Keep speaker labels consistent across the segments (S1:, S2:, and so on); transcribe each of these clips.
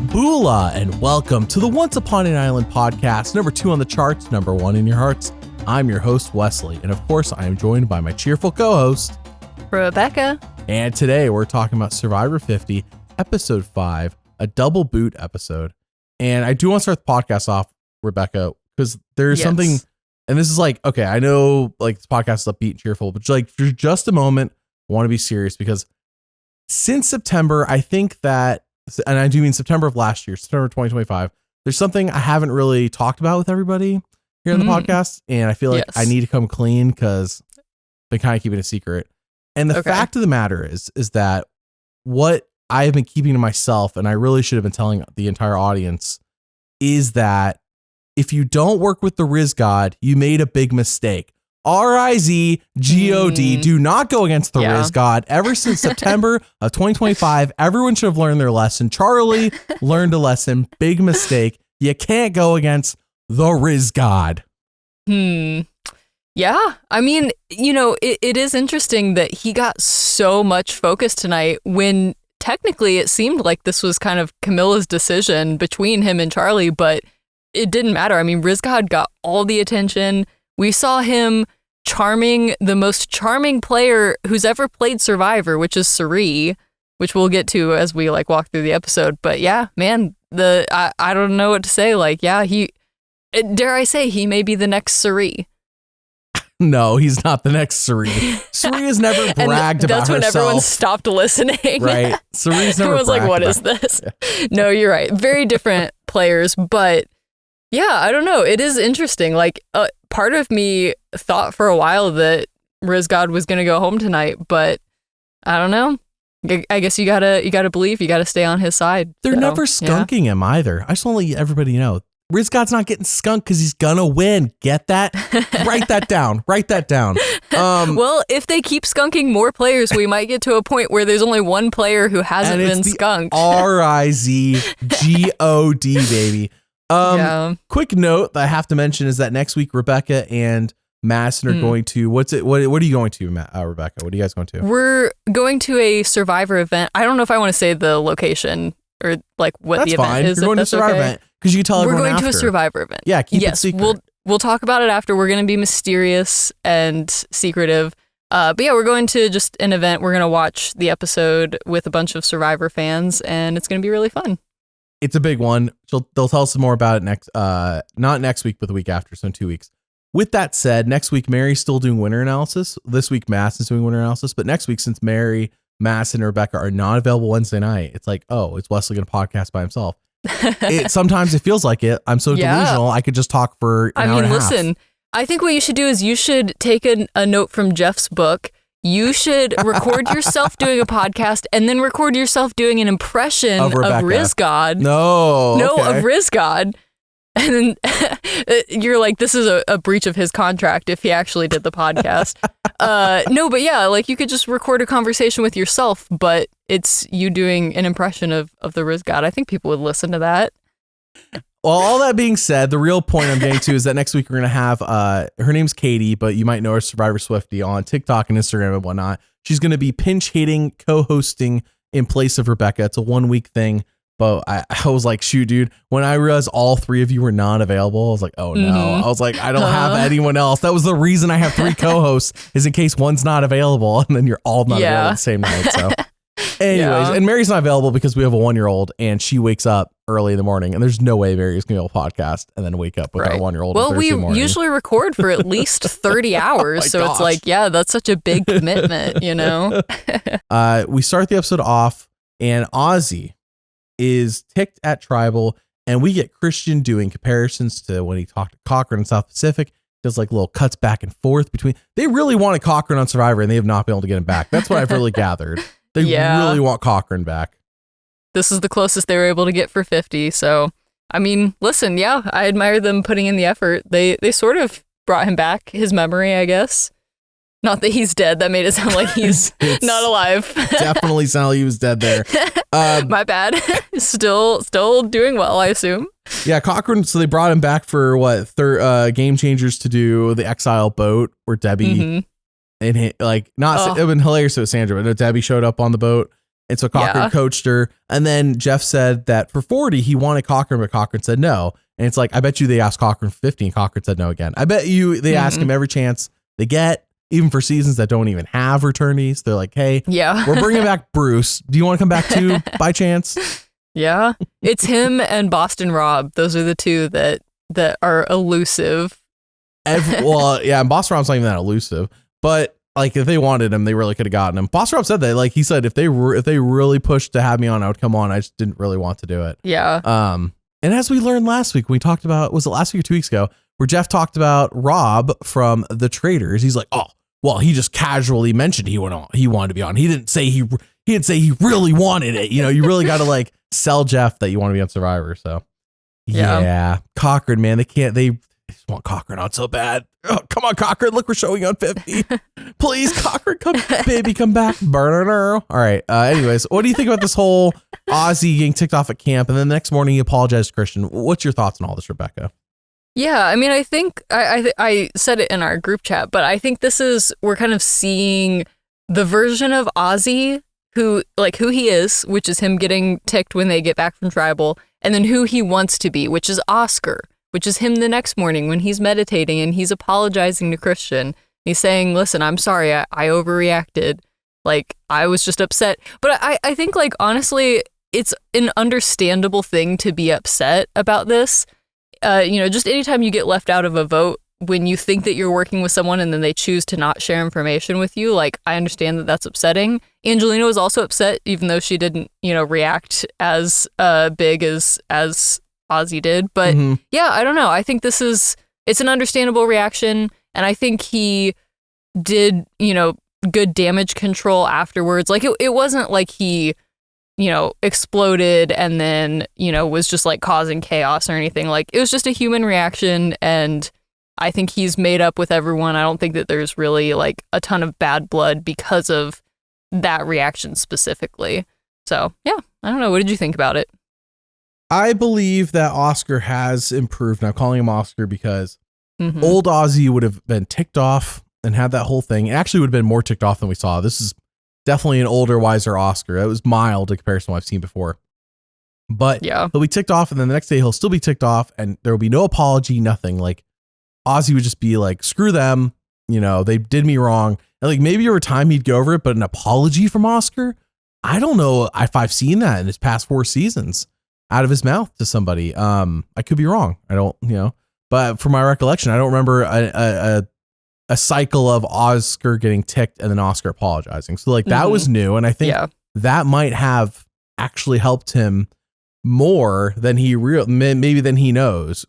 S1: Boola, and welcome to the Once Upon an Island podcast, number 2 on the charts, number 1 in your hearts. I'm your host, Wesley, and of course, I am joined by my cheerful co-host,
S2: Rebekah.
S1: And today we're talking about Survivor 50, episode 5, a double boot episode. And I do want to start the podcast off, Rebekah, because there's something, and this is like, okay, I know like this podcast is upbeat and cheerful, but like for just a moment, I want to be serious because since September, I think that, and I do mean September of last year, September 2025, there's something I haven't really talked about with everybody here in the podcast. And I feel like I need to come clean because I've been kind of keeping it a secret. And the fact of the matter is that what I have been keeping to myself, and I really should have been telling the entire audience, is that if you don't work with the Rizgod, you made a big mistake. Rizgod, do not go against the Rizgod. Ever since September of 2025, everyone should have learned their lesson. Charlie learned a lesson. Big mistake. You can't go against the Rizgod.
S2: Yeah. I mean, you know, it is interesting that he got so much focus tonight when technically it seemed like this was kind of Camilla's decision between him and Charlie, but it didn't matter. I mean, Rizgod got all the attention. We saw him charming the most charming player who's ever played Survivor, which is Cirie, which we'll get to as we like walk through the episode. But yeah, man, I don't know what to say. Like, yeah, dare I say, he may be the next Cirie.
S1: No, he's not the next Cirie. Cirie has never bragged about herself.
S2: That's when everyone stopped listening.
S1: Right. Cirie's never
S2: Everyone's like, what is this? Yeah. No, you're right. Very different players, but yeah, I don't know. It is interesting. Like, part of me thought for a while that Rizgod was going to go home tonight, but I don't know. I guess you gotta believe, you gotta stay on his side.
S1: They're never skunking him either. I just want to let everybody know. Rizgod's not getting skunked because he's gonna win. Get that? Write that down. Write that down.
S2: Well, if they keep skunking more players, we might get to a point where there's only one player who hasn't been skunked.
S1: Rizgod, baby. Quick note that I have to mention is that next week Rebekah and Madison are going to, what are you going to, Rebekah? What are you guys going to?
S2: We're going to a Survivor event. I don't know if I want to say the location or like what the event is.
S1: You're going to a Survivor event because you can tell everyone
S2: We're going
S1: after.
S2: to a Survivor event.
S1: Yeah, keep it secret.
S2: We'll talk about it after. We're going to be mysterious and secretive. But yeah, we're going to just an event. We're going to watch the episode with a bunch of Survivor fans, and it's going to be really fun.
S1: It's a big one. They'll tell us more about it not next week, but the week after, so in 2 weeks. With that said, next week, Mary's still doing winner analysis. This week, Madison's doing winner analysis. But next week, since Mary, Madison, and Rebekah are not available Wednesday night, it's like, oh, it's Wesley going to podcast by himself. Sometimes it feels like it. I'm so delusional. I could just talk for an hour and a half.
S2: Listen, I think what you should do is you should take a note from Jeff's book. You should record yourself doing a podcast and then record yourself doing an impression of Rizgod. Of Rizgod. And then you're like, this is a breach of his contract if he actually did the podcast. But yeah, like you could just record a conversation with yourself, but it's you doing an impression of the Rizgod. I think people would listen to that.
S1: Well, all that being said, the real point I'm getting to is that next week we're going to have, her name's Katie, but you might know her Survivor Swiftie on TikTok and Instagram and whatnot. She's going to be pinch hitting, co-hosting in place of Rebekah. It's a 1 week thing. But I was like, shoot, dude, when I realized all 3 of you were not available, I was like, oh no. I was like, I don't have anyone else. That was the reason I have 3 co-hosts is in case one's not available and then you're all not available the same night. So anyways, and Mary's not available because we have a 1-year-old and she wakes up early in the morning and there's no way Mary's going to be able to podcast and then wake up with our 1-year-old.
S2: Well, we usually record for at least 30 hours. So it's like, yeah, that's such a big commitment, you know?
S1: We start the episode off and Ozzy is ticked at Tribal, and we get Christian doing comparisons to when he talked to Cochran in South Pacific. Does like little cuts back and forth between. They really wanted Cochran on Survivor, and they have not been able to get him back. That's what I've really gathered. They really want Cochran back.
S2: This is the closest they were able to get for 50. So, I mean, listen, yeah, I admire them putting in the effort. They sort of brought him back, his memory, I guess. Not that he's dead. That made it sound like he's not alive.
S1: Definitely sounded like he was dead there.
S2: My bad. Still doing well, I assume.
S1: Yeah, Cochran. So they brought him back for what? Game Changers to do the Exile boat where Debbie and it would been hilarious if it was Sandra, but no, Debbie showed up on the boat And so Cochran coached her. And then Jeff said that for 40, he wanted Cochran, but Cochran said no. And it's like, I bet you they asked Cochran for 50 and Cochran said no again. I bet you they ask him every chance they get, even for seasons that don't even have returnees. They're like, hey, we're bringing back Bruce. Do you want to come back too by chance?
S2: Yeah. It's him and Boston Rob. Those are the two that are elusive.
S1: And Boston Rob's not even that elusive. But like, if they wanted him, they really could have gotten him. Boston Rob said that. Like he said, if they really pushed to have me on, I would come on. I just didn't really want to do it.
S2: Yeah.
S1: And as we learned last week, we talked about, was it last week or 2 weeks ago, where Jeff talked about Rob from The Traders. He's like, oh, well, he just casually mentioned he wanted to be on. He didn't say he really wanted it. You know, you really got to like sell Jeff that you want to be on Survivor. So yeah. Cochran, man, they just want Cochran on so bad. Oh, come on, Cochran. Look, we're showing you on 50. Please, Cochran, come back. All right. Anyways, what do you think about this whole Ozzy getting ticked off at camp and then the next morning he apologized to Christian? What's your thoughts on all this, Rebekah?
S2: Yeah, I mean, I think I said it in our group chat, but I think we're kind of seeing the version of Ozzy who he is, which is him getting ticked when they get back from tribal, and then who he wants to be, which is Oscar, which is him the next morning when he's meditating and he's apologizing to Christian. He's saying, listen, I'm sorry, I overreacted. Like, I was just upset. But I think, like, honestly, it's an understandable thing to be upset about this. Just anytime you get left out of a vote when you think that you're working with someone and then they choose to not share information with you, like, I understand that that's upsetting. Angelina was also upset, even though she didn't, react as big as Ozzy did. But yeah, I don't know. I think it's an understandable reaction. And I think he did, good damage control afterwards. Like it wasn't like he, exploded and then, was just like causing chaos or anything. Like it was just a human reaction. And I think he's made up with everyone. I don't think that there's really like a ton of bad blood because of that reaction specifically. So yeah, I don't know. What did you think about it?
S1: I believe that Oscar has improved. Now, I'm calling him Oscar because old Ozzy would have been ticked off and had that whole thing. It actually would have been more ticked off than we saw. This is definitely an older, wiser Oscar. It was mild in comparison to what I've seen before. But he'll be ticked off, and then the next day he'll still be ticked off, and there will be no apology, nothing. Like, Ozzy would just be like, screw them. They did me wrong. And like, maybe over time he'd go over it, but an apology from Oscar? I don't know if I've seen that in his past 4 seasons out of his mouth to somebody. I could be wrong. I don't, but from my recollection, I don't remember a cycle of Oscar getting ticked and then Oscar apologizing. So like that was new. And I think that might have actually helped him more than maybe than he knows,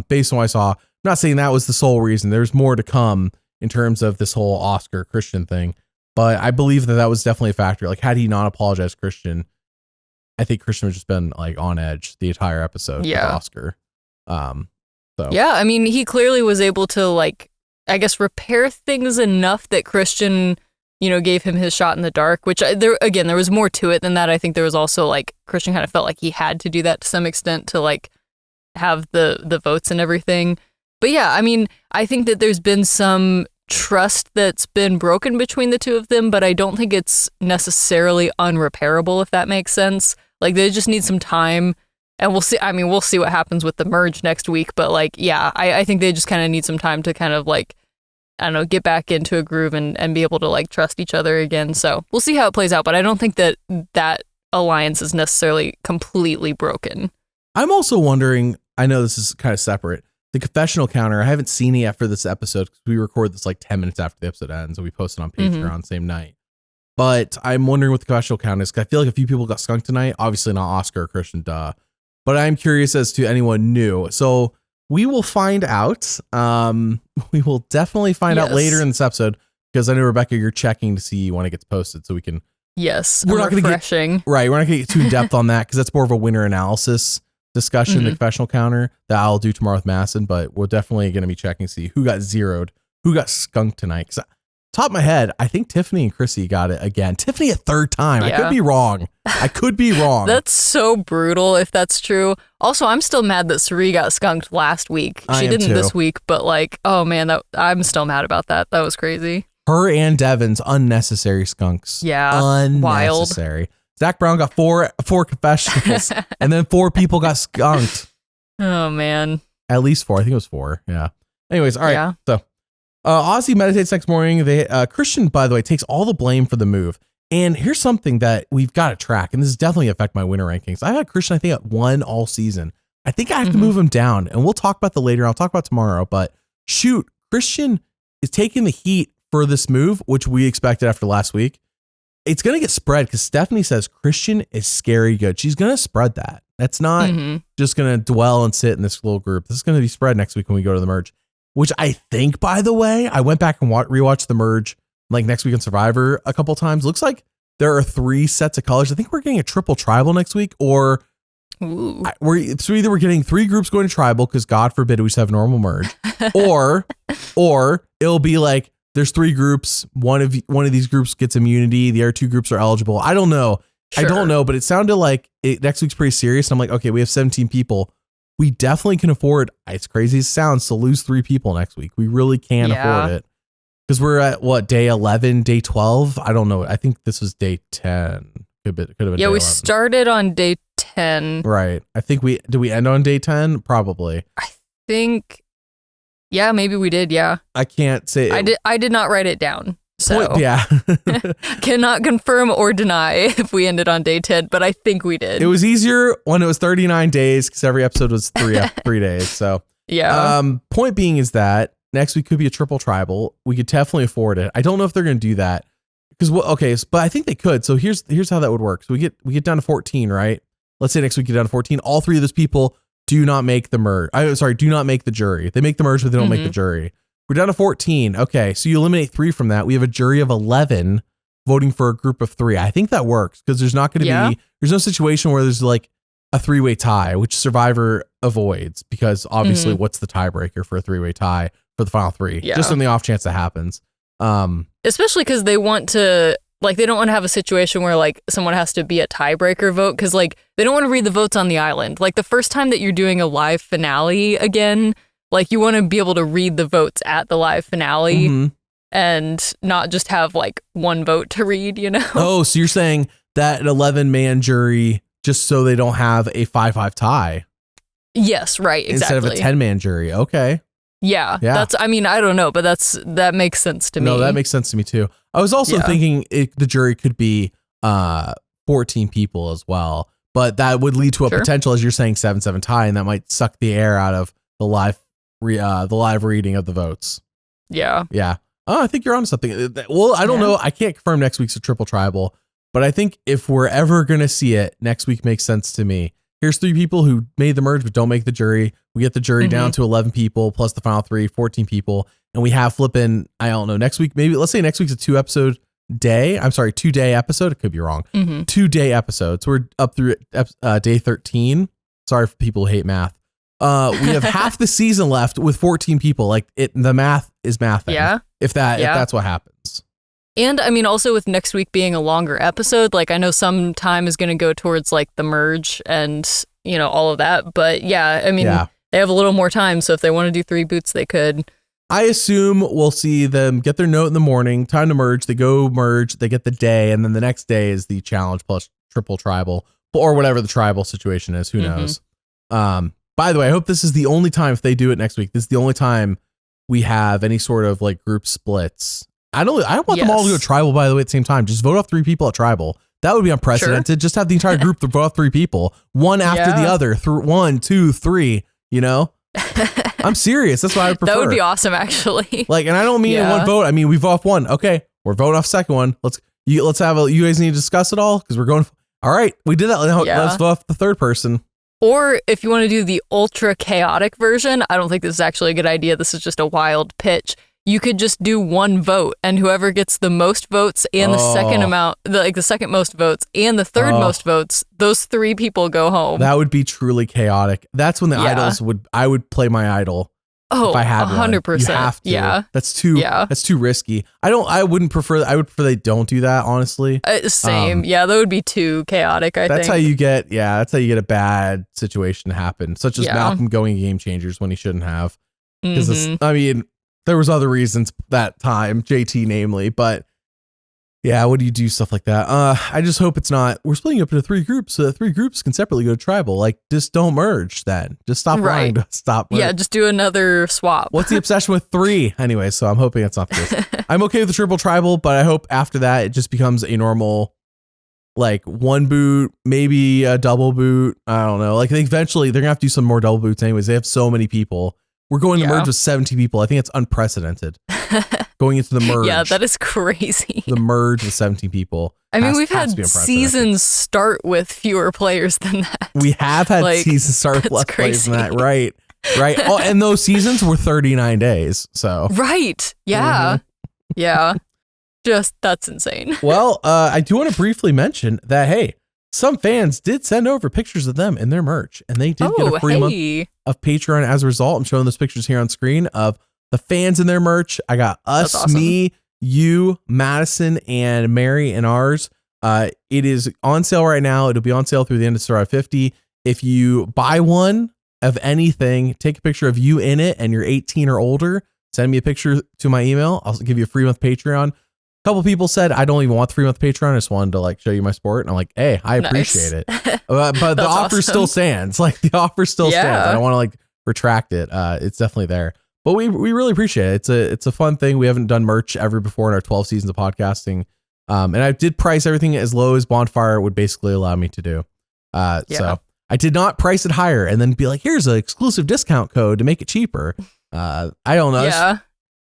S1: based on what I saw. I'm not saying that was the sole reason. There's more to come in terms of this whole Oscar Christian thing, but I believe that was definitely a factor. Like, had he not apologized to Christian, I think Christian would just been like on edge the entire episode with Oscar. Yeah, I mean, he clearly was able to, like, I guess, repair things enough that Christian, gave him his shot in the dark, which there was more to it than that. I think there was also, like, Christian kind of felt like he had to do that to some extent to, like, have the votes and everything. But yeah, I mean, I think that there's been some trust that's been broken between the two of them, but I don't think it's necessarily unrepairable, if that makes sense. Like, they just need some time. And we'll see. I mean, we'll see what happens with the merge next week. But like, yeah, I think they just kind of need some time to kind of like, I don't know, get back into a groove and be able to like trust each other again. So we'll see how it plays out. But I don't think that alliance is necessarily completely broken. I'm also wondering, I know this is kind of separate, the confessional counter. I haven't seen it yet for this episode because we record this like 10 minutes after the episode ends and we post it on Patreon same night. But I'm wondering what the confessional count is, because I feel like a few people got skunked tonight. Obviously not Oscar or Christian, duh. But I'm curious as to anyone new. So we will find out. We will definitely find out later in this episode, because I know, Rebekah, you're checking to see when it gets posted so we can. Yes, we're not going to get right. We're not going to get too in depth on that because that's more of a winner analysis discussion, the confessional counter that I'll do tomorrow with Masson. But we're definitely going to be checking to see who got zeroed, who got skunked tonight. Because top of my head, I think Tiffany and Chrissy got it again. Tiffany a third time. Yeah. I could be wrong. That's so brutal if that's true. Also, I'm still mad that Sari got skunked last week. She didn't this week, but like, oh man, I'm still mad about that. That was crazy. Her and Devin's unnecessary skunks. Yeah. Unnecessary. Wild. Zach Brown got four confessionals, and then 4 people got skunked.
S2: Oh man.
S1: At least 4. I think it was 4. Yeah. Anyways, all right.
S2: Yeah.
S1: So Ozzy meditates next morning. Christian, by the way, takes all the blame for the move. And here's something that we've got to track, and this is definitely affect my winner rankings. I had Christian, I think, at 1 all season. I think I have to move him down, and we'll talk about that later. I'll talk about tomorrow, but shoot, Christian is taking the heat for this move, which we expected after last week. It's going to get spread because Stephanie says Christian is scary good. She's going to spread that. That's not just going to dwell and sit in this little group. This is going to be spread next week when we go to the merge, which I think, by the way, I went back and rewatched the merge like next week on Survivor a couple times. Looks like there are 3 sets of colors. I think we're getting a triple tribal next week, or either we're getting 3 groups going to tribal because God forbid we just have normal merge, or it'll be like there's 3 groups. One of these groups gets immunity. The other 2 groups are eligible. I don't know. Sure. I don't know, but it sounded like next week's pretty serious. And I'm like, okay, we have 17 people. We definitely can afford, as crazy as it sounds, to lose 3 people next week. We really can afford it. Because we're at day 11, day 12? I don't know. I think this was day 10. Could have been
S2: yeah,
S1: day
S2: we
S1: 11.
S2: started on day 10.
S1: Right. I think did we end on day 10? Probably.
S2: I think, yeah, maybe we did. Yeah.
S1: I can't say.
S2: I did not write it down. So
S1: yeah.
S2: Cannot confirm or deny if we ended on day 10, but I think we did.
S1: It was easier when it was 39 days because every episode was 3 days. So
S2: yeah.
S1: Point being is that next week could be a triple tribal. We could definitely afford it. I don't know if they're going to do that because but I think they could. So here's how that would work. So we get down to 14, right? Let's say next week get down to 14. All 3 of those people do not make the merge. Do not make the jury. They make the merge, but they don't make the jury. We're down to 14. Okay, so you eliminate 3 from that. We have a jury of 11 voting for a group of 3. I think that works because there's not going to be, there's no situation where there's like a 3-way tie, which Survivor avoids because obviously what's the tiebreaker for a 3-way tie for the final 3? Yeah. Just on the off chance that happens.
S2: Especially because they want to, like, they don't want to have a situation where like someone has to be a tiebreaker vote because like they don't want to read the votes on the island. Like the first time that you're doing a live finale again, like you want to be able to read the votes at the live finale and not just have like 1 vote to read, you know?
S1: Oh, so you're saying that an 11-man jury just so they don't have a 5-5 tie?
S2: Yes, right, exactly.
S1: Instead of a 10-man jury. Okay.
S2: Yeah. That's, I mean, I don't know, but that makes sense to me.
S1: No, that makes sense to me too. I was also thinking the jury could be 14 people as well, but that would lead to a potential, as you're saying, 7-7 tie, and that might suck the air out of the live reading of the votes.
S2: Yeah.
S1: Yeah. Oh, I think you're onto something. Well, I don't know. I can't confirm next week's a triple tribal, but I think if we're ever going to see it, next week makes sense to me. Here's 3 people who made the merge but don't make the jury. We get the jury down to 11 people plus the final 3, 14 people. And we have flipping, I don't know, next week, maybe let's say next week's a 2-day episode. It could be wrong. 2-day episode. So we're up through day 13. Sorry for people who hate math. We have half the season left with 14 people. Like the math is mathing.
S2: Yeah.
S1: If that's what happens.
S2: And I mean, also with next week being a longer episode, like I know some time is going to go towards like the merge and, you know, all of that. But yeah, I mean, they have a little more time. So if they want to do 3 boots, they could.
S1: I assume we'll see them get their note in the morning, time to merge. They go merge, they get the day. And then the next day is the challenge plus triple tribal or whatever the tribal situation is. Who knows? By the way, I hope this is the only time, if they do it next week, this is the only time we have any sort of like group splits. I don't want them all to go tribal, by the way, at the same time. Just vote off 3 people at tribal. That would be unprecedented. Just have the entire group vote off 3 people, one after the other, through 1, 2, 3, you know? I'm serious. That's what I prefer.
S2: That would be awesome, actually.
S1: Like, and I don't mean in 1 vote. I mean, we vote off 1. Okay, we're voting off second one. Let's have you guys need to discuss it all? Because we're going, all right, we did that. Let's vote off the 3rd person.
S2: Or if you want to do the ultra chaotic version, I don't think this is actually a good idea. This is just a wild pitch. You could just do 1 vote, and whoever gets the most votes and the second most votes and the 3rd most votes, those 3 people go home.
S1: That would be truly chaotic. That's when the idols I would play my idol.
S2: Oh,
S1: if I had
S2: 100%.
S1: You have to.
S2: Yeah.
S1: That's too risky. I would prefer they don't do that, honestly.
S2: Same. That would be too chaotic, I think.
S1: That's how you get a bad situation to happen, such as Malcolm going Game Changers when he shouldn't have. Because I mean, there was other reasons that time, JT namely, but Yeah, what do you do stuff like that? I just hope it's not. We're splitting up into 3 groups, so that 3 groups can separately go to tribal. Like, just don't merge. Then just stop lying. Stop.
S2: Yeah, just do another swap.
S1: What's the obsession with 3 anyway? So I'm hoping it's not the case. I'm okay with the triple tribal, but I hope after that it just becomes a normal, like 1 boot, maybe a double boot. I don't know. Like eventually they're gonna have to do some more double boots anyways. They have so many people. We're going to merge with 70 people. I think it's unprecedented. Going into the merge.
S2: Yeah, that is crazy.
S1: The merge with 17 people.
S2: I mean, we've had seasons start with fewer players than that.
S1: We have had seasons start with less players than that. Right. Right. Oh, and those seasons were 39 days. So.
S2: Right. Yeah. Yeah. Just, that's insane.
S1: Well, I do want to briefly mention that, hey, some fans did send over pictures of them in their merch, and they did get a free month of Patreon as a result. I'm showing those pictures here on screen of the fans in their merch. I got us, awesome. Me, you, Madison, and Mary in ours. It is on sale right now. It'll be on sale through the end of Survivor 50. If you buy one of anything, take a picture of you in it and you're 18 or older, send me a picture to my email. I'll give you a free month Patreon. A couple people said, I don't even want the free month Patreon. I just wanted to like show you my sport. And I'm like, hey, I appreciate it. But the offer still stands. Like the offer still stands. I don't want to like retract it. It's definitely there. But we really appreciate it. It's a fun thing. We haven't done merch ever before in our 12 seasons of podcasting. And I did price everything as low as Bonfire would basically allow me to do. So I did not price it higher and then be like, here's an exclusive discount code to make it cheaper. I don't know.
S2: Yeah.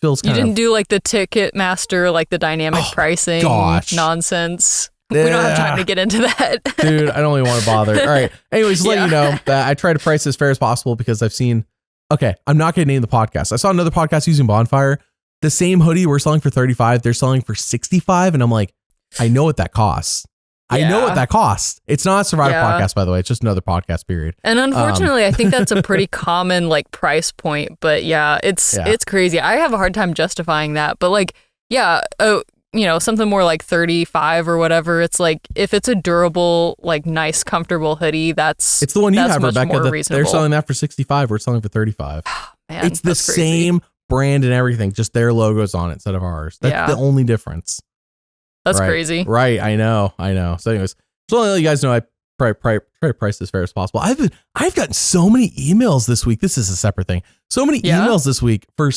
S2: You didn't do like the Ticketmaster, like the dynamic pricing nonsense. We don't have time to get into that.
S1: Dude, I don't even want to bother. All right. Anyways, just let you know that I try to price as fair as possible because I've seen, I'm not going to name the podcast. I saw another podcast using Bonfire. The same hoodie we're selling for $35, they're selling for $65. And I'm like, I know what that costs. I know what that costs. It's not a Survivor podcast, by the way. It's just another podcast, period.
S2: And unfortunately, I think that's a pretty common like price point. But it's crazy. I have a hard time justifying that. But like, something more like 35 or whatever. It's like if it's a durable, like nice, comfortable hoodie, it's
S1: the one you have, Rebekah. They're selling that for $65. We're selling for $35.
S2: Man,
S1: it's the same brand and everything, just their logos on it instead of ours. That's the only difference.
S2: That's crazy.
S1: Right. I know. So anyways, just want to let you guys know I try to price as fair as possible. I've gotten so many emails this week. This is a separate thing. So many emails this week for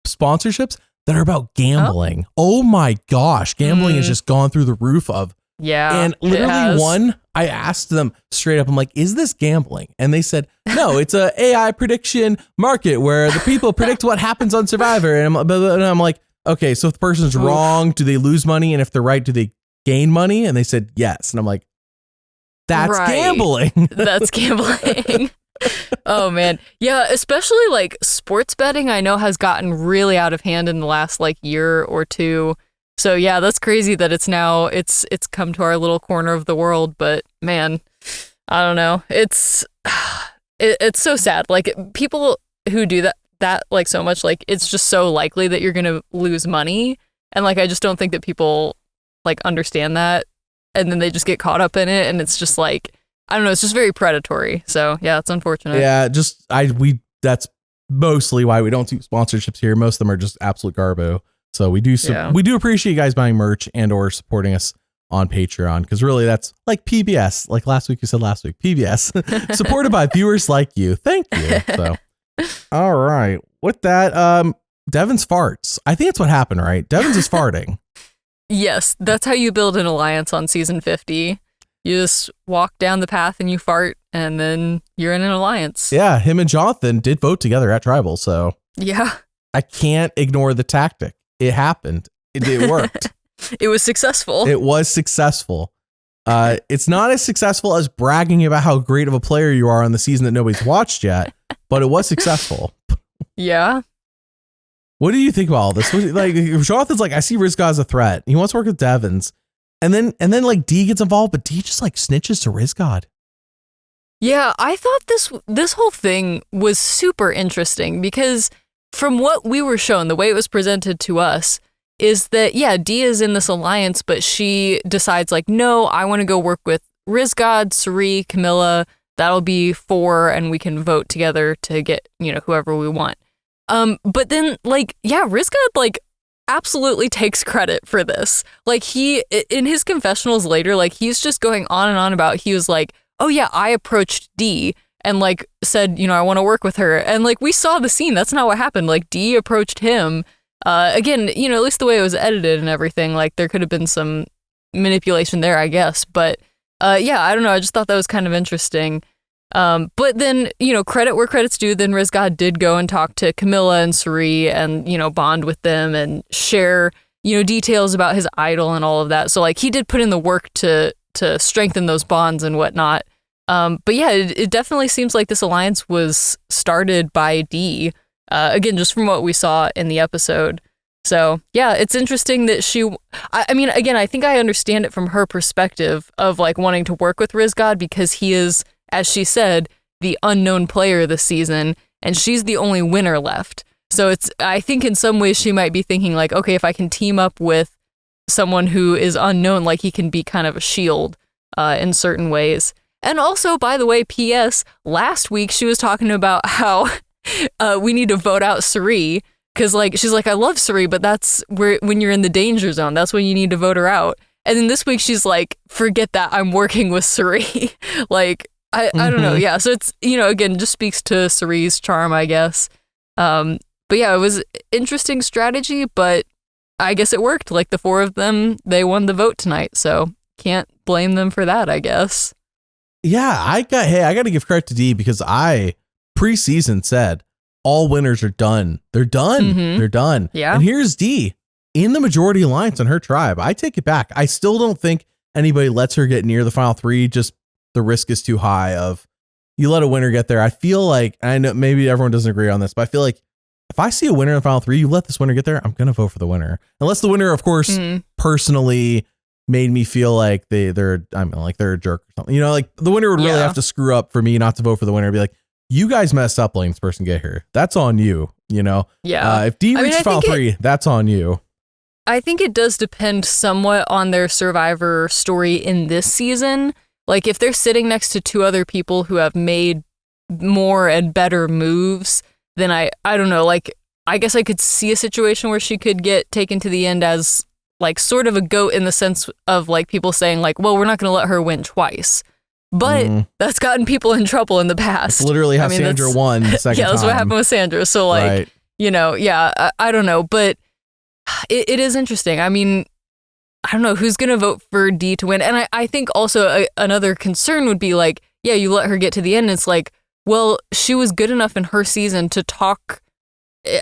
S1: sponsorships that are about gambling. Oh my gosh. Gambling has just gone through the roof of.
S2: Yeah.
S1: And literally one, I asked them straight up, I'm like, is this gambling? And they said, no, it's a AI prediction market where the people predict what happens on Survivor. And I'm like, okay, so if the person's wrong, do they lose money? And if they're right, do they gain money? And they said yes. And I'm like, that's gambling.
S2: That's gambling. Oh, man. Yeah, especially like sports betting, I know has gotten really out of hand in the last like year or two. So yeah, that's crazy that it's come to our little corner of the world. But man, I don't know. It's so sad. Like people who do that like so much, like it's just so likely that you're gonna lose money, and like I just don't think that people like understand that, and then they just get caught up in it, and it's just like I don't know, it's just very predatory. So yeah, it's unfortunate.
S1: Yeah, that's mostly why we don't do sponsorships here. Most of them are just absolute garbo. So we do appreciate you guys buying merch and or supporting us on Patreon, because really that's like PBS. Like last week you said PBS supported by viewers like you. Thank you. So. All right. With that, Devin's farts. I think that's what happened, right? Devin's is farting.
S2: Yes, that's how you build an alliance on season 50. You just walk down the path and you fart, and then you're in an alliance.
S1: Yeah, him and Jonathan did vote together at Tribal, so
S2: yeah,
S1: I can't ignore the tactic. It happened. It worked.
S2: It was successful.
S1: It was successful. It's not as successful as bragging about how great of a player you are on the season that nobody's watched yet, but it was successful.
S2: Yeah.
S1: What do you think about all this? Like, Jonathan's like, I see Rizgod as a threat. He wants to work with Devins. And then like D gets involved, but D just like snitches to Rizgod.
S2: Yeah, I thought this whole thing was super interesting because from what we were shown, the way it was presented to us, is that, yeah, D is in this alliance, but she decides like, no, I want to go work with Rizgod, Suri, Camilla. That'll be 4 and we can vote together to get, whoever we want. But then like, yeah, Rizgod like absolutely takes credit for this. Like he, in his confessionals later, like he's just going on and on about, he was like, oh yeah, I approached Dee and like said, I want to work with her. And like we saw the scene. That's not what happened. Like Dee approached him. Again, at least the way it was edited and everything, like there could have been some manipulation there, I guess. But yeah, I don't know. I just thought that was kind of interesting. But then, credit where credit's due, then Rizgod did go and talk to Camilla and Cirie and, bond with them and share, details about his idol and all of that. So like he did put in the work to strengthen those bonds and whatnot. But yeah, it definitely seems like this alliance was started by Dee. Again, just from what we saw in the episode. So yeah, it's interesting that I mean, again, I think I understand it from her perspective of like wanting to work with Rizgod because he is, as she said, the unknown player this season, and she's the only winner left. So I think in some ways she might be thinking like, okay, if I can team up with someone who is unknown, like he can be kind of a shield in certain ways. And also, by the way, P.S., last week she was talking about how we need to vote out Cirie because like she's like, I love Cirie, but that's when you're in the danger zone. That's when you need to vote her out. And then this week she's like, forget that, I'm working with Cirie. Like, I don't know. Yeah. So it's, again, just speaks to Cirie's charm, I guess. But yeah, it was interesting strategy, but I guess it worked. Like the four of them, they won the vote tonight. So can't blame them for that, I guess.
S1: Yeah. I got to give credit to Dee because I preseason said all winners are done. They're done. Mm-hmm. They're done.
S2: Yeah.
S1: And here's Dee in the majority alliance on her tribe. I take it back. I still don't think anybody lets her get near the final three. Just the risk is too high of you let a winner get there. I feel like, I know maybe everyone doesn't agree on this, but I feel like if I see a winner in the final three, you let this winner get there, I'm going to vote for the winner. Unless the winner, of course, personally made me feel like they're a jerk or something. Like the winner would really have to screw up for me not to vote for the winner. Be like, you guys messed up letting this person get here. That's on you, Yeah. If Dee reaches final three, that's on you.
S2: I think it does depend somewhat on their Survivor story in this season. Like if they're sitting next to two other people who have made more and better moves, then I don't know, like I guess I could see a situation where she could get taken to the end as like sort of a goat in the sense of like people saying like, well, we're not going to let her win twice. But that's gotten people in trouble in the past.
S1: It's literally how Sandra won the second time.
S2: Yeah, that's what happened with Sandra. So like,
S1: right.
S2: I don't know, but it is interesting. I mean, I don't know who's going to vote for Dee to win. And I think also another concern would be like, yeah, you let her get to the end. It's like, well, she was good enough in her season to talk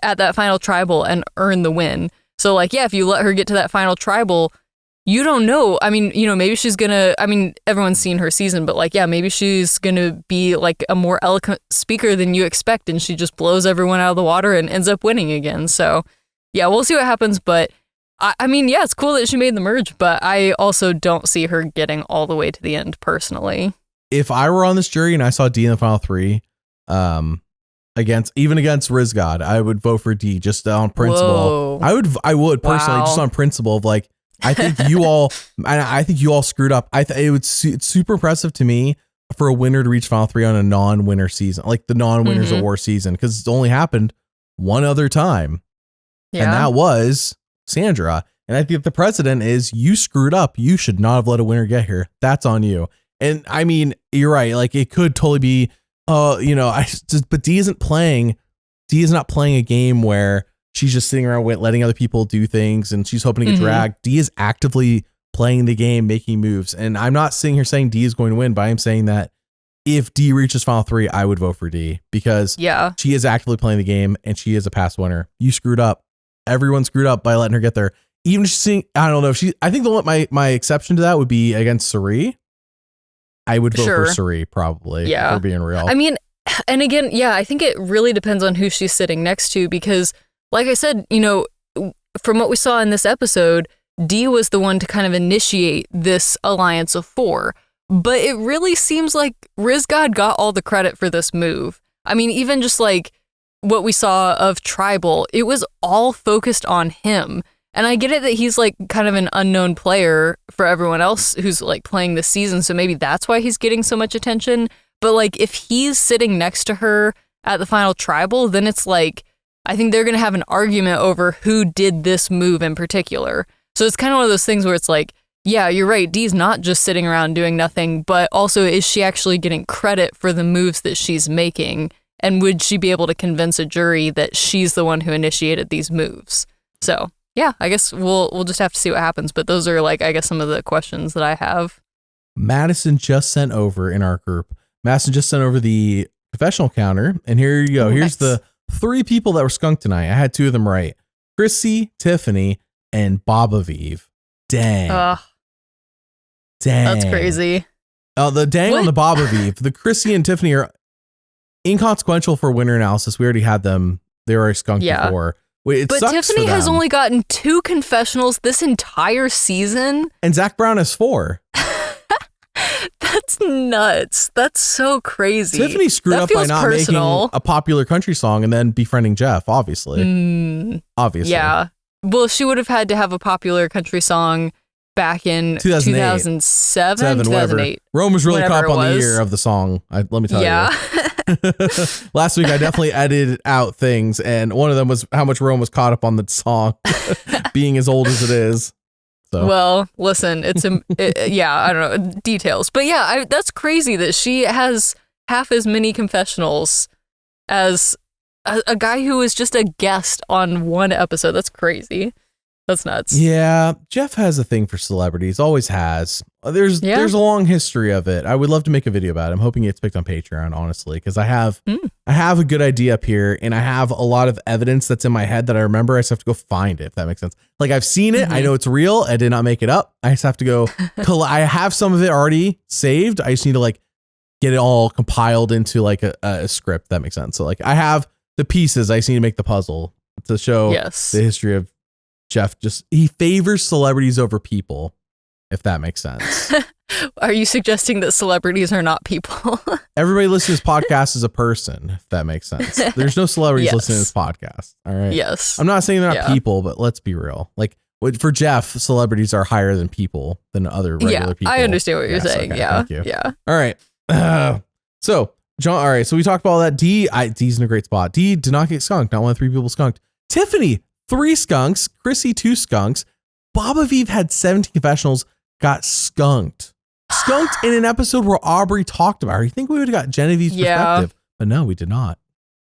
S2: at that final tribal and earn the win. So like, yeah, if you let her get to that final tribal, you don't know. I mean, maybe she's going to, I mean, everyone's seen her season, but like, yeah, maybe she's going to be like a more eloquent speaker than you expect. And she just blows everyone out of the water and ends up winning again. So yeah, we'll see what happens. But I mean, yeah, it's cool that she made the merge, but I also don't see her getting all the way to the end personally.
S1: If I were on this jury and I saw Dee in the final three, against Rizgod, I would vote for Dee just on principle.
S2: Whoa.
S1: I would personally just on principle of like, I think you all screwed up. It's super impressive to me for a winner to reach final three on a non-winner season, like the non-winners of war season, because it's only happened one other time. Yeah. And that was Sandra. And I think the precedent is you screwed up. You should not have let a winner get here. That's on you. And I mean, you're right. Like it could totally be, but Dee isn't playing. Dee is not playing a game where she's just sitting around letting other people do things and she's hoping to get dragged. Dee is actively playing the game, making moves. And I'm not sitting here saying Dee is going to win, but I'm saying that if Dee reaches final three, I would vote for Dee because she is actively playing the game and she is a past winner. You screwed up. Everyone screwed up by letting her get there. Even seeing, I don't know if I think my exception to that would be against Cirie. I would vote for Cirie probably. Yeah. For being real.
S2: I mean, and again, yeah, I think it really depends on who she's sitting next to because like I said, from what we saw in this episode, Dee was the one to kind of initiate this alliance of four. But it really seems like Rizgod got all the credit for this move. I mean, even just like what we saw of Tribal, it was all focused on him. And I get it that he's like kind of an unknown player for everyone else who's like playing this season. So maybe that's why he's getting so much attention. But like if he's sitting next to her at the final Tribal, then it's like, I think they're going to have an argument over who did this move in particular. So it's kind of one of those things where it's like, yeah, you're right. Dee's not just sitting around doing nothing, but also is she actually getting credit for the moves that she's making? And would she be able to convince a jury that she's the one who initiated these moves? So yeah, I guess we'll just have to see what happens. But those are like, I guess, some of the questions that I have.
S1: Madison just sent over in our group. Madison just sent over the confessional counter. And here you go. Here's the 3 people that were skunked tonight. I had 2 of them right. Chrissy, Tiffany, and Bobaviv. Dang. Dang.
S2: That's crazy.
S1: The dang on the Bobaviv. The Chrissy and Tiffany are inconsequential for winner analysis. We already had them. They were already skunked before. But
S2: Tiffany has only gotten 2 confessionals this entire season.
S1: And Zach Brown has 4.
S2: That's nuts. That's so crazy.
S1: Tiffany screwed up by not making a popular country song and then befriending Jeff, obviously.
S2: Obviously. Yeah. Well, she would have had to have a popular country song back in 2007, 2008.
S1: Rome was really caught up on the year of the song. Let me tell you. Last week, I definitely edited out things, and one of them was how much Rome was caught up on the song, being as old as it is. So.
S2: Well, listen, I don't know, details. But yeah, that's crazy that she has half as many confessionals as a guy who was just a guest on one episode. That's crazy. That's nuts.
S1: Yeah, Jeff has a thing for celebrities, always has. There's a long history of it. I would love to make a video about it. I'm hoping it's picked on Patreon, honestly, because I have a good idea up here, and I have a lot of evidence that's in my head that I remember. I just have to go find it, if that makes sense. Like, I've seen it. I know it's real. I did not make it up. I just have to go. I have some of it already saved. I just need to like get it all compiled into like a script. That makes sense. So like I have the pieces. I just need to make the puzzle to show the history of Jeff. He favors celebrities over people, if that makes sense.
S2: Are you suggesting that celebrities are not people?
S1: Everybody listening to this podcast is a person, if that makes sense. There's no celebrities listening to this podcast. All right.
S2: Yes.
S1: I'm not saying they're not people, but let's be real. Like for Jeff, celebrities are higher than people, than other regular people.
S2: I understand what you're saying.
S1: Okay,
S2: yeah.
S1: Thank you.
S2: Yeah.
S1: All right. So John, all right. So we talked about all that. D's in a great spot. D did not get skunked. Not one of 3 people skunked. Tiffany, 3 skunks. Chrissy, 2 skunks. Bobaviv had 17 confessionals, got skunked. Skunked in an episode where Aubry talked about her. You think we would have got Genevieve's perspective, but no, we did not.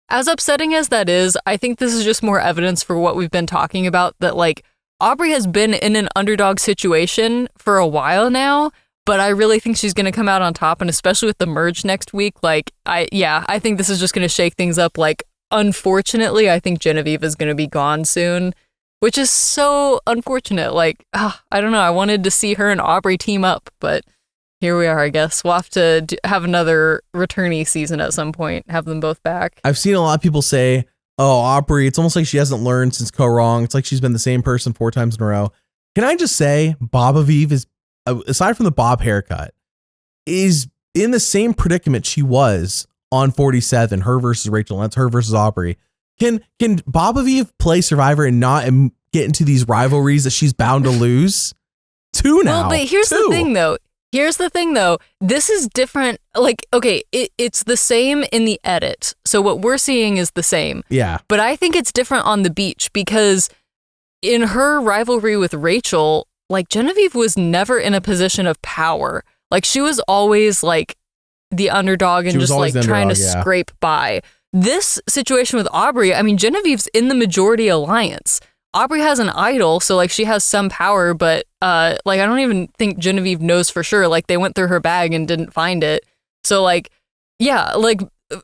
S2: As upsetting as that is, I think this is just more evidence for what we've been talking about, that like Aubry has been in an underdog situation for a while now, but I really think she's going to come out on top, and especially with the merge next week, like I think this is just going to shake things up. Like, unfortunately, I think Genevieve is going to be gone soon, which is so unfortunate. Like, I don't know. I wanted to see her and Aubry team up, but here we are, I guess. We'll have to have another returnee season at some point, have them both back.
S1: I've seen a lot of people say, oh, Aubry, it's almost like she hasn't learned since Go Wrong. It's like she's been the same person 4 times in a row. Can I just say, Bobaviv is, aside from the bob haircut, is in the same predicament she was on 47, her versus Rachel. That's her versus Aubry. Can Bobaviv play Survivor and not get into these rivalries that she's bound to lose? 2 now.
S2: Well, but here's the thing, though. This is different. Like, okay, it's the same in the edit. So what we're seeing is the same.
S1: Yeah.
S2: But I think it's different on the beach, because in her rivalry with Rachel, like, Genevieve was never in a position of power. Like, she was always like the underdog and just like trying to scrape by. This situation with Aubry, I mean, Genevieve's in the majority alliance. Aubry has an idol, so like she has some power, but like I don't even think Genevieve knows for sure. Like, they went through her bag and didn't find it. So like, yeah, like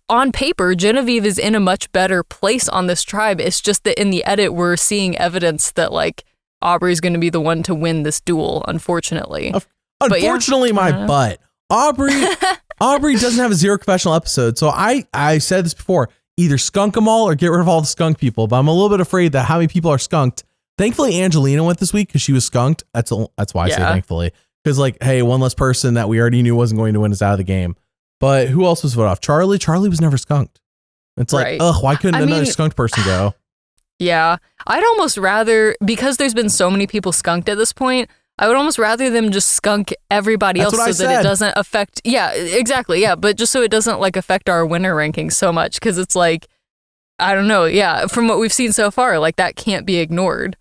S2: on paper, Genevieve is in a much better place on this tribe. It's just that in the edit, we're seeing evidence that like Aubry's going to be the one to win this duel, unfortunately.
S1: Unfortunately, my butt. Aubry doesn't have a 0 confessional episode. So I said this before, either skunk them all or get rid of all the skunk people. But I'm a little bit afraid that how many people are skunked. Thankfully, Angelina went this week because she was skunked. That's why I say thankfully. Because like, hey, one less person that we already knew wasn't going to win is out of the game. But who else was voted off? Charlie. Charlie was never skunked. It's like, why couldn't another skunked person go?
S2: Yeah, I'd almost rather, because there's been so many people skunked at this point, I would almost rather them just skunk everybody else so that it doesn't affect. Yeah, exactly. Yeah. But just so it doesn't like affect our winner rankings so much. Cause it's like, I don't know. Yeah. From what we've seen so far, like that can't be ignored.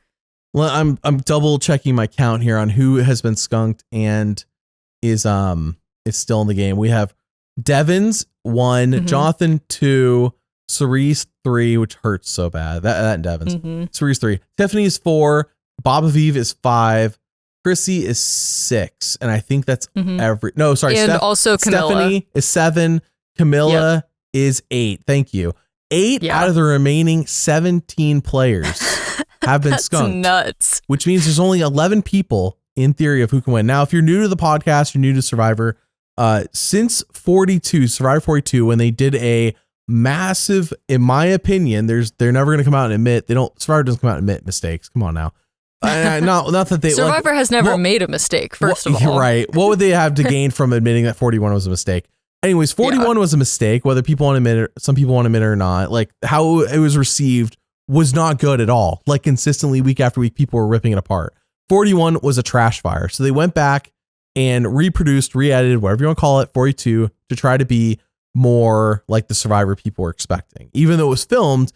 S1: Well, I'm double checking my count here on who has been skunked and is still in the game. We have Devins 1, Jonathan 2, Cerise 3, which hurts so bad. That Devins. Cerise 3. Tiffany's 4. Bob Aviv is 5. Chrissy is 6. And I think that's every. No, sorry.
S2: And also Camilla.
S1: Stephanie is 7. Camilla is 8. Thank you. 8 out of the remaining 17 players have been skunked.
S2: Nuts.
S1: Which means there's only 11 people in theory of who can win. Now, if you're new to the podcast, you're new to Survivor, since Survivor 42, when they did a massive, in my opinion, they're never going to come out and admit Survivor doesn't come out and admit mistakes. Come on now. Not that they
S2: Survivor has never made a mistake. First of all,
S1: right? What would they have to gain from admitting that 41 was a mistake? Anyways, 41 was a mistake. Whether people want to admit it, some people want to admit it or not. Like how it was received was not good at all. Like consistently, week after week, people were ripping it apart. 41 was a trash fire. So they went back and reproduced, re-edited, whatever you want to call it, 42 to try to be more like the Survivor people were expecting. Even though it was filmed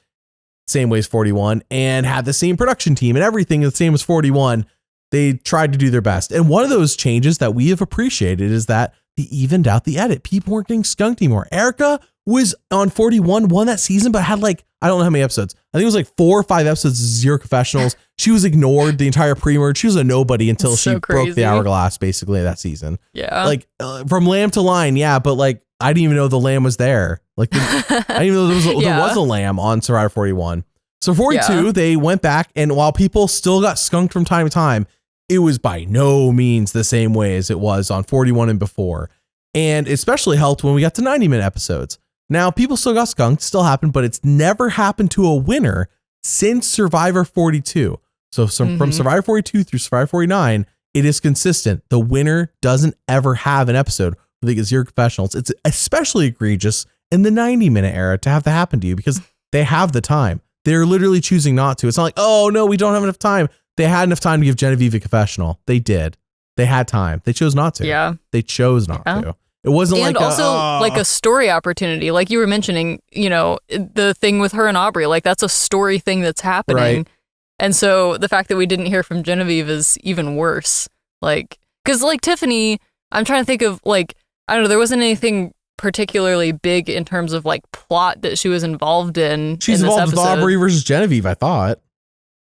S1: same way as 41 and had the same production team and everything the same as 41, they tried to do their best. And one of those changes that we have appreciated is that they evened out the edit. People weren't getting skunked anymore. Erica was on 41, won that season, but had like, I don't know how many episodes. I think it was like 4 or 5 episodes of Zero Confessionals. She was ignored the entire pre-merge. She was a nobody until she broke the hourglass basically that season.
S2: Yeah.
S1: Like from lamb to line. Yeah. But like, I didn't even know the lamb was there. Like I didn't even know there was a lamb on Survivor 41. So 42, they went back, and while people still got skunked from time to time, it was by no means the same way as it was on 41 and before. And especially helped when we got to 90-minute episodes. Now, people still got skunked, still happened, but it's never happened to a winner since Survivor 42. So from Survivor 42 through Survivor 49, it is consistent. The winner doesn't ever have an episode where they get Zero Confessionals. It's especially egregious in the 90-minute era to have that happen to you because they have the time. They're literally choosing not to. It's not like, oh, no, we don't have enough time. They had enough time to give Genevieve a confessional. They did. They had time. They chose not to.
S2: Yeah.
S1: They chose not to. It wasn't
S2: and
S1: like
S2: also like a story opportunity. Like you were mentioning, you know, the thing with her and Aubry, like that's a story thing that's happening.
S1: Right.
S2: And so the fact that we didn't hear from Genevieve is even worse. Like, because like Tiffany, I'm trying to think of like, I don't know, there wasn't anything particularly big in terms of like plot that she was involved in.
S1: She's
S2: in this
S1: involved with Aubry versus Genevieve, I thought.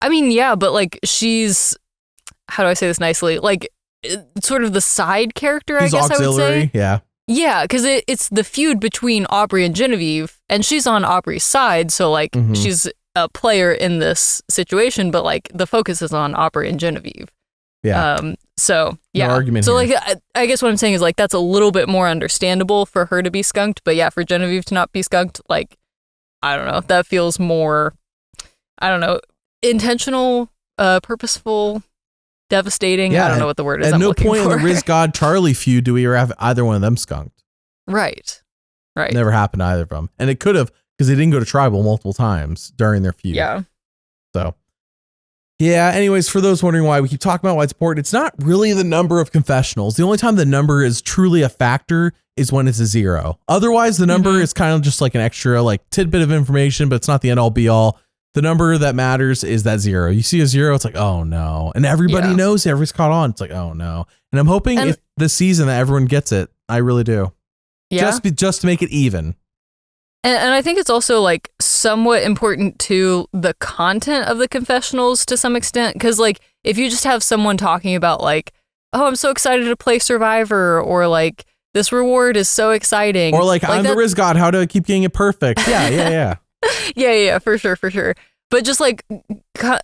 S2: I mean, yeah, but like she's, how do I say this nicely? Like sort of the side character, I guess
S1: auxiliary,
S2: I would say.
S1: Yeah.
S2: Yeah, because it's the feud between Aubry and Genevieve, and she's on Aubry's side, so like she's a player in this situation, but like the focus is on Aubry and Genevieve.
S1: Yeah.
S2: So yeah.
S1: No argument
S2: so
S1: here.
S2: like I guess what I'm saying is like that's a little bit more understandable for her to be skunked, but yeah, for Genevieve to not be skunked, like I don't know, that feels more, I don't know, intentional, purposeful, devastating. Yeah, I don't know what the word is.
S1: At
S2: I'm
S1: no
S2: looking
S1: point
S2: for.
S1: in the Rizgod Charlie feud do we ever have either one of them skunked.
S2: Right.
S1: Never happened to either of them, and it could have because they didn't go to tribal multiple times during their feud.
S2: Yeah.
S1: So. Yeah, anyways, for those wondering why we keep talking about why it's important, it's not really the number of confessionals. The only time the number is truly a factor is when it's a 0. Otherwise, the number is kind of just like an extra like tidbit of information, but it's not the end all be all. The number that matters is that 0. You see a 0, it's like, oh no. And everybody knows, everybody's caught on. It's like, oh no. And I'm hoping if this season that everyone gets it. I really do.
S2: Yeah.
S1: Just to make it even.
S2: And I think it's also like somewhat important to the content of the confessionals to some extent. Because like if you just have someone talking about like, oh, I'm so excited to play Survivor, or like this reward is so exciting.
S1: Or like I'm the Rizgod, how do I keep getting it perfect? Yeah.
S2: Yeah, for sure. But just like,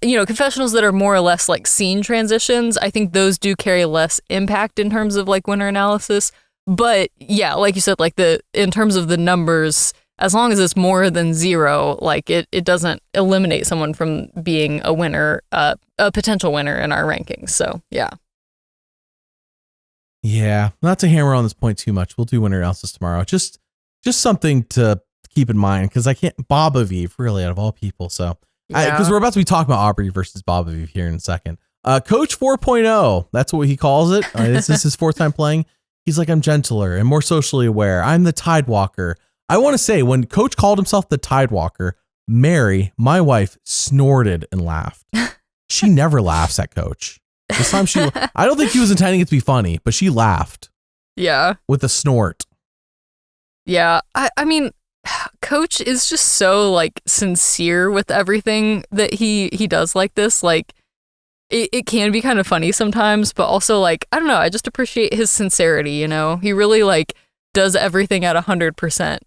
S2: you know, confessionals that are more or less like scene transitions, I think those do carry less impact in terms of like winner analysis. But yeah, like you said, like in terms of the numbers, as long as it's more than 0, like it doesn't eliminate someone from being a winner, a potential winner in our rankings. So yeah.
S1: Yeah, not to hammer on this point too much. We'll do winner analysis tomorrow. Just something to keep in mind, because I can't, Bob Aviv, really, out of all people. So because we're about to be talking about Aubry versus Bob Aviv here in a second. Coach 4.0, that's what he calls it. This is his 4th time playing. He's like, I'm gentler and more socially aware. I'm the Tide Walker. I want to say, when Coach called himself the Tide Walker, Mary, my wife, snorted and laughed. She never laughs at Coach. This time I don't think he was intending it to be funny, but she laughed.
S2: Yeah.
S1: With a snort.
S2: Yeah. I mean, Coach is just so like sincere with everything that he does like this. Like it can be kind of funny sometimes, but also like, I don't know, I just appreciate his sincerity, you know? He really like does everything at 100%.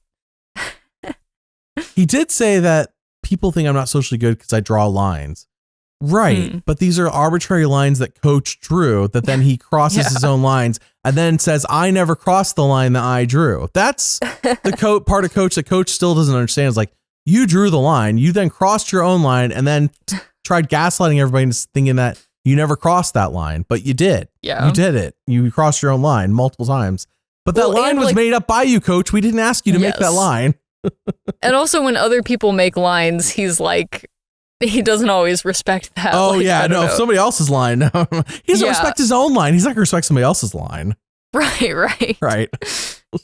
S1: He did say that people think I'm not socially good because I draw lines. Right. But these are arbitrary lines that Coach drew that then he crosses his own lines and then says, I never crossed the line that I drew. That's the part of Coach that Coach still doesn't understand. Is like, you drew the line, you then crossed your own line and then tried gaslighting everybody into thinking that you never crossed that line, but you did.
S2: Yeah.
S1: You did it. You crossed your own line multiple times. But that line was made up by you, Coach. We didn't ask you to make that line.
S2: And also when other people make lines, he's like, he doesn't always respect that.
S1: Oh,
S2: like,
S1: yeah. No, if somebody else's line, he doesn't respect his own line. He's not going to respect somebody else's line.
S2: Right.
S1: Right.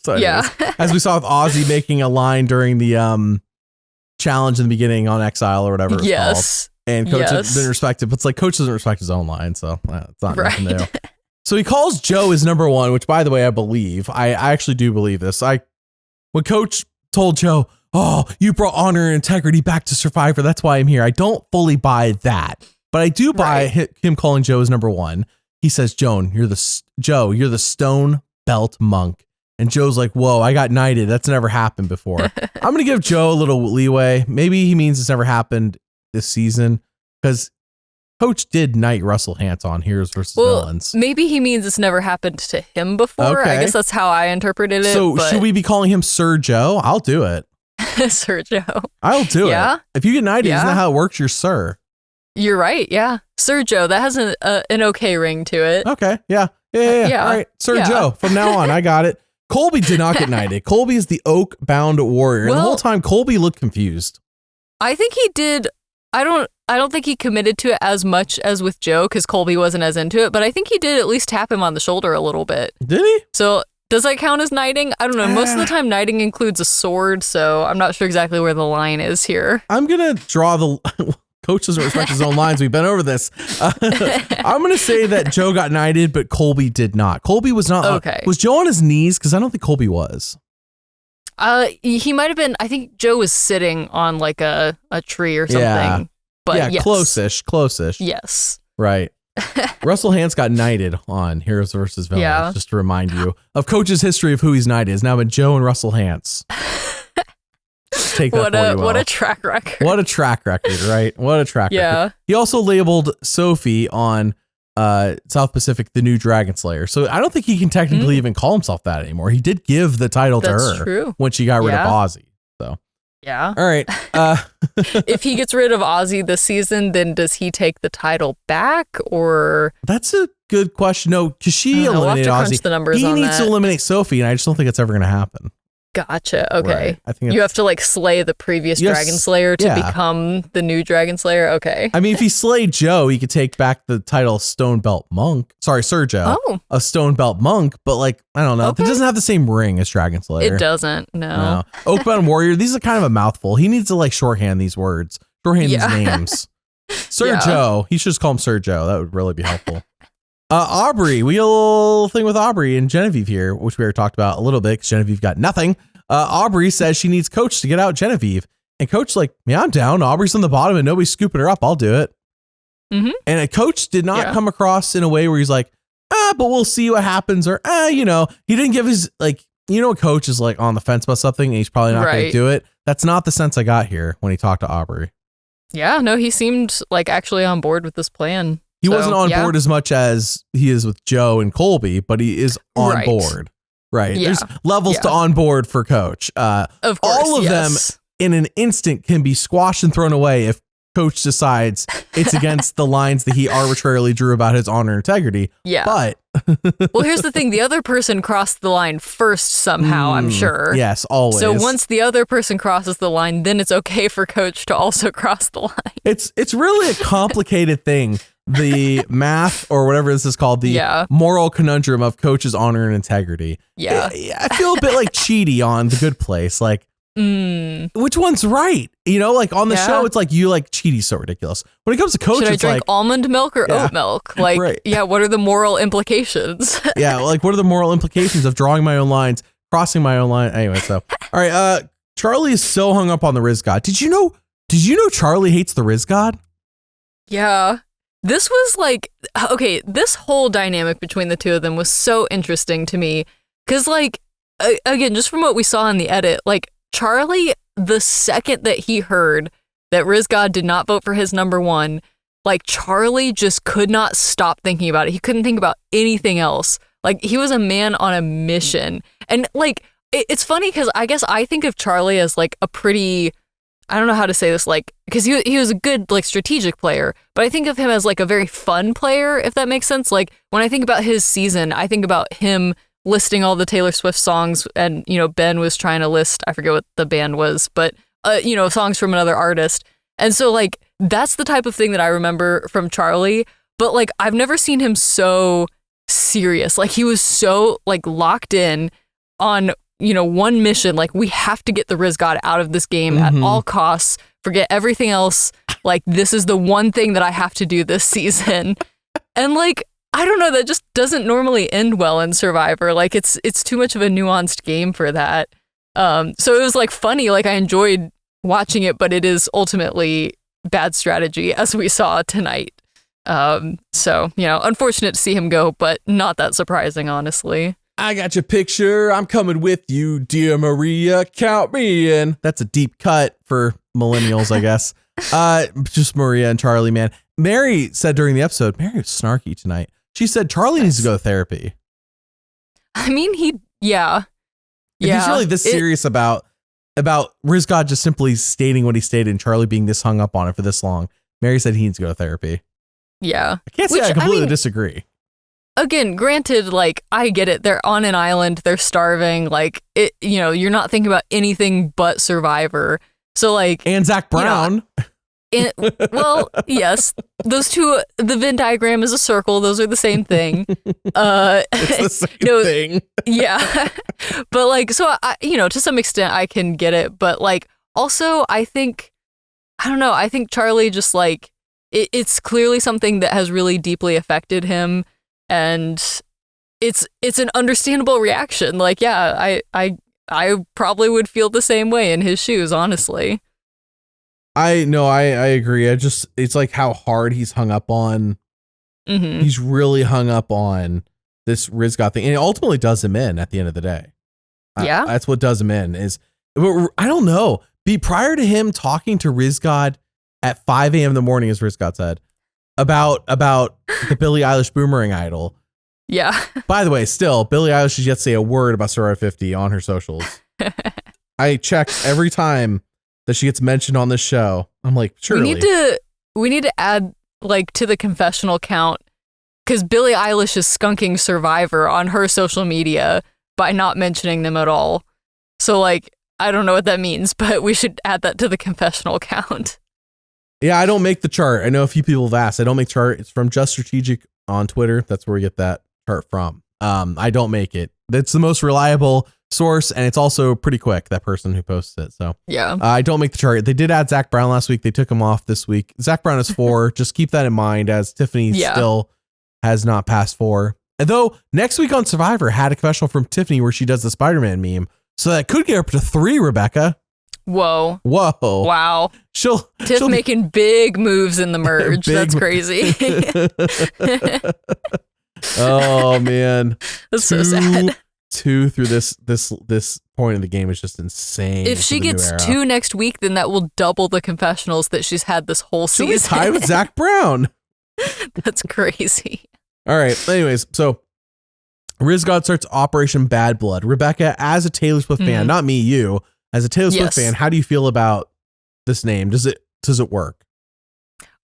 S1: So anyways, as we saw with Ozzy making a line during the challenge in the beginning on Exile or whatever it was called. And Coach didn't respect it. But it's like Coach doesn't respect his own line. So it's not nothing new. So he calls Joe his number one, which, by the way, I believe. I actually do believe this. When Coach told Joe, oh, you brought honor and integrity back to Survivor, that's why I'm here. I don't fully buy that, but I do buy him calling Joe his number one. He says, Joe, you're the stone belt monk. And Joe's like, whoa, I got knighted. That's never happened before. I'm going to give Joe a little leeway. Maybe he means it's never happened this season because Coach did knight Russell Hantz on Heroes versus Villains.
S2: Maybe he means it's never happened to him before. Okay. I guess that's how I interpreted it.
S1: So should we be calling him Sir Joe? I'll do it.
S2: Sir Joe.
S1: I'll do it. If you get knighted, isn't that how it works? You're Sir.
S2: You're right. Yeah. Sir Joe. That has an okay ring to it.
S1: Okay. Yeah. All right. Sir Joe. From now on, I got it. Colby did not get knighted. Colby is the oak bound warrior. And the whole time Colby looked confused.
S2: I think he did. I don't think he committed to it as much as with Joe because Colby wasn't as into it, but I think he did at least tap him on the shoulder a little bit. Did he? So does that count as knighting? I don't know. Most of the time knighting includes a sword, so I'm not sure exactly where the line is here.
S1: I'm going to draw the... Coach doesn't respect his own lines. We've been over this. I'm going to say that Joe got knighted, but Colby did not. Colby was not... Okay. Was Joe on his knees? Because I don't think Colby was.
S2: He might have been. I think Joe was sitting on like a tree or something. Yeah, but yes.
S1: Close-ish.
S2: Yes.
S1: Right. Russell Hantz got knighted on Heroes versus Villains, just to remind you of Coach's history of who he's knighted. It's now been Joe and Russell Hantz. Take that
S2: what a track record.
S1: What a track record, right? What a track record. He also labeled Sophie on South Pacific the new Dragon Slayer. So I don't think he can technically even call himself that anymore. He did give the title to her when she got rid of Ozzy. So
S2: yeah.
S1: All right.
S2: If he gets rid of Ozzy this season, then does he take the title back or?
S1: That's a good question. No, because she eliminated Ozzy. He needs to eliminate Sophie, and I just don't think it's ever going to happen.
S2: Gotcha. Okay. Right. I think you have to like slay the previous Dragon Slayer to become the new Dragon Slayer. Okay.
S1: I mean, if he slayed Joe, he could take back the title Stone Belt Monk. Sorry, Sir Joe.
S2: Oh.
S1: A Stone Belt Monk, but like, I don't know. Okay. It doesn't have the same ring as Dragon Slayer.
S2: It doesn't. No.
S1: Oakbound Warrior. These are kind of a mouthful. He needs to like shorthand these words. Shorthand these names. Sir Joe. He should just call him Sir Joe. That would really be helpful. Aubrey. We got a little thing with Aubrey and Genevieve here, which we already talked about a little bit because Genevieve got nothing. Aubrey says she needs Coach to get out Genevieve. And Coach's like, yeah, I'm down. Aubrey's on the bottom and nobody's scooping her up. I'll do it. Mm-hmm. And a Coach did not come across in a way where he's like, but we'll see what happens. Or, he didn't give his, like, a Coach is like on the fence about something and he's probably not going to do it. That's not the sense I got here when he talked to Aubrey.
S2: Yeah, no, he seemed like actually on board with this plan.
S1: He wasn't on board as much as he is with Joe and Colby, but he is on board. Right. Yeah. There's levels to on board for Coach. Of course, all of them in an instant can be squashed and thrown away if Coach decides it's against the lines that he arbitrarily drew about his honor and integrity.
S2: Yeah.
S1: But
S2: well, here's the thing. The other person crossed the line first somehow, I'm sure.
S1: Yes, always.
S2: So once the other person crosses the line, then it's okay for Coach to also cross the line.
S1: It's really a complicated thing. The math or whatever this is called, the moral conundrum of Coach's honor and integrity.
S2: Yeah.
S1: I feel a bit like Cheaty on The Good Place. Like, Which one's right? You know, like on the show, it's like you like Cheaty's so ridiculous. When it comes to Coach,
S2: should I
S1: it's
S2: drink
S1: like
S2: almond milk or oat milk? Like, what are the moral implications?
S1: Like what are the moral implications of drawing my own lines, crossing my own line? Anyway, so all right, Charlie is so hung up on the Rizgod. Did you know Charlie hates the Rizgod?
S2: Yeah. This was like, okay, this whole dynamic between the two of them was so interesting to me. Because, like, again, just from what we saw in the edit, like, Charlie, the second that he heard that Rizgod did not vote for his number one, like, Charlie just could not stop thinking about it. He couldn't think about anything else. Like, he was a man on a mission. And, like, it's funny because I guess I think of Charlie as, like, a pretty... I don't know how to say this, like, because he was a good, like, strategic player, but I think of him as, like, a very fun player, if that makes sense. Like, when I think about his season, I think about him listing all the Taylor Swift songs, and, you know, Ben was trying to list, I forget what the band was, but, you know, songs from another artist. And so, like, that's the type of thing that I remember from Charlie, but, like, I've never seen him so serious. Like, he was so, like, locked in on, you know, one mission, like, we have to get the Rizgod out of this game at all costs, forget everything else, like, this is the one thing that I have to do this season. And, like, I don't know, that just doesn't normally end well in Survivor. Like, it's too much of a nuanced game for that. So it was, like, funny, like, I enjoyed watching it, but it is ultimately bad strategy, as we saw tonight. So, you know, unfortunate to see him go, but not that surprising, honestly.
S1: I got your picture. I'm coming with you, dear Maria. Count me in. That's a deep cut for millennials, I guess. Just Maria and Charlie, man. Mary said during the episode, Mary was snarky tonight. She said Charlie needs to go to therapy.
S2: I mean, If
S1: he's really this serious about Rizgod just simply stating what he stated and Charlie being this hung up on it for this long, Mary said he needs to go to therapy.
S2: Yeah.
S1: I can't say I completely disagree.
S2: Again, granted, like, I get it. They're on an island. They're starving. Like, it, you know, you're not thinking about anything but Survivor. So, like...
S1: And Zach Brown.
S2: You know, well, yes. Those two, the Venn diagram is a circle. Those are the same thing.
S1: It's the same thing.
S2: Yeah. But, like, so, you know, to some extent, I can get it. But, like, also, I think Charlie just, like, it's clearly something that has really deeply affected him. And it's an understandable reaction. Like, yeah, I probably would feel the same way in his shoes, honestly.
S1: I agree. It's like how hard he's hung up on. He's really hung up on this Rizgod thing, and it ultimately does him in at the end of the day.
S2: Yeah,
S1: that's what does him in. Is I don't know. Prior to him talking to Rizgod at 5 a.m. in the morning, as Rizgod said, about the Billie Eilish Boomerang Idol.
S2: Yeah.
S1: By the way, still, Billie Eilish has yet to say a word about Survivor 50 on her socials. I check every time that she gets mentioned on this show. I'm like, surely.
S2: We need to add, like, to the confessional count, because Billie Eilish is skunking Survivor on her social media by not mentioning them at all. So, like, I don't know what that means, but we should add that to the confessional count.
S1: Yeah, I don't make the chart. I know a few people have asked. I don't make chart. It's from Just Strategic on Twitter. That's where we get that chart from. I don't make it. That's the most reliable source, and it's also pretty quick, that person who posts it. So
S2: yeah,
S1: I don't make the chart. They did add Zach Brown last week. They took him off this week. Zach Brown is 4. Just keep that in mind, as Tiffany still has not passed 4. And though next week on Survivor had a confessional from Tiffany where she does the Spider-Man meme. So that could get up to 3, Rebekah.
S2: Whoa.
S1: Wow.
S2: Tiff making big moves in the merge. That's crazy.
S1: Oh man.
S2: That's so sad.
S1: 2 through this point in the game is just insane.
S2: If she gets 2 next week, then that will double the confessionals that she's had this whole season.
S1: She'll be tied with Zach Brown.
S2: That's crazy.
S1: All right. Anyways, so Rizgod starts Operation Bad Blood. Rebekah, as a Taylor Swift fan, not me, you, as a Taylor Swift fan, how do you feel about this name? Does it work?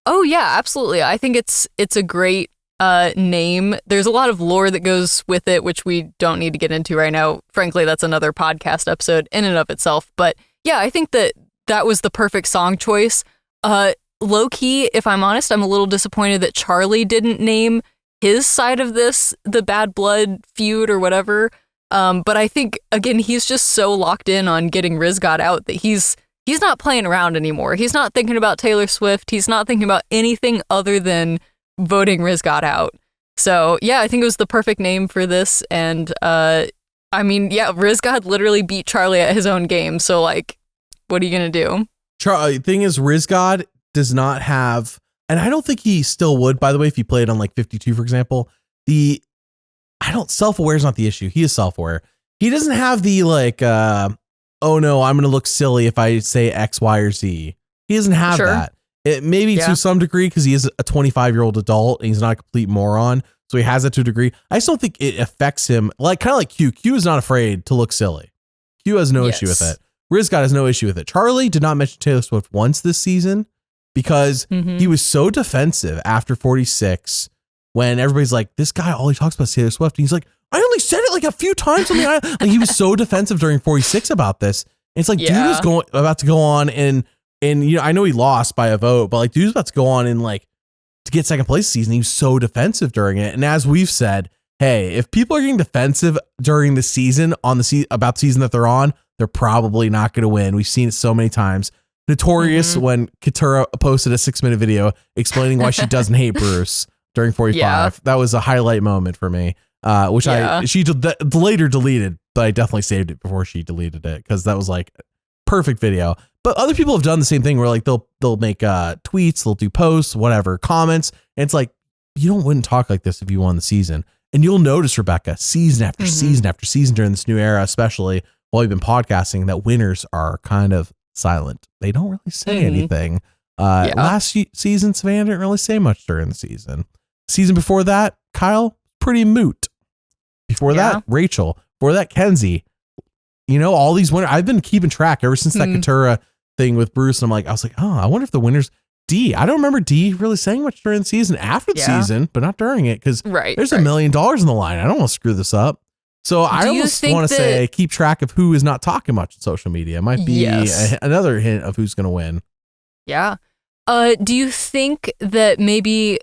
S2: Oh yeah, absolutely. I think it's a great name. There's a lot of lore that goes with it, which we don't need to get into right now. Frankly, that's another podcast episode in and of itself. But yeah, I think that was the perfect song choice. Low key, if I'm honest, I'm a little disappointed that Charlie didn't name his side of this the Bad Blood feud or whatever. But I think, again, he's just so locked in on getting Rizgod out that he's not playing around anymore. He's not thinking about Taylor Swift. He's not thinking about anything other than voting Rizgod out. So, yeah, I think it was the perfect name for this. And, I mean, yeah, Rizgod literally beat Charlie at his own game. So, like, what are you going to do?
S1: Thing is, Rizgod does not have, and I don't think he still would, by the way, if he played on like 52, for example, self-aware is not the issue. He is self-aware. He doesn't have the like, oh no, I'm going to look silly if I say X, Y, or Z. He doesn't have that. It maybe to some degree, because he is a 25-year-old adult and he's not a complete moron. So he has that to a degree. I just don't think it affects him. Like, kind of like Q. Q is not afraid to look silly. Q has no issue with it. Rizgod has no issue with it. Charlie did not mention Taylor Swift once this season because he was so defensive after 46 when everybody's like, this guy, all he talks about is Taylor Swift. And he's like, I only said it like a few times on the island. Like, he was so defensive during 46 about this. And it's like, dude is about to go on and you know, I know he lost by a vote, but like, dude's about to go on and like to get second place season. He was so defensive during it. And as we've said, hey, if people are getting defensive during the season on the about the season that they're on, they're probably not going to win. We've seen it so many times. Notorious when Katura posted a 6-minute video explaining why she doesn't hate Bruce during 45. Yeah. That was a highlight moment for me, which she later deleted, but I definitely saved it before she deleted it because that was like perfect video. But other people have done the same thing where like they'll make tweets, they'll do posts, whatever, comments. And it's like, you wouldn't talk like this if you won the season. And you'll notice, Rebekah, season after season after season during this new era, especially while we've been podcasting, that winners are kind of silent. They don't really say anything. Last season, Savannah didn't really say much during the season. Season before that, Kyle, pretty moot. Before that, Rachel. Before that, Kenzie. You know, all these winners. I've been keeping track ever since that Katura thing with Bruce. And I was like, oh, I wonder if the winners. D. I don't remember D really saying much during the season, after the season, but not during it, because there's $1 million in the line. I don't want to screw this up. So I almost want to say keep track of who is not talking much on social media. It might be another hint of who's going to win.
S2: Yeah. Do you think that maybe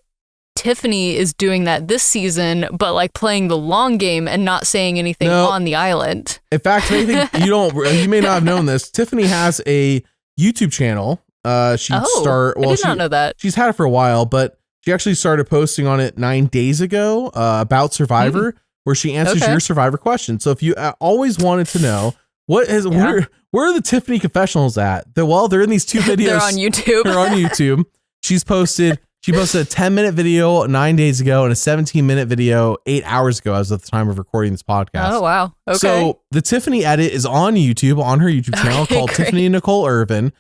S2: Tiffany is doing that this season, but like playing the long game and not saying anything on the island?
S1: In fact, you may not have known this. Tiffany has a YouTube channel. I did
S2: not know that.
S1: She's had it for a while, but she actually started posting on it 9 days ago about Survivor, where she answers your Survivor question. So if you always wanted to know where are the Tiffany confessionals at? They're in these 2 videos.
S2: They're on YouTube.
S1: They're on YouTube. She posted a 10-minute video 9 days ago and a 17-minute video 8 hours ago as of the time of recording this podcast.
S2: Oh, wow. Okay.
S1: So the Tiffany edit is on YouTube, on her YouTube channel called Tiffany Nicole Irvin.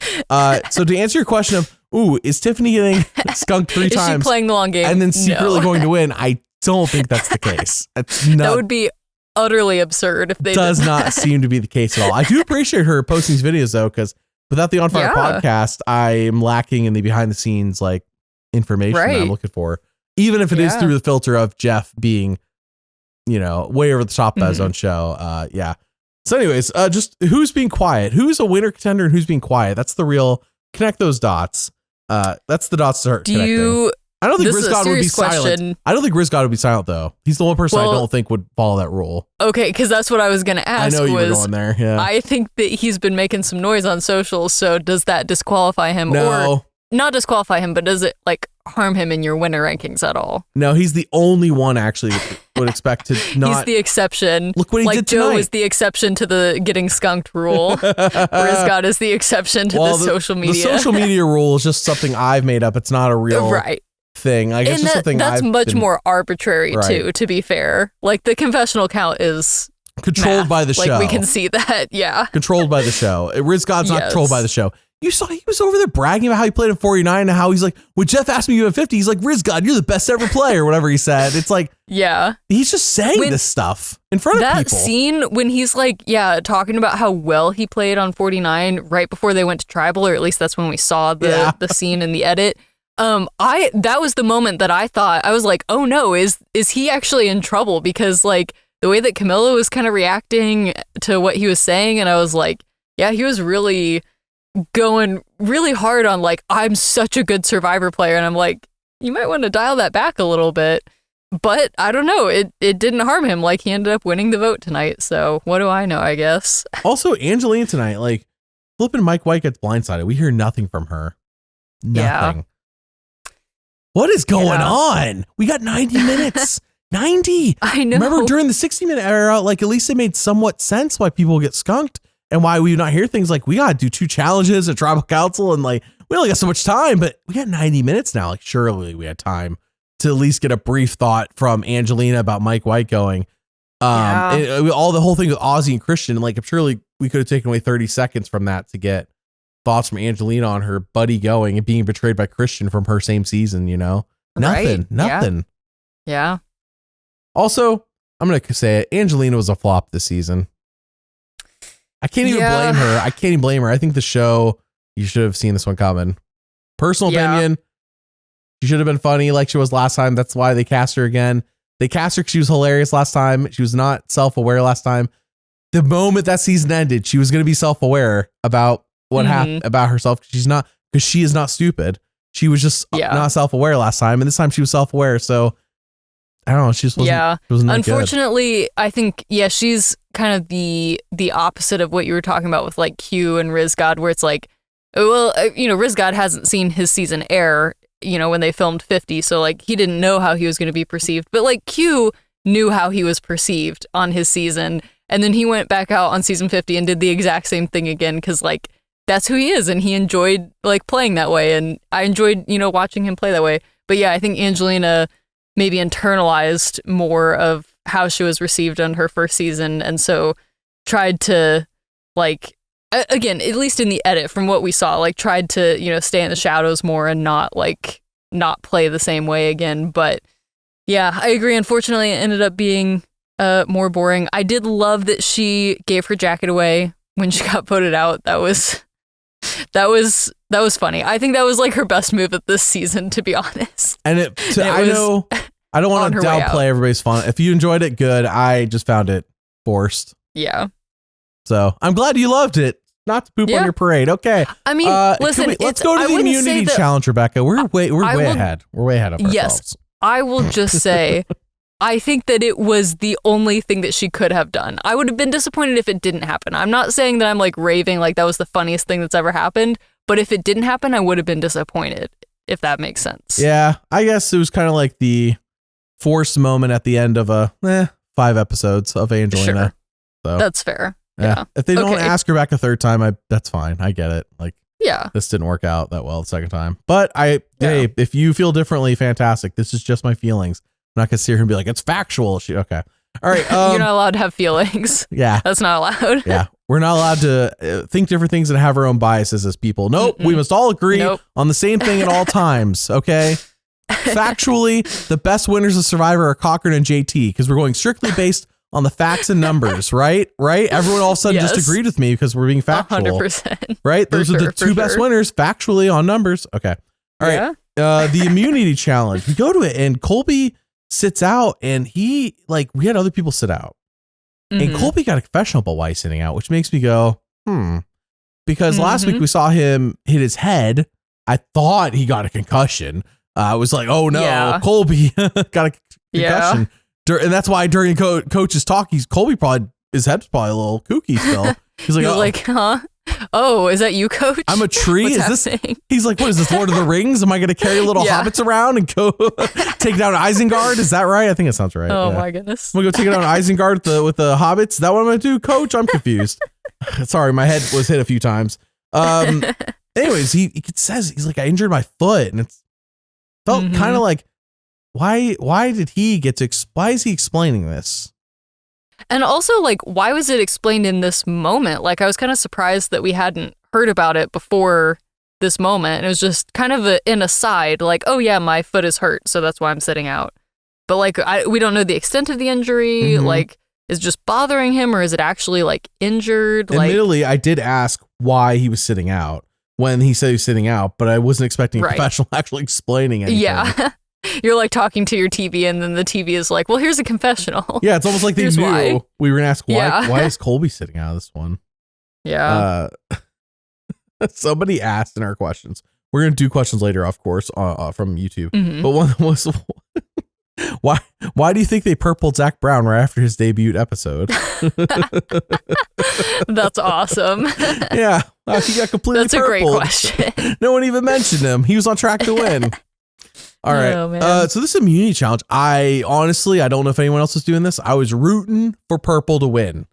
S1: So to answer your question of, is Tiffany getting skunked 3 times?
S2: Is she playing the long game?
S1: And then secretly going to win? I don't think that's the case.
S2: That would be utterly absurd if they
S1: does not seem to be the case at all. I do appreciate her posting these videos though, because without the On Fire podcast, I'm lacking in the behind the scenes like information that I'm looking for, even if it is through the filter of Jeff being, way over the top of his own show. So anyways, just who's being quiet, who's a winner contender and who's being quiet. That's the real connect those dots. That's the dots to start connecting. I don't think Rizgod would be silent. I don't think Rizgod would be silent though. He's the one person I don't think would follow that rule.
S2: Okay, because that's what I was going to ask.
S1: I know you were going there. Yeah.
S2: I think that he's been making some noise on social. So does that disqualify him?
S1: No.
S2: Or not disqualify him, but does it like harm him in your winner rankings at all?
S1: No, he's the only one actually would expect to not.
S2: He's the exception.
S1: Look what he did tonight.
S2: Joe is the exception to the getting skunked rule. Rizgod is the exception to the social media.
S1: The social media rule is just something I've made up. It's not a real thing. Like, it's just something
S2: that's much more arbitrary too, to be fair. Like the confessional count is
S1: controlled by the show.
S2: Like we can see that. Yeah.
S1: Controlled by the show. Rizgod's not controlled by the show. You saw he was over there bragging about how he played in 49 and how he's like, when Jeff asked me you at 50, he's like, Rizgod, you're the best ever player, or whatever he said. It's like, he's just saying this stuff in front of people.
S2: That scene when he's like, talking about how well he played on 49 right before they went to tribal, or at least that's when we saw the scene in the edit. That was the moment that I thought, I was like, oh no, is he actually in trouble? Because like the way that Camilla was kind of reacting to what he was saying, and I was like, he was really going really hard on like, I'm such a good Survivor player, and I'm like, you might want to dial that back a little bit. But I don't know. It didn't harm him. Like, he ended up winning the vote tonight. So what do I know, I guess.
S1: Also, Angelina tonight, like, flipping Mike White gets blindsided. We hear nothing from her. Nothing. Yeah. What is going on? We got 90 minutes. 90.
S2: I know.
S1: Remember during the 60-minute era, like, at least it made somewhat sense why people get skunked and why we not hear things like, we got to do 2 challenges at Tribal Council, and like, we only got so much time, but we got 90 minutes now. Like, surely we had time to at least get a brief thought from Angelina about Mike White going. And all the whole thing with Ozzy and Christian, like, surely we could have taken away 30 seconds from that to get thoughts from Angelina on her buddy going and being betrayed by Christian from her same season, you know? Nothing.
S2: Yeah.
S1: Also, I'm going to say it. Angelina was a flop this season. I can't even blame her. I think the show, you should have seen this one coming. Personal opinion. She should have been funny like she was last time. That's why they cast her again. They cast her because she was hilarious last time. She was not self-aware last time. The moment that season ended, she was going to be self-aware about what happened about herself. Because she is not stupid. She was just not self-aware last time. And this time she was self-aware. So I don't know. She just wasn't. She wasn't
S2: Unfortunately, good. I think, she's kind of the opposite of what you were talking about with like Q and Rizgod, where it's like, well, Rizgod hasn't seen his season air, when they filmed 50. So like, he didn't know how he was going to be perceived, but like Q knew how he was perceived on his season. And then he went back out on season 50 and did the exact same thing again. Cause like, that's who he is. And he enjoyed like playing that way. And I enjoyed, watching him play that way. But yeah, I think Angelina maybe internalized more of how she was received on her first season. And so tried to like, again, at least in the edit from what we saw, like tried to, stay in the shadows more and not play the same way again. But yeah, I agree. Unfortunately, it ended up being more boring. I did love that she gave her jacket away when she got voted out. That was funny. I think that was like her best move of this season, to be honest.
S1: And I know I don't want to downplay everybody's fun. If you enjoyed it, good. I just found it forced.
S2: Yeah.
S1: So I'm glad you loved it. Not to poop on your parade. Okay.
S2: I mean, listen,
S1: let's go to the immunity challenge, Rebekah. We're way ahead. We're way ahead of ourselves.
S2: Yes. I will just say, I think that it was the only thing that she could have done. I would have been disappointed if it didn't happen. I'm not saying that I'm like raving like that was the funniest thing that's ever happened, but if it didn't happen, I would have been disappointed, if that makes sense.
S1: Yeah. I guess it was kind of like the forced moment at the end of 5 episodes of Angelina.
S2: Sure.
S1: So
S2: that's fair.
S1: Yeah. If they don't ask her back a third time, that's fine. I get it. Like, this didn't work out that well the second time. But hey, if you feel differently, fantastic. This is just my feelings. I'm not gonna sit here and be like, it's factual. Okay. All right.
S2: You're not allowed to have feelings.
S1: Yeah.
S2: That's not allowed.
S1: Yeah. We're not allowed to think different things and have our own biases as people. Nope. We must all agree on the same thing at all times. Okay. Factually, the best winners of Survivor are Cochran and JT because we're going strictly based on the facts and numbers, right? Everyone all of a sudden just agreed with me because we're being factual.
S2: 100%.
S1: Right? Those are the 2 best winners factually on numbers. Okay. All right. The immunity challenge. We go to it and Colby sits out and we had other people sit out. And Colby got a confessional about why he's sitting out, which makes me go, because last week we saw him hit his head. I thought he got a concussion. I was like, oh no, Colby got a concussion. And that's why during coach's talk, Colby his head's probably a little kooky still. He's like,
S2: huh? Oh, is that you, coach?
S1: I'm a tree.
S2: What's
S1: this? He's like, what is this, Lord of the Rings? Am I going to carry little hobbits around and go take down Isengard? Is that right? I think it sounds right.
S2: Oh my goodness.
S1: I'm going to go take down Isengard with the hobbits. Is that what I'm going to do, coach? I'm confused. Sorry, my head was hit a few times. Anyways, he says, he's like, I injured my foot. And it's felt kind of like, why did he get to, why is he explaining this?
S2: And also, like, why was it explained in this moment? Like, I was kind of surprised that we hadn't heard about it before this moment. And it was just kind of an aside, like, oh yeah, my foot is hurt, so that's why I'm sitting out. But like, we don't know the extent of the injury. Like, is it just bothering him, or is it actually like injured?
S1: Admittedly, I did ask why he was sitting out when he said he was sitting out, but I wasn't expecting a professional actually explaining anything.
S2: Yeah. You're like talking to your TV and then the TV is like, well, here's a confessional.
S1: Yeah, it's almost like they knew we were going to ask why is Colby sitting out of this one?
S2: Yeah.
S1: Somebody asked in our questions. We're going to do questions later, of course, from YouTube. But one was, Why do you think they purpled Zach Brown right after his debut episode?
S2: That's awesome.
S1: Yeah, he got completely
S2: That's
S1: purpled.
S2: a great question.
S1: No one even mentioned him. He was on track to win. All right.
S2: Oh,
S1: So this immunity challenge, I don't know if anyone else was doing this. I was rooting for purple to win.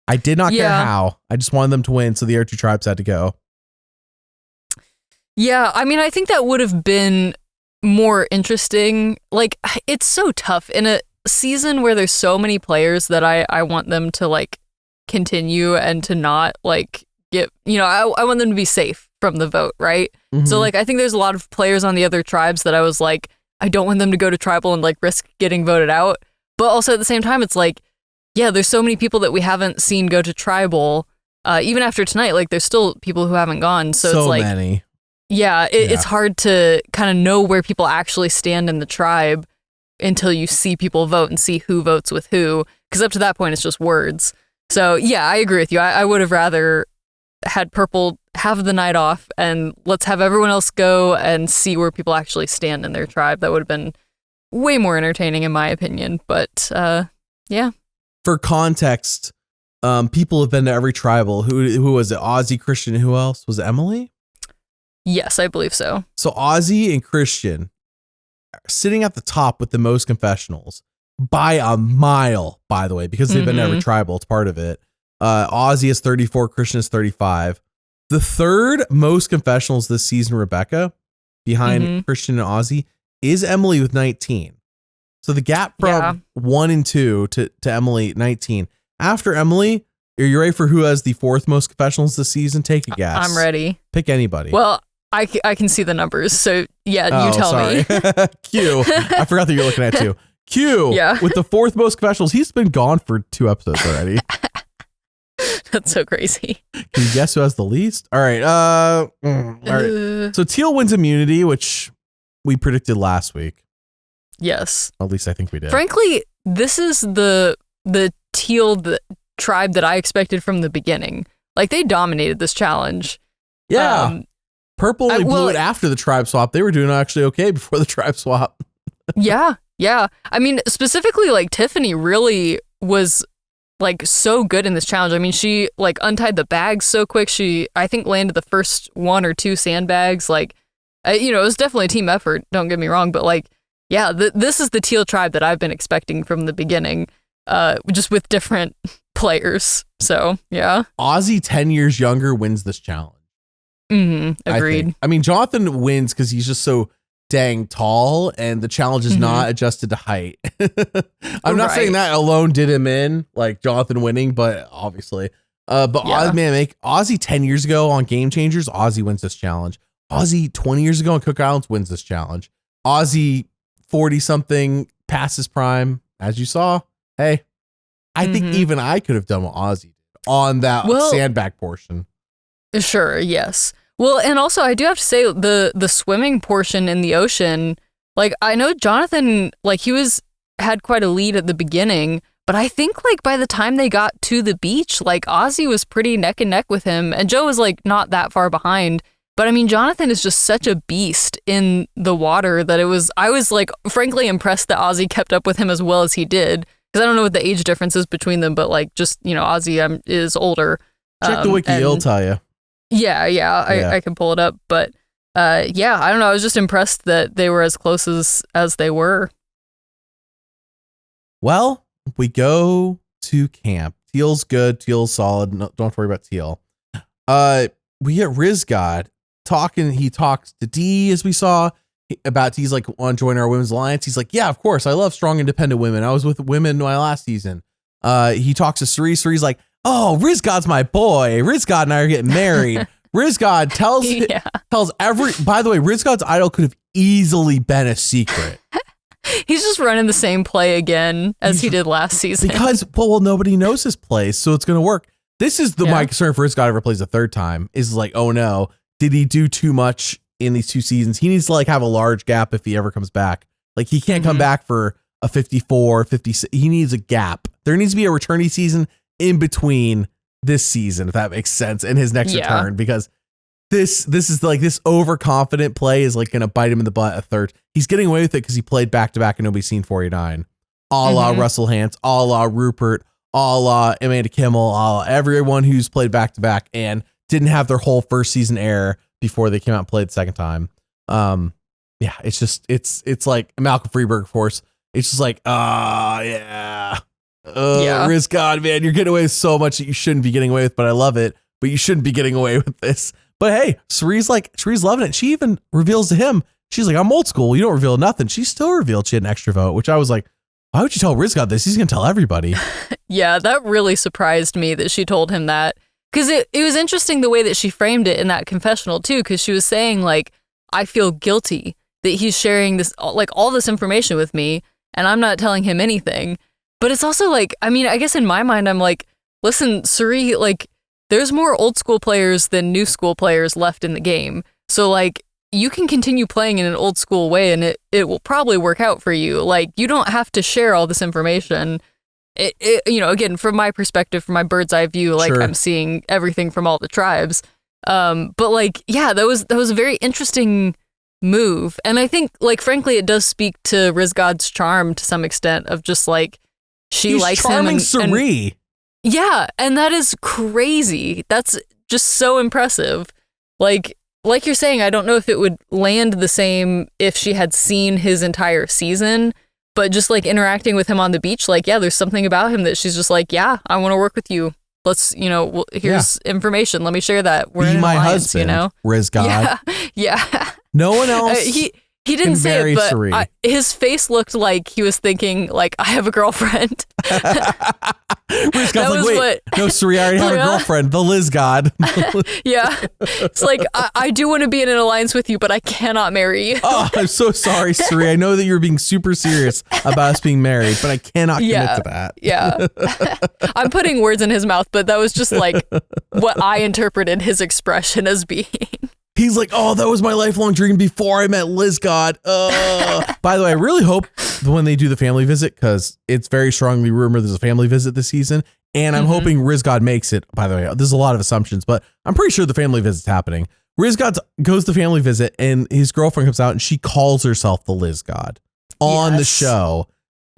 S1: I did not care how. I just wanted them to win, so the other two tribes had to go.
S2: Yeah, I mean, I think that would have been more interesting. Like, it's so tough in a season where there's so many players that I want them to like continue and to not like get, I want them to be safe from the vote, right? Mm-hmm. So like, I think there's a lot of players on the other tribes that I was like, I don't want them to go to tribal and like risk getting voted out. But also at the same time, it's like, yeah, there's so many people that we haven't seen go to tribal. Even after tonight, like there's still people who haven't gone. So it's like
S1: many.
S2: Yeah, it's hard to kind of know where people actually stand in the tribe until you see people vote and see who votes with who. Because up to that point, it's just words. So yeah, I agree with you. I would have rather had purple have the night off and let's have everyone else go and see where people actually stand in their tribe. That would have been way more entertaining in my opinion. But yeah.
S1: For context, people have been to every tribal. Who was it? Ozzy, Christian, who else? Was it Emily?
S2: Yes, I believe so.
S1: So Ozzy and Christian are sitting at the top with the most confessionals by a mile, by the way, because they've been to every tribal. It's part of it. Ozzy is 34, Christian is 35. The third most confessionals this season, Rebekah, behind Christian and Ozzy, is Emily with 19. So the gap from 1 and 2 to Emily, 19. After Emily, are you ready for who has the fourth most confessionals this season? Take a guess.
S2: I'm ready.
S1: Pick anybody.
S2: Well, I can see the numbers. So yeah, you tell me.
S1: Q. I forgot that you're looking at Q. Q. Yeah. With the fourth most confessionals. He's been gone for 2 episodes already.
S2: That's so crazy.
S1: Can you guess who has the least? All right. All right. So Teal wins immunity, which we predicted last week.
S2: Yes.
S1: At least I think we did.
S2: Frankly, this is the Teal tribe that I expected from the beginning. Like they dominated this challenge.
S1: Yeah. Purple only blew it after the tribe swap. They were doing actually okay before the tribe swap.
S2: Yeah. I mean, specifically like Tiffany really was like so good in this challenge. I mean, she like untied the bags so quick. She, I think, landed the first 1 or 2 sandbags. Like, it was definitely a team effort. Don't get me wrong. But like, yeah, this is the Teal tribe that I've been expecting from the beginning, just with different players. So, yeah.
S1: Ozzy, 10 years younger, wins this challenge.
S2: Agreed.
S1: I mean, Jonathan wins because he's just so dang tall and the challenge is not adjusted to height. I'm not saying that alone did him in, like Jonathan winning, but obviously. Ozzy 10 years ago on Game Changers, Ozzy wins this challenge. Ozzy 20 years ago on Cook Islands wins this challenge. Ozzy 40-something past his prime, as you saw. Hey, I think even I could have done what Ozzy did on that sandbag portion.
S2: Sure, yes. Well, and also I do have to say the swimming portion in the ocean, like I know Jonathan, like he had quite a lead at the beginning, but I think like by the time they got to the beach, like Ozzy was pretty neck and neck with him and Joe was like not that far behind. But I mean, Jonathan is just such a beast in the water that I was like frankly impressed that Ozzy kept up with him as well as he did. Because I don't know what the age difference is between them, but like just, Ozzy is older.
S1: Check the wiki, it'll tell you.
S2: Yeah, I can pull it up. But I don't know. I was just impressed that they were as close as they were.
S1: Well, we go to camp. Teal's good. Teal's solid. No, don't worry about Teal. We get Rizgod talking. He talks to D, as we saw, about D's like, want to join our women's alliance. He's like, yeah, of course. I love strong, independent women. I was with women my last season. He talks to Cerise. Cerise like, oh, Rizgod's my boy. Rizgod and I are getting married. Rizgod tells by the way, Rizgod's idol could have easily been a secret.
S2: He's just running the same play again as he did last season.
S1: Because, nobody knows his play, so it's going to work. This is my concern for Rizgod ever plays a third time is like, oh no, did he do too much in these 2 seasons? He needs to like have a large gap if he ever comes back. Like he can't come back for a 54, 56. He needs a gap. There needs to be a returnee season in between this season, if that makes sense, and his next return, because this is like this overconfident play is like going to bite him in the butt a third. He's getting away with it because he played back-to-back and nobody's seen 49. A la Russell Hantz, a la Rupert, a la Amanda Kimmel, a la everyone who's played back-to-back and didn't have their whole first season air before they came out and played the second time. Yeah, it's just, it's like Malcolm Freeberg, of course. It's just like, Rizgod, man, you're getting away with so much that you shouldn't be getting away with, but I love it. But you shouldn't be getting away with this. But hey, Cerie's loving it. She even reveals to him, she's like, I'm old school. You don't reveal nothing. She still revealed she had an extra vote, which I was like, why would you tell Rizgod this? He's going to tell everybody.
S2: Yeah, that really surprised me that she told him that. Because it was interesting the way that she framed it in that confessional, too, because she was saying, like, I feel guilty that he's sharing this, like, all this information with me, and I'm not telling him anything. But it's also like, I mean, I guess in my mind, I'm like, listen, Cerie, like, there's more old school players than new school players left in the game. So, like, you can continue playing in an old school way and it will probably work out for you. Like, you don't have to share all this information. It you know, again, from my perspective, from my bird's eye view, like, I'm seeing everything from all the tribes. But like, yeah, that was a very interesting move. And I think, like, frankly, it does speak to Rizgod's charm to some extent of just like, she likes him.
S1: He's charming Cerie.
S2: Yeah, and that is crazy. That's just so impressive. Like you're saying, I don't know if it would land the same if she had seen his entire season, but just like interacting with him on the beach, like, yeah, there's something about him that she's just like, yeah, I want to work with you. Let's, you know, here's information. Let me share that. We're in an alliance,
S1: husband,
S2: you know?
S1: Rizgod.
S2: Yeah.
S1: No one else.
S2: He didn't say it, but his face looked like he was thinking, like, I have a girlfriend.
S1: Rizgod's like, wait, no, Cerie, I already have a girlfriend, the Lizgod.
S2: Yeah. It's like, I do want to be in an alliance with you, but I cannot marry you.
S1: Oh, I'm so sorry, Cerie. I know that you're being super serious about us being married, but I cannot commit to that.
S2: Yeah. I'm putting words in his mouth, but that was just like what I interpreted his expression as being.
S1: He's like, oh, that was my lifelong dream before I met Lizgod. By the way, I really hope when they do the family visit, because it's very strongly rumored there's a family visit this season, and I'm hoping Rizgod makes it. By the way, there's a lot of assumptions, but I'm pretty sure the family visit's happening. Rizgod goes to the family visit, and his girlfriend comes out, and she calls herself the Lizgod on the show.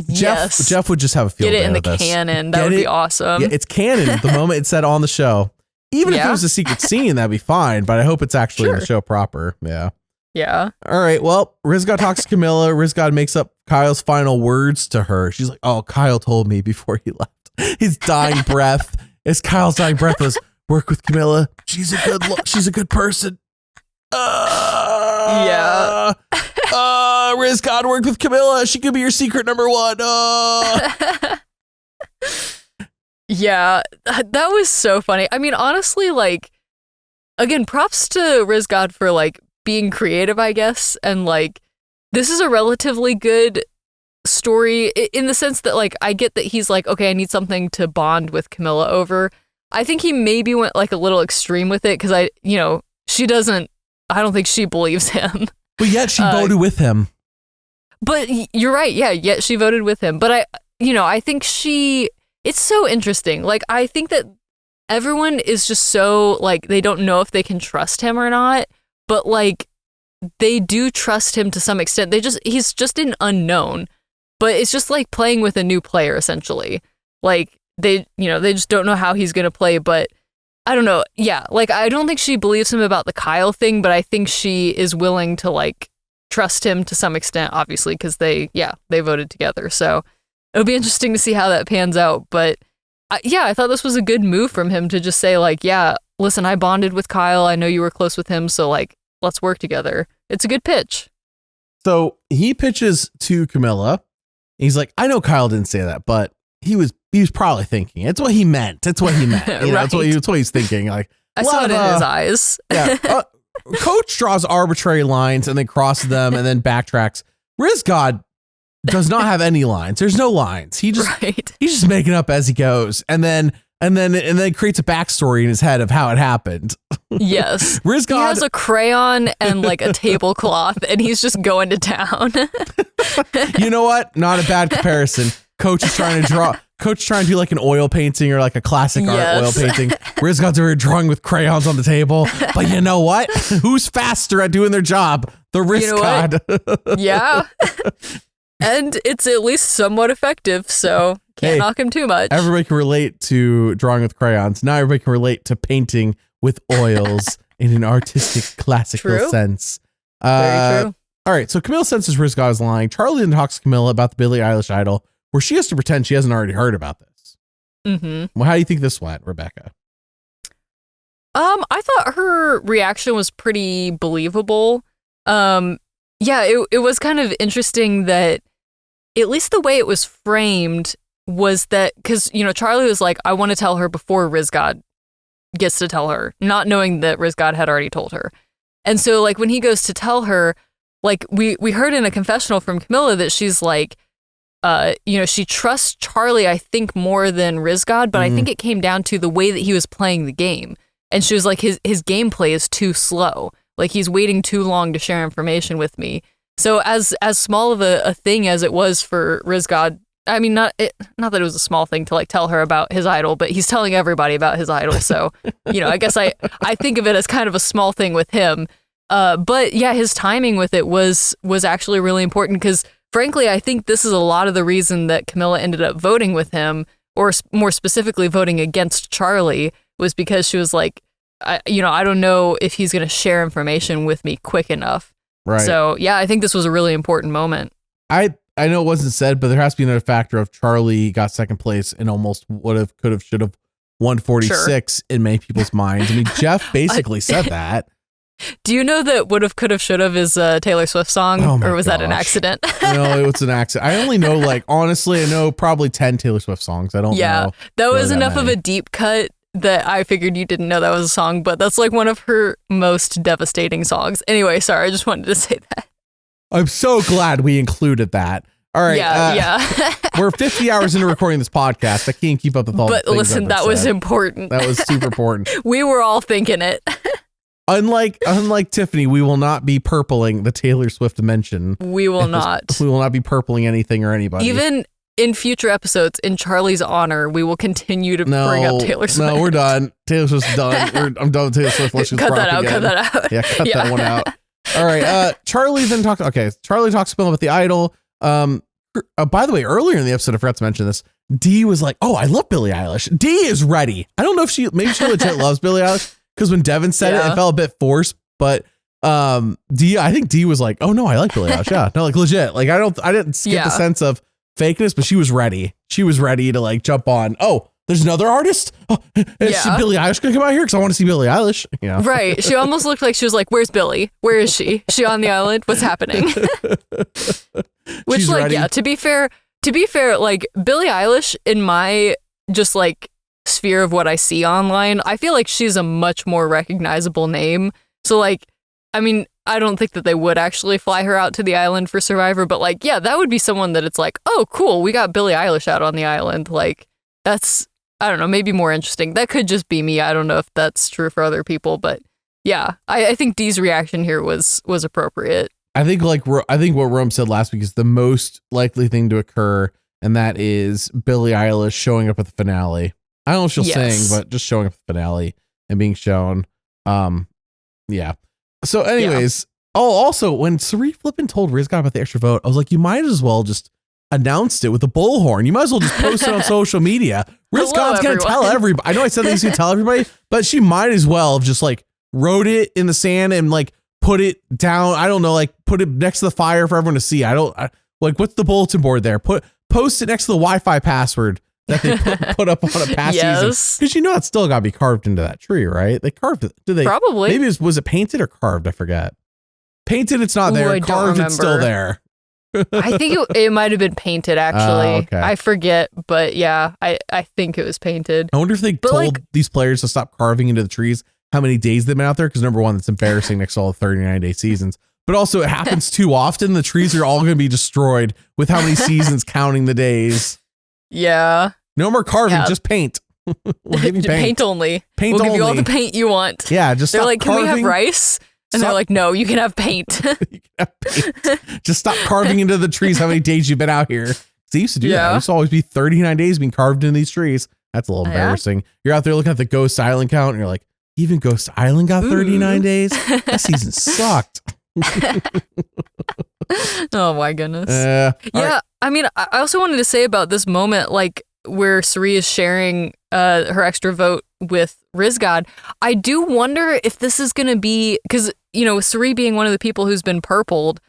S2: Yes.
S1: Jeff would just have a field day with this.
S2: Get it in the canon. That would be awesome.
S1: Yeah, it's canon. The moment it's said on the show. Even if it was a secret scene, that'd be fine, but I hope it's actually in the show proper. Yeah.
S2: Yeah.
S1: All right. Well, Rizgod talks to Camilla. Rizgod makes up Kyle's final words to her. She's like, oh, Kyle told me before he left. His dying breath. Kyle's dying breath was, work with Camilla. She's a good person.
S2: Yeah.
S1: Rizgod, work with Camilla. She could be your secret number one.
S2: Yeah, that was so funny. I mean, honestly, like, again, props to Rizgod for, like, being creative, I guess. And, like, this is a relatively good story in the sense that, like, I get that he's like, okay, I need something to bond with Camilla over. I think he maybe went, like, a little extreme with it because I don't think she believes him.
S1: But yet she voted with him.
S2: But you're right. Yeah, yet she voted with him. But I think it's so interesting. Like, I think that everyone is just so, like, they don't know if they can trust him or not, but, like, they do trust him to some extent. He's just an unknown, but it's just like playing with a new player, essentially. Like, they just don't know how he's going to play, but I don't know. Yeah, like, I don't think she believes him about the Kyle thing, but I think she is willing to, like, trust him to some extent, obviously, because they voted together. So it'll be interesting to see how that pans out. But I thought this was a good move from him to just say, like, yeah, listen, I bonded with Kyle. I know you were close with him. So, like, let's work together. It's a good pitch.
S1: So he pitches to Camilla. He's like, I know Kyle didn't say that, but he was probably thinking. It's what he meant. It's what he meant. You know,
S2: Right.
S1: That's what he's thinking. Like,
S2: I saw it in his eyes.
S1: Yeah. Coach draws arbitrary lines and then crosses them and then backtracks. Rizgod does not have any lines. There's no lines. He's just making up as he goes, and then creates a backstory in his head of how it happened.
S2: Yes,
S1: Rizgod
S2: he has a crayon and like a tablecloth, and he's just going to town.
S1: You know what? Not a bad comparison. Coach is trying to draw. Coach trying to do like an oil painting or like a classic art oil painting. Rizgod's over drawing with crayons on the table. But you know what? Who's faster at doing their job? The Rizgod.
S2: Yeah. And it's at least somewhat effective, so can't knock him too much.
S1: Everybody can relate to drawing with crayons. Now everybody can relate to painting with oils in an artistic, classical sense.
S2: Very true.
S1: All right, so Camilla senses Rizgod is lying. Charlie then talks to Camilla about the Billie Eilish idol, where she has to pretend she hasn't already heard about this.
S2: Mm-hmm.
S1: Well, how do you think this went, Rebekah?
S2: I thought her reaction was pretty believable. It was kind of interesting that at least the way it was framed was that, because, Charlie was like, I want to tell her before Rizgod gets to tell her, not knowing that Rizgod had already told her. And so, like, when he goes to tell her, like, we heard in a confessional from Camilla that she's like, she trusts Charlie, I think, more than Rizgod, but I think it came down to the way that he was playing the game. And she was like, his gameplay is too slow. Like, he's waiting too long to share information with me. So as small of a thing as it was for Rizgod, I mean, not that it was a small thing to like tell her about his idol, but he's telling everybody about his idol. So, I guess I think of it as kind of a small thing with him. But yeah, his timing with it was actually really important because frankly, I think this is a lot of the reason that Camilla ended up voting with him, or more specifically voting against Charlie, was because she was like, I don't know if he's going to share information with me quick enough.
S1: Right.
S2: So yeah, I think this was a really important moment.
S1: I know it wasn't said, but there has to be another factor of Charlie got second place and almost would have, could have, should have 146 in many people's minds. I mean, Jeff basically said that.
S2: Do you know that would have, could have, should have is a Taylor Swift song, or was that an accident?
S1: No, it was an accident. I only know, like, honestly, I know probably 10 Taylor Swift songs. I don't know.
S2: Yeah, that was enough of a deep cut that I figured you didn't know that was a song, but that's like one of her most devastating songs. Anyway, sorry, I just wanted to say that.
S1: I'm so glad we included that. All right.
S2: Yeah.
S1: We're 50 hours into recording this podcast. I can't keep up with all the things.
S2: But listen, that was important.
S1: That was super important.
S2: We were all thinking it.
S1: Unlike Tiffany, we will not be purpling the Taylor Swift mention.
S2: We will not.
S1: We will not be purpling anything or anybody.
S2: Even in future episodes, in Charlie's honor, we will continue to bring up Taylor Swift.
S1: No, we're done. Taylor Swift's done. I'm done with Taylor Swift. Let's just
S2: cut that out.
S1: Yeah, cut that one out. All right. Charlie then talks. Okay, Charlie talks to Bill about the idol. By the way, earlier in the episode, I forgot to mention this. Dee was like, "Oh, I love Billie Eilish." Dee is ready. I don't know if maybe she legit loves Billie Eilish, because when Devin said it felt a bit forced. But I think Dee was like, "Oh no, I like Billie Eilish." Yeah, no, like legit. Like I didn't get the sense of fakeness, but she was ready. She was ready to like jump on. Oh, there's another artist. Oh, is Billie Eilish gonna come out here? Because I want to see Billie Eilish. Yeah,
S2: right. She almost looked like she was like, "Where's Billie? Where is she? Is she on the island? What's happening?" Which,
S1: she's
S2: like,
S1: ready.
S2: yeah. To be fair, like Billie Eilish in my just like sphere of what I see online, I feel like she's a much more recognizable name. So like, I mean, I don't think that they would actually fly her out to the island for Survivor, but like, yeah, that would be someone that it's like, oh, cool, we got Billie Eilish out on the island. Like, that's, I don't know, maybe more interesting. That could just be me. I don't know if that's true for other people, but yeah, I think Dee's reaction here was appropriate. I
S1: think what Rome said last week is the most likely thing to occur, and that is Billie Eilish showing up at the finale. I don't know if she'll sing, but just showing up at the finale and being shown. Yeah. So anyways, also when Sari flippin' told Rizgod about the extra vote, I was like, you might as well just announced it with a bullhorn. You might as well just post it on social media. Rizgod's going to tell everybody. I know I said that he's going to tell everybody, but she might as well have just like wrote it in the sand and like put it down. I don't know, like put it next to the fire for everyone to see. Like, what's the bulletin board there? Post it next to the Wi-Fi password that they put up on a past season. Because you know it's still got to be carved into that tree, right? They carved it. Did they?
S2: Probably.
S1: Maybe was it painted or carved? I forget. Painted, it's not there. Carved, it's still there.
S2: I think it might have been painted, actually.
S1: Okay.
S2: I forget, but yeah, I think it was painted.
S1: I wonder if they told these players to stop carving into the trees how many days they've been out there, because number one, it's embarrassing next to all the 39-day seasons. But also, it happens too often. The trees are all going to be destroyed with how many seasons counting the days.
S2: Yeah.
S1: No more carving, just paint. We'll give you paint
S2: only.
S1: Paint
S2: we'll
S1: only.
S2: give you all the paint you want.
S1: Yeah, just
S2: they're
S1: stop
S2: like,
S1: carving.
S2: Can we have rice? And they're like, no, you can have paint.
S1: You can have paint. Just stop carving into the trees how many days you've been out here. They used to do that. It used to always be 39 days being carved in these trees. That's a little embarrassing. You're out there looking at the Ghost Island count and you're like, even Ghost Island got 39 days? That season sucked.
S2: Oh my goodness. Right. I mean, I also wanted to say about this moment, like where Cirie is sharing her extra vote with Rizgod. I do wonder if this is going to be, because, you know, Cirie being one of the people who's been purpled,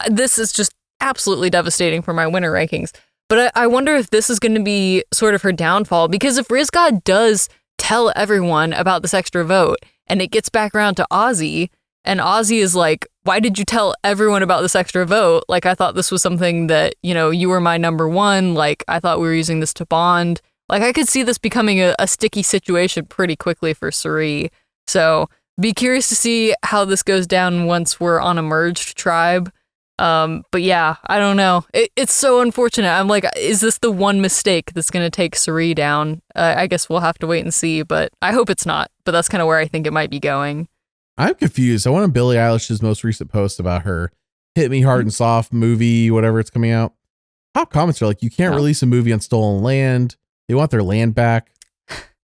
S2: this is just absolutely devastating for my winner rankings. But I wonder if this is going to be sort of her downfall, because if Rizgod does tell everyone about this extra vote and it gets back around to Ozzy, and Ozzy is like, why did you tell everyone about this extra vote? Like, I thought this was something that, you know, you were my number one. Like, I thought we were using this to bond. Like, I could see this becoming a sticky situation pretty quickly for Cirie. So be curious to see how this goes down once we're on a merged tribe. But yeah, I don't know. It's so unfortunate. I'm like, is this the one mistake that's going to take Cirie down? I guess we'll have to wait and see, but I hope it's not. But that's kind of where I think it might be going.
S1: I'm confused. I went on Billie Eilish's most recent post about her Hit Me Hard and Soft movie, whatever it's coming out. Top comments are like, you can't release a movie on stolen land. They want their land back.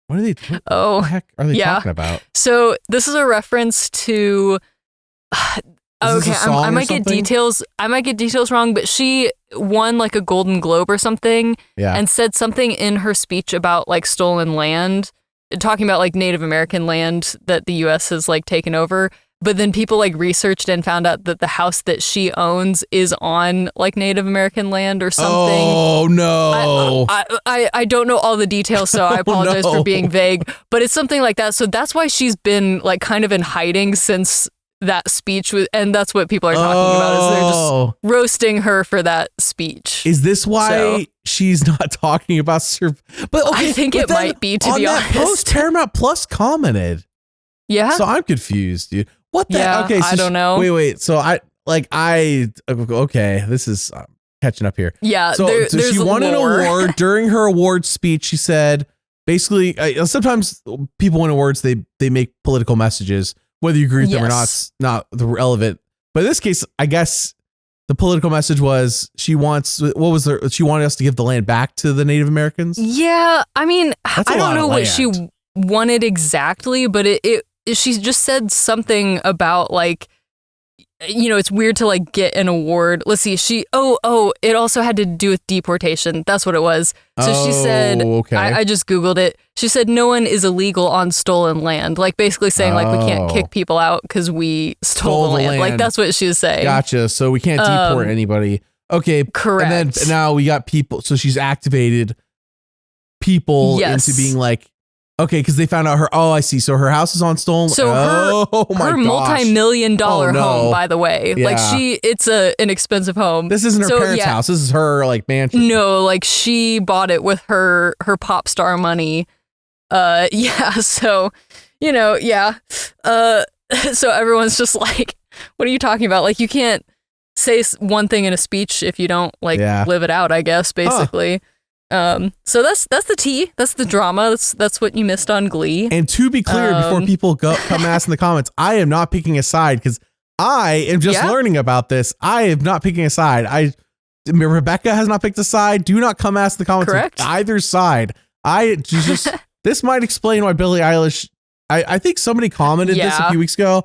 S1: What the heck are they talking about?
S2: So this is a reference to... Okay, I might get details. I might get details wrong, but she won like a Golden Globe or something, and said something in her speech about like stolen land, talking about like Native American land that the U.S. has like taken over. But then people like researched and found out that the house that she owns is on like Native American land or something.
S1: Oh no!
S2: I don't know all the details, so I apologize for being vague. But it's something like that. So that's why she's been like kind of in hiding since that speech was, and that's what people are talking about, is they're just roasting her for that speech.
S1: Is this why she's not talking about but okay,
S2: I think it might be, to be honest.
S1: Post Paramount Plus commented.
S2: Yeah.
S1: So I'm confused, dude. What the okay, so
S2: I don't know.
S1: Wait. So okay, this is catching up here.
S2: Yeah.
S1: So she won an award. During her award speech, she said basically sometimes people win awards, they make political messages. Whether you agree with them or not, it's not relevant. But in this case, I guess the political message was she wanted us to give the land back to the Native Americans.
S2: Yeah, I mean, I don't know what she wanted exactly, but she just said something about like, you know, it's weird to like get an award. Let's see. It also had to do with deportation. That's what it was. So she said, I just Googled it. She said, no one is illegal on stolen land. Like basically saying like, we can't kick people out because we stole the land. Like that's what she was saying.
S1: Gotcha. So we can't deport anybody. Okay.
S2: Correct.
S1: And then now we got people. So she's activated people into being like, okay, because they found out I see. So her house is on stolen.
S2: So her multi-million-dollar home, by the way.
S1: Yeah.
S2: Like it's an expensive home.
S1: This isn't her parents' house. This is her like mansion.
S2: No, like she bought it with her pop star money. So, you know, so everyone's just like, what are you talking about? Like you can't say one thing in a speech if you don't like live it out, I guess, basically. So that's the tea. That's the drama. That's what you missed on Glee.
S1: And to be clear, before people come ask in the comments, I am not picking a side because I am just learning about this. I am not picking a side. Rebekah has not picked a side. Do not come ask in the comments on either side. This might explain why Billie Eilish. I think somebody commented this a few weeks ago.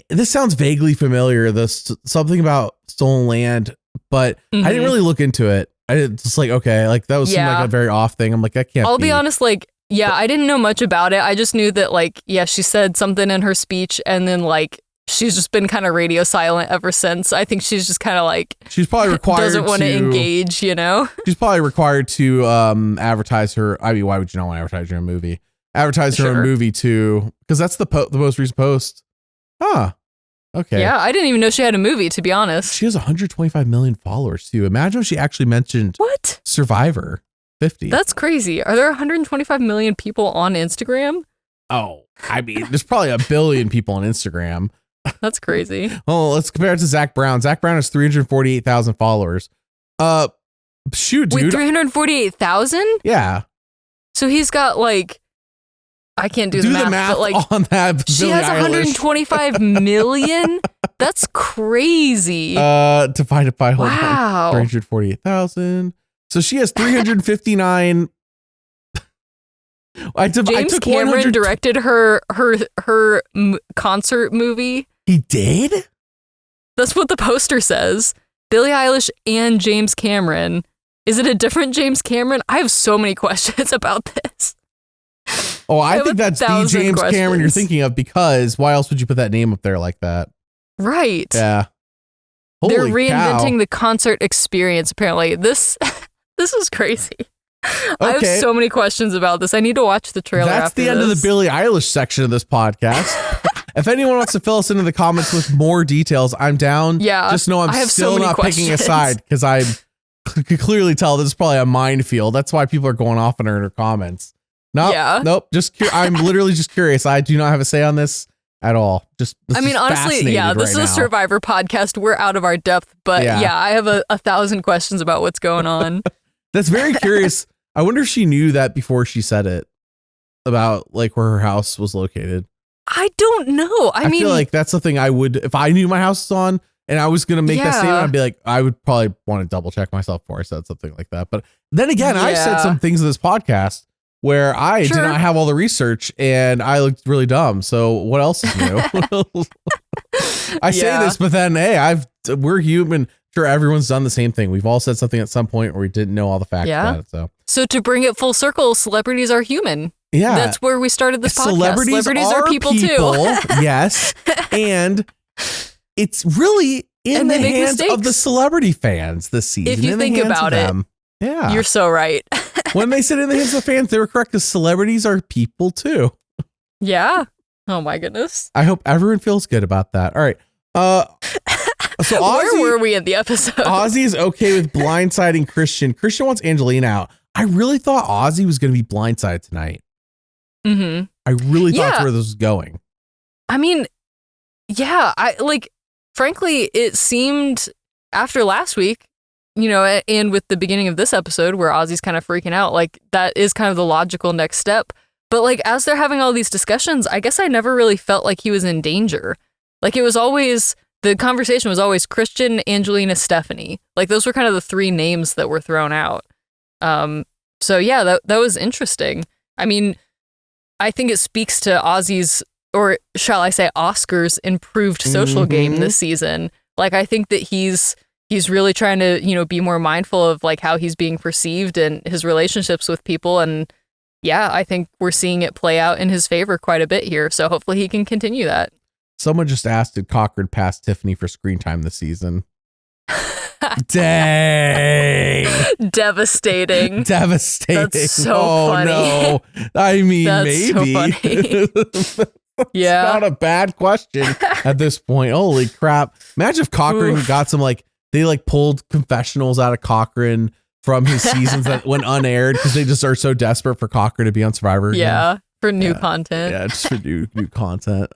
S1: This sounds vaguely familiar. Something about stolen land, but I didn't really look into it. I just like, okay, like that seemed like a very off thing. I'm like, that can't be.
S2: I'll be honest, like, I didn't know much about it. I just knew that like, she said something in her speech and then like, she's just been kind of radio silent ever since. I think she's just kind of like,
S1: she's probably required
S2: doesn't want to engage, you know?
S1: She's probably required to advertise her. I mean, why would you not want to advertise your own movie? Advertise her own movie too, because that's the most recent post. Huh. Okay.
S2: Yeah, I didn't even know she had a movie, to be honest.
S1: She has 125 million followers too. Imagine if she actually mentioned Survivor 50.
S2: That's crazy. Are there 125 million people on Instagram?
S1: Oh, I mean, there's probably a billion people on Instagram.
S2: That's crazy.
S1: Oh, let's compare it to Zach Brown. Zach Brown has 348,000 followers. Shoot, dude.
S2: Wait, 348,000?
S1: Yeah.
S2: So he's got like, I can't do
S1: the
S2: math,
S1: math
S2: but like
S1: on that.
S2: She has 125 million. That's crazy.
S1: Divided by
S2: 348,000.
S1: So she has 359.
S2: James Cameron directed her concert movie.
S1: He did?
S2: That's what the poster says. Billie Eilish and James Cameron. Is it a different James Cameron? I have so many questions about this.
S1: Oh, I think that's the James Cameron you're thinking of, because why else would you put that name up there like that?
S2: Right.
S1: Yeah.
S2: They're reinventing the concert experience, apparently. This is crazy. Okay. I have so many questions about this. I need to watch the trailer.
S1: That's the end of the Billie Eilish section of this podcast. If anyone wants to fill us into the comments with more details, I'm down.
S2: Yeah.
S1: Just know I'm still not picking a side, because I could clearly tell this is probably a minefield. That's why people are going off in her comments. Nope. I'm literally just curious. I do not have a say on this at all.
S2: Honestly, this is a Survivor podcast. We're out of our depth, but I have a 1,000 questions about what's going on.
S1: That's very curious. I wonder if she knew that before she said it about like where her house was located.
S2: I don't know. I mean,
S1: feel like that's something I would, if I knew my house was on and I was going to make that statement, I'd be like, I would probably want to double check myself before I said something like that. But then again, I've said some things in this podcast where I did not have all the research and I looked really dumb. So what else is new? I say this, but then, hey, we're human. Sure, everyone's done the same thing. We've all said something at some point where we didn't know all the facts about it.
S2: So to bring it full circle, celebrities are human.
S1: Yeah.
S2: That's where we started this podcast.
S1: Celebrities are people too. Yes. And it's really in the hands of the celebrity fans this season.
S2: If you think about it.
S1: Yeah.
S2: You're so right.
S1: When they said in the hands of the fans, they were correct, because celebrities are people too.
S2: Yeah. Oh my goodness.
S1: I hope everyone feels good about that. All right. So
S2: where were we in the episode?
S1: Ozzy is okay with blindsiding Christian. Christian wants Angelina out. I really thought Ozzy was going to be blindsided tonight.
S2: Mm-hmm.
S1: I really thought that's where this was going.
S2: I mean, frankly, it seemed after last week, and with the beginning of this episode where Ozzy's kind of freaking out, like that is kind of the logical next step. But like, as they're having all these discussions, I guess I never really felt like he was in danger. Like the conversation was always Christian, Angelina, Stephanie. Like those were kind of the three names that were thrown out. So yeah, that was interesting. I mean, I think it speaks to Ozzy's, or shall I say Oscar's, improved social game this season. Like I think that he's really trying to, be more mindful of like how he's being perceived and his relationships with people. And yeah, I think we're seeing it play out in his favor quite a bit here. So hopefully he can continue that.
S1: Someone just asked, did Cochran pass Tiffany for screen time this season? Dang.
S2: Devastating.
S1: That's
S2: so funny.
S1: No. I mean, maybe.
S2: So funny. Yeah.
S1: It's not a bad question at this point. Holy crap. Imagine if Cochran got some, they pulled confessionals out of Cochran from his seasons that went unaired because they just are so desperate for Cochran to be on Survivor again.
S2: Yeah. For new content.
S1: Yeah, just for new content.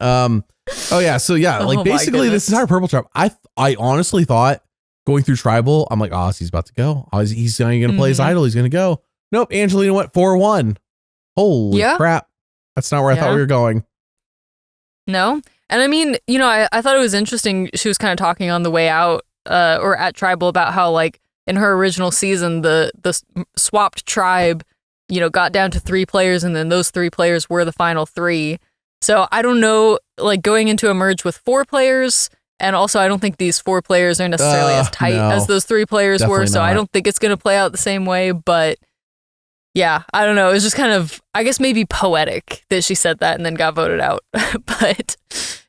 S1: Basically this is our purple trap. I honestly thought going through tribal, I'm like, he's about to go. He's going to play his idol. He's going to go. Nope. Angelina went 4-1. Holy crap. That's not where I thought we were going.
S2: No. And I mean, I thought it was interesting. She was kind of talking on the way out or at tribal about how like in her original season, the swapped tribe, got down to 3 players, and then those 3 players were the final 3. So I don't know, like going into a merge with 4 players, and also I don't think these 4 players are necessarily as tight as those 3 players were. So I don't think it's going to play out the same way. But yeah, I don't know. It was just kind of, I guess maybe poetic that she said that and then got voted out. But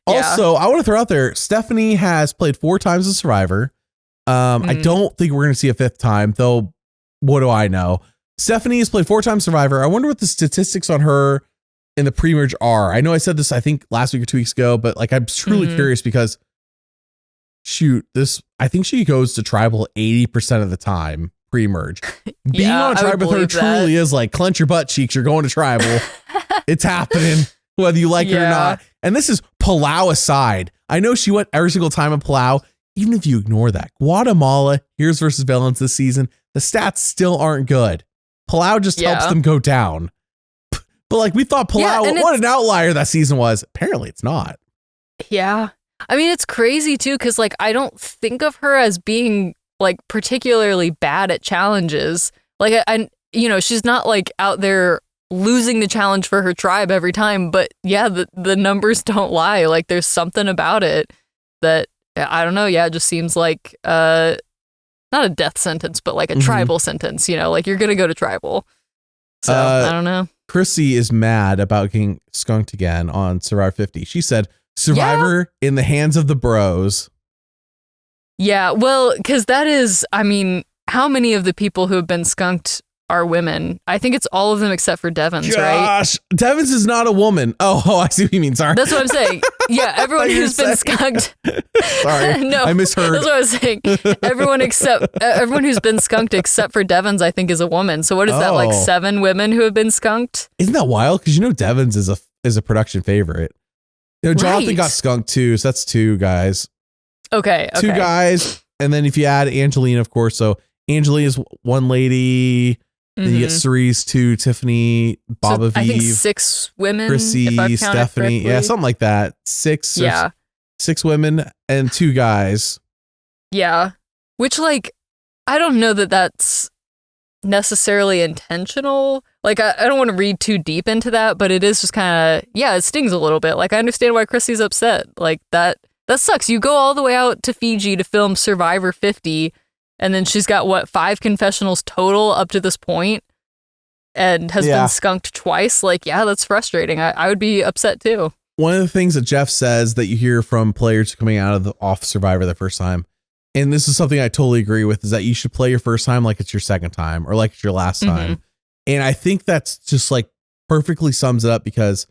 S1: also, I want to throw out there, Stephanie has played 4 times as Survivor. I don't think we're going to see a 5th time, though. What do I know? Stephanie has played 4 times Survivor. I wonder what the statistics on her in the pre-merge are. I know I said this, I think last week or 2 weeks ago, but like, I'm truly curious because I think she goes to tribal 80% of the time pre-merge. Being on a tribe with her truly is like, clench your butt cheeks. You're going to tribal. It's happening, whether you like it or not. And this is Palau aside. I know she went every single time in Palau. Even if you ignore that, Guatemala, Heroes versus Villains this season, the stats still aren't good. Palau just helps them go down. But like we thought Palau, what an outlier that season was. Apparently it's not.
S2: Yeah. I mean, it's crazy too, because like I don't think of her as being like particularly bad at challenges. Like she's not like out there losing the challenge for her tribe every time, but yeah, the numbers don't lie. Like there's something about it that I don't know. Yeah, it just seems like not a death sentence, but like a tribal sentence. Like you're gonna go to tribal. So I don't know.
S1: Chrissy is mad about getting skunked again on Survivor 50. She said, "Survivor in the hands of the bros."
S2: Yeah, well, because that is, I mean, how many of the people who have been skunked are women? I think it's all of them except for Devins, right?
S1: Devins is not a woman. Oh, I see what you mean. Sorry.
S2: That's what I'm saying. Yeah, everyone who's been skunked.
S1: Sorry, no, I misheard.
S2: That's what I was saying. Everyone who's been skunked except for Devins, I think, is a woman. So what is that, like 7 women who have been skunked?
S1: Isn't that wild? Because Devins is a production favorite. Jonathan got skunked too, so that's 2 guys.
S2: Okay.
S1: 2 guys, and then if you add Angelina, of course. So Angelina is 1 lady. Then you get Cerise, 2, Tiffany, Baba
S2: I think 6 women.
S1: Chrissy, Stephanie. Yeah, something like that. 6. Yeah. 6 women and 2 guys.
S2: Yeah. Which, like, I don't know that that's necessarily intentional. Like, I don't want to read too deep into that, but it is just kind of, it stings a little bit. Like, I understand why Chrissy's upset. Like, that sucks. You go all the way out to Fiji to film Survivor 50, and then she's got, 5 confessionals total up to this point, and has been skunked twice. Like, that's frustrating. I would be upset too.
S1: One of the things that Jeff says that you hear from players coming out of off Survivor the first time, and this is something I totally agree with, is that you should play your first time like it's your second time or like it's your last time. And I think that's just like perfectly sums it up, because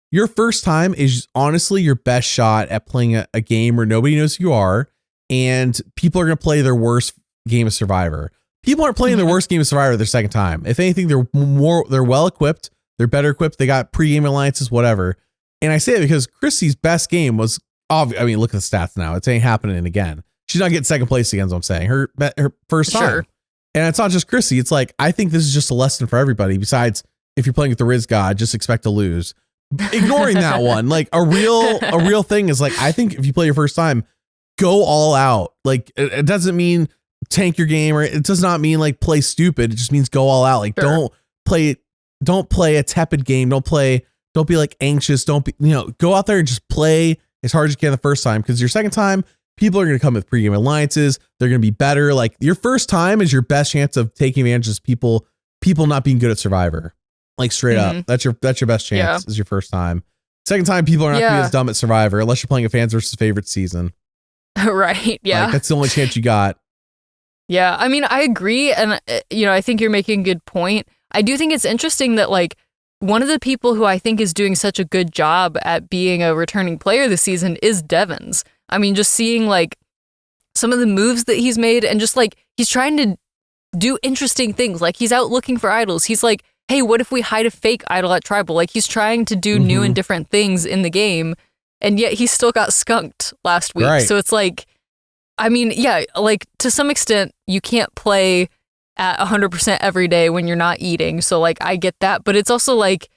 S1: your first time is honestly your best shot at playing a game where nobody knows who you are, and people are going to play their worst game of Survivor. People aren't playing their worst game of Survivor their second time. If anything, they're well equipped, they're better equipped, they got pre-game alliances, whatever. And I say it because Chrissy's best game was obvious. I mean, look at the stats now. It ain't happening again. She's not getting second place again, is what I'm saying. Her first time. Sure. And it's not just Chrissy. It's like, I think this is just a lesson for everybody. Besides, if you're playing with the Rizgod, just expect to lose. Ignoring that one, like a real thing is like, I think if you play your first time, go all out. Like it doesn't mean tank your game, or it does not mean like play stupid. It just means go all out. Like don't play a tepid game. Don't be like anxious. Don't be, go out there and just play as hard as you can the first time, because your second time, people are going to come with pre-game alliances. They're going to be better. Like your first time is your best chance of taking advantage of people not being good at Survivor. Like straight up, that's your best chance is your first time. Second time, people are not going to be as dumb at Survivor unless you're playing a fans versus favorite season.
S2: Right. Yeah.
S1: Like, that's the only chance you got.
S2: Yeah. I mean, I agree. And, I think you're making a good point. I do think it's interesting that, like, one of the people who I think is doing such a good job at being a returning player this season is Devins. I mean, just seeing, like, some of the moves that he's made, and just, like, he's trying to do interesting things. Like, he's out looking for idols. He's like, hey, what if we hide a fake idol at Tribal? Like, he's trying to do new and different things in the game, and yet he still got skunked last week. Right. So it's like, I mean, like, to some extent, you can't play at 100% every day when you're not eating. So, like, I get that. But it's also, like,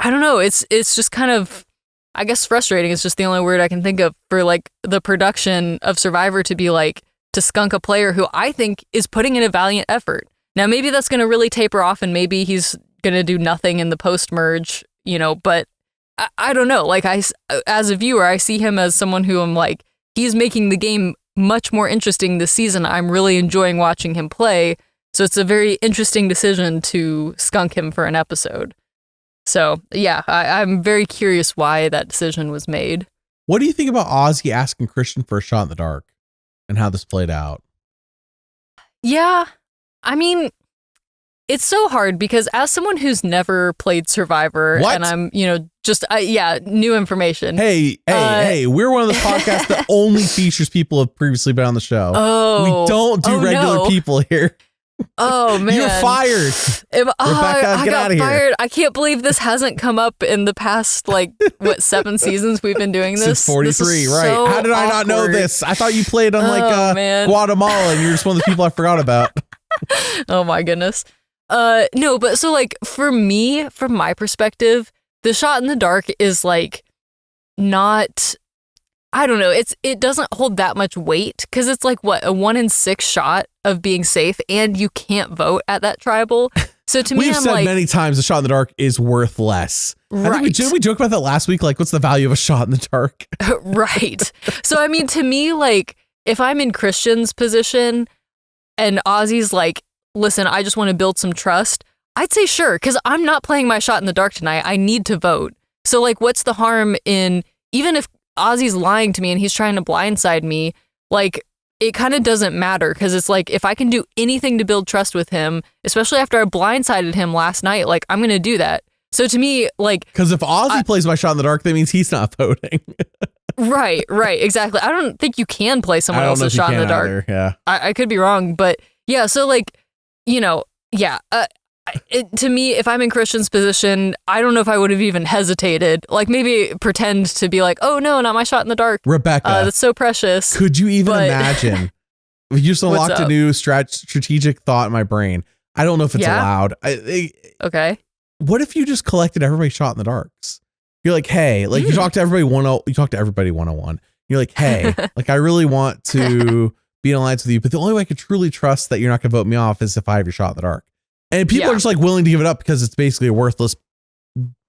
S2: I don't know. It's just kind of, I guess, frustrating. It's just the only word I can think of for, like, the production of Survivor to be, like, to skunk a player who I think is putting in a valiant effort. Now, maybe that's going to really taper off, and maybe he's going to do nothing in the post-merge, but I don't know. Like, as a viewer, I see him as someone who I'm like, he's making the game much more interesting this season. I'm really enjoying watching him play. So it's a very interesting decision to skunk him for an episode. So, yeah, I'm very curious why that decision was made.
S1: What do you think about Ozzy asking Christian for a shot in the dark and how this played out?
S2: Yeah, I mean, it's so hard because as someone who's never played Survivor, and I'm, just, new information.
S1: Hey, we're one of the podcasts that only features people who have previously been on the show.
S2: Oh,
S1: we don't do regular people here.
S2: Oh, man.
S1: You're fired. Rebekah, get out of here.
S2: I can't believe this hasn't come up in the past, 7 seasons we've been doing this?
S1: Since 43,
S2: this
S1: right.
S2: So
S1: how did I not know this? I thought you played on Guatemala, and you're just one of the people I forgot about.
S2: Oh, my goodness. No, but so, for me, from my perspective, the shot in the dark is, not, I don't know. It doesn't hold that much weight because it's like what, a 1 in 6 shot of being safe, and you can't vote at that tribal. So to me,
S1: we've said many times a shot in the dark is worth less.
S2: Right.
S1: I think we joked about that last week. Like, what's the value of a shot in the dark?
S2: Right. So I mean, to me, like, if I'm in Christian's position and Ozzy's like, listen, I just want to build some trust, I'd say sure, because I'm not playing my shot in the dark tonight. I need to vote. So like, what's the harm in, even if Ozzy's lying to me and he's trying to blindside me, like, it kind of doesn't matter, because it's like, if I can do anything to build trust with him, especially after I blindsided him last night, like, I'm going to do that. So to me, like,
S1: because if Ozzy plays my shot in the dark, that means he's not voting.
S2: Right, exactly. I don't think you can play someone else's shot in the dark.
S1: Either, yeah,
S2: I could be wrong, but yeah. So like, you know, yeah. To me, if I'm in Christian's position, I don't know if I would have even hesitated. Like, maybe pretend to be like, oh no, not my shot in the dark,
S1: Rebekah.
S2: That's so precious.
S1: Could you even imagine? You just unlocked a new strategic thought in my brain. I don't know if it's allowed.
S2: Okay.
S1: What if you just collected everybody's shot in the darks? You're like, hey, like you talk to everybody one-on-one. You're like, hey, like I really want to be in alliance with you, but the only way I could truly trust that you're not gonna vote me off is if I have your shot in the dark. And people are just like willing to give it up because it's basically a worthless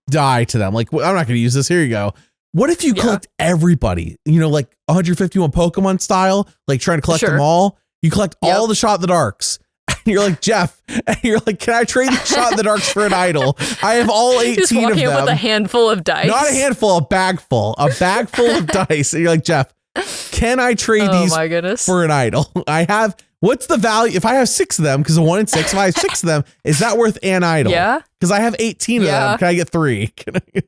S1: die to them. Like, well, I'm not gonna use this. Here you go. What if you collect everybody? You know, like 151 Pokemon style, like trying to collect them all. You collect all the shot in the darks. And you're like, Jeff, and you're like, can I trade the shot in the darks for an idol? I have all 18
S2: just
S1: of them.
S2: walking with a handful of dice.
S1: Not a handful, a bag full of dice. And you're like, Jeff, can I trade these for an idol? I have, what's the value? If I have 6 of them, because a 1 in 6, if I have 6 of them, is that worth an idol?
S2: Yeah.
S1: Because I have 18 of them. Can I get 3?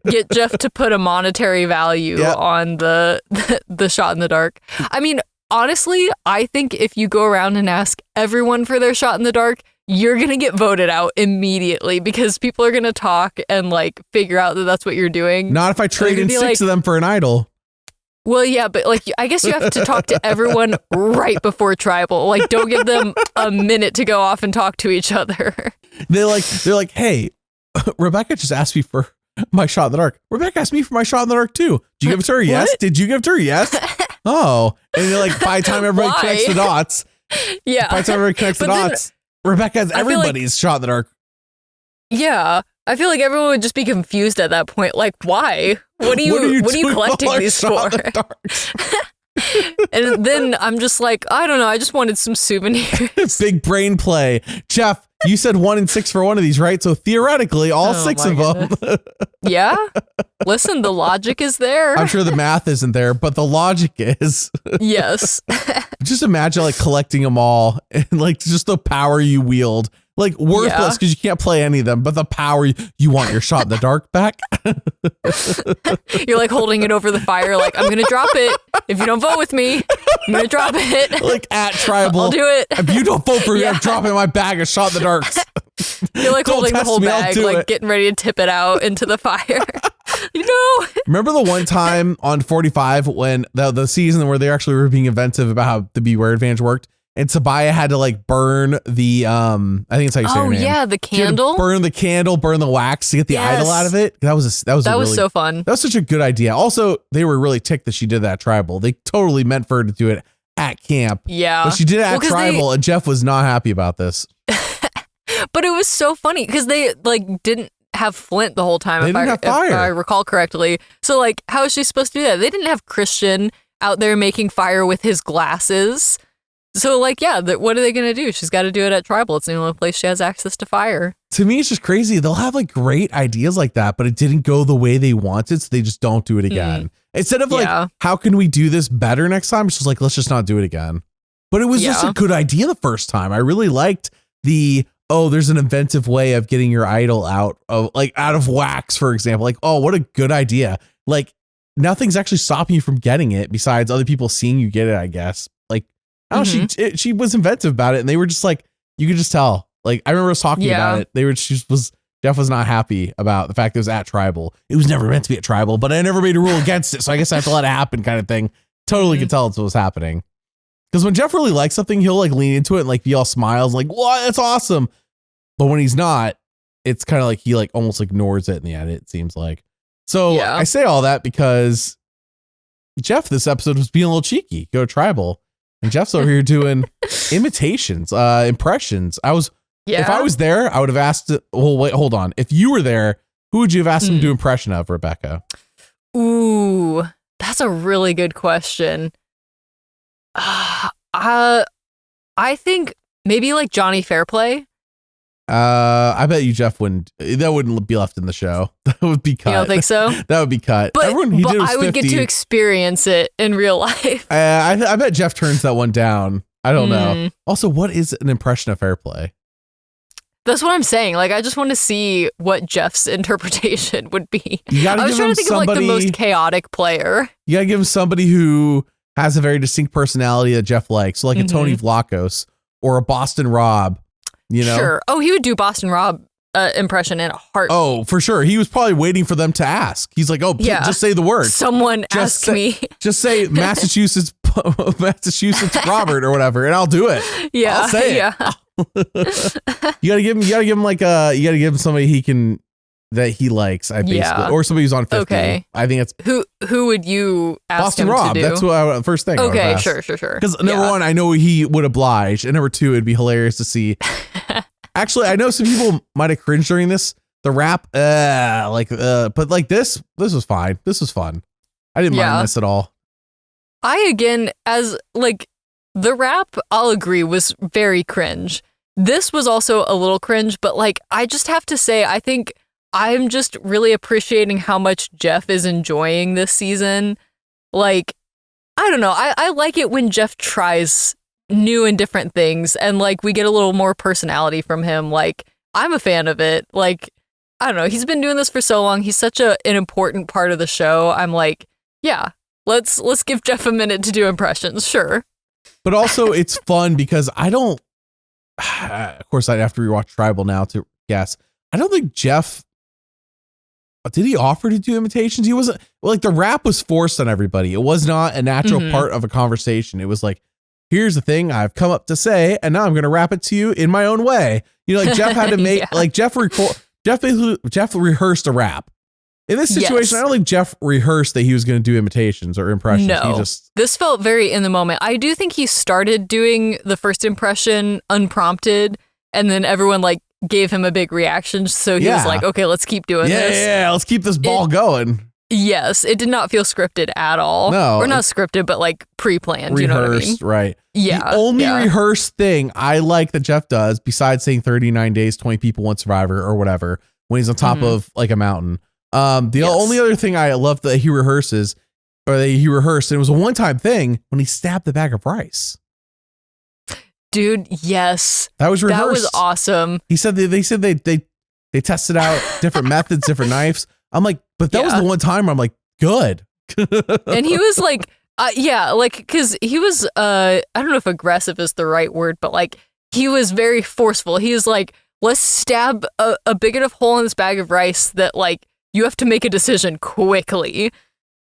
S2: Get Jeff to put a monetary value on the shot in the dark. I mean, honestly, I think if you go around and ask everyone for their shot in the dark, you're going to get voted out immediately because people are going to talk and like figure out that that's what you're doing.
S1: Not if I trade in 6 of them for an idol.
S2: Well, yeah, but like, I guess you have to talk to everyone right before tribal. Like, don't give them a minute to go off and talk to each other. They're
S1: like, hey, Rebekah just asked me for my shot in the dark. Rebekah asked me for my shot in the dark too. Did you give it to her? Yes. Did you give it to her? Yes. Oh, and they're like, by the time everybody connects the dots, Rebekah has everybody's shot in the dark.
S2: Yeah, I feel like everyone would just be confused at that point. Like, why? What are you collecting these for? And then I'm just like, I don't know. I just wanted some souvenirs.
S1: Big brain play, Jeff. You said 1 in 6 for one of these, right? So theoretically, all 6 of them.
S2: Yeah. Listen, the logic is there.
S1: I'm sure the math isn't there, but the logic is.
S2: Yes.
S1: Just imagine like collecting them all and like just the power you wield. Like worthless because you can't play any of them, but the power you want your shot in the dark back.
S2: You're like holding it over the fire, like, I'm going to drop it. If you don't vote with me, I'm going to drop it.
S1: Like at tribal.
S2: I'll do it.
S1: If you don't vote for me, I'm dropping my bag of shot in the darks.
S2: You're like holding the whole bag, like getting ready to tip it out into the fire.
S1: Remember the one time on 45 when the season where they actually were being inventive about how the Beware advantage worked? And Tobiah had to like burn the I think it's how you say her name.
S2: Yeah, the candle.
S1: Burn the candle, burn the wax to get the idol out of it. That was
S2: so fun.
S1: That was such a good idea. Also, they were really ticked that she did that at tribal. They totally meant for her to do it at camp.
S2: Yeah.
S1: But she did it at tribal, and Jeff was not happy about this.
S2: But it was so funny because they like didn't have Flint the whole time. If I recall correctly. So like, how is she supposed to do that? They didn't have Christian out there making fire with his glasses. So like, yeah, what are they going to do? She's got to do it at tribal. It's the only place she has access to fire.
S1: To me, it's just crazy. They'll have like great ideas like that, but it didn't go the way they wanted. So they just don't do it again. Instead of like, how can we do this better next time? It's just like, let's just not do it again. But it was just a good idea the first time. I really liked there's an inventive way of getting your idol out of wax, for example. Like, oh, what a good idea. Like nothing's actually stopping you from getting it besides other people seeing you get it, I guess. Like, oh, she was inventive about it, and they were just like, you could just tell. Like, I remember us talking about it. Jeff was not happy about the fact that it was at tribal. It was never meant to be at tribal, but I never made a rule against it, so I guess I have to let it happen, kind of thing. Totally could tell it's what was happening. Because when Jeff really likes something, he'll like lean into it and like be all smiles, like, what? That's awesome. But when he's not, it's kind of like he like almost ignores it in the end, it seems like. So I say all that because Jeff this episode was being a little cheeky. Go tribal. And Jeff's over here doing imitations, impressions. If I was there, I would have asked, well, wait, hold on. If you were there, who would you have asked him to do impression of, Rebekah?
S2: Ooh, that's a really good question. I think maybe like Johnny Fairplay.
S1: I bet you Jeff wouldn't be left in the show. That would be cut.
S2: You don't think so?
S1: That would be cut.
S2: But,
S1: Everyone he did was
S2: I would
S1: 50.
S2: get to experience it in real life.
S1: I bet Jeff turns that one down. I don't know. Also, what is an impression of Fairplay?
S2: That's what I'm saying. Like, I just want to see what Jeff's interpretation would be.
S1: I
S2: was trying to think of like the most chaotic player.
S1: You gotta give him somebody who has a very distinct personality that Jeff likes. So like a Tony Vlachos or a Boston Rob. You know?
S2: Sure. Oh, he would do Boston Rob impression in a heartbeat.
S1: Oh, for sure. He was probably waiting for them to ask. He's like, just say the word.
S2: Someone ask me.
S1: Just say Massachusetts Robert or whatever, and I'll do it.
S2: Yeah.
S1: I'll say it.
S2: Yeah.
S1: You gotta give him somebody that he likes, or somebody who's on 50.
S2: Okay.
S1: I think it's
S2: who would you ask
S1: Boston
S2: him
S1: Rob.
S2: to do?
S1: That's what first thing.
S2: Okay, sure.
S1: Because number one, I know he would oblige, and number two, it'd be hilarious to see. Actually, I know some people might have cringed during this. The rap, but like this was fine. This was fun. I didn't mind this at all.
S2: As like the rap, I'll agree, was very cringe. This was also a little cringe, but like I just have to say, I think I'm just really appreciating how much Jeff is enjoying this season. Like, I don't know. I like it when Jeff tries new and different things and like we get a little more personality from him. Like, I'm a fan of it. Like, I don't know. He's been doing this for so long. He's such an important part of the show. I'm like, yeah, let's give Jeff a minute to do impressions. Sure.
S1: But also it's fun because of course I'd have to rewatch Tribal now to guess. I don't think Jeff, did he offer to do imitations? He wasn't, like the rap was forced on everybody. It was not a natural part of a conversation. It was like, here's the thing I've come up to say, and now I'm going to rap it to you in my own way. You know, like Jeff had to make, like Jeff rehearsed a rap. In this situation, I don't think Jeff rehearsed that he was going to do imitations or impressions.
S2: No, this felt very in the moment. I do think he started doing the first impression unprompted, and then everyone like gave him a big reaction. So he was like, okay, let's keep doing this.
S1: Yeah, let's keep this ball going.
S2: Yes, it did not feel scripted at all.
S1: No.
S2: Or not scripted, but like pre-planned, you know what I mean?
S1: Right.
S2: Yeah.
S1: The only rehearsed thing I like that Jeff does, besides saying 39 days, 20 people, one survivor or whatever, when he's on top of like a mountain. The only other thing I love that he rehearsed, and it was a one-time thing when he stabbed the bag of rice.
S2: Dude, yes.
S1: That was rehearsed.
S2: That was awesome.
S1: He said they tested out different methods, different knives. I'm like, but that was the one time where I'm like, good.
S2: And he was like, because he was, I don't know if aggressive is the right word, but like, he was very forceful. He was like, let's stab a big enough hole in this bag of rice that like, you have to make a decision quickly.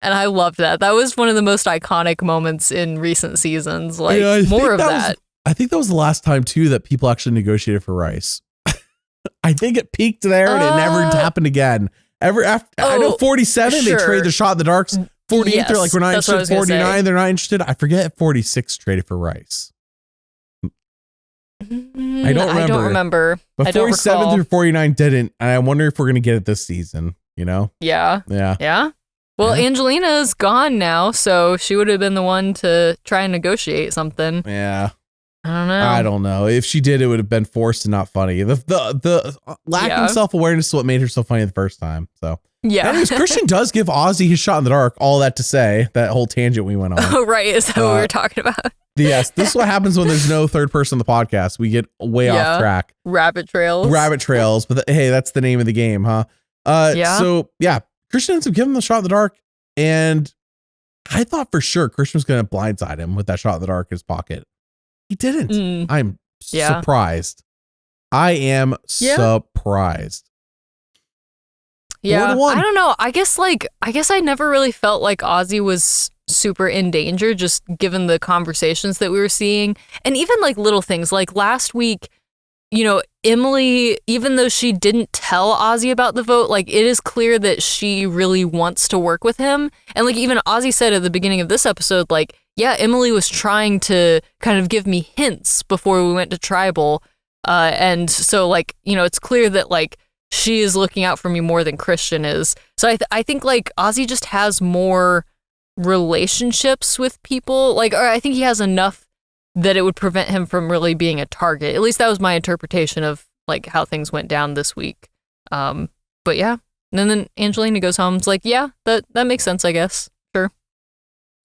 S2: And I loved that. That was one of the most iconic moments in recent seasons. Like, more of that.
S1: I think that was the last time too that people actually negotiated for rice. I think it peaked there and it never happened again. I know 47, they trade the shot in the darks. 48, they're like, we're not interested. 49, they're not interested. I forget if 46 traded for rice. I don't remember. But 47 through 49 didn't. And I wonder if we're going to get it this season, you know?
S2: Yeah. Well, Angelina's gone now, so she would have been the one to try and negotiate something.
S1: Yeah.
S2: I
S1: don't know. If she did, it would have been forced and not funny. The lacking self-awareness is what made her so funny the first time. So anyways, Christian does give Ozzy his shot in the dark. All that to say, that whole tangent we went on.
S2: Oh, right. Is that what we were talking about?
S1: Yes. This is what happens when there's no third person on the podcast. We get way off track.
S2: Rabbit trails.
S1: But hey, that's the name of the game, huh? So Christian ends up giving him the shot in the dark. And I thought for sure Christian was going to blindside him with that shot in the dark in his pocket. He didn't. I'm surprised. I am surprised.
S2: Yeah. I don't know. I guess I never really felt like Ozzy was super in danger, just given the conversations that we were seeing. And even like little things like last week, Emily, even though she didn't tell Ozzy about the vote, like, it is clear that she really wants to work with him. And like, even Ozzy said at the beginning of this episode, like, yeah, Emily was trying to kind of give me hints before we went to tribal. And so, like, it's clear that, like, she is looking out for me more than Christian is. So I think, like, Ozzy just has more relationships with people. Like, or I think he has enough that it would prevent him from really being a target. At least that was my interpretation of, like, how things went down this week. But yeah. And then Angelina goes home. It's like, yeah, that makes sense, I guess. Sure.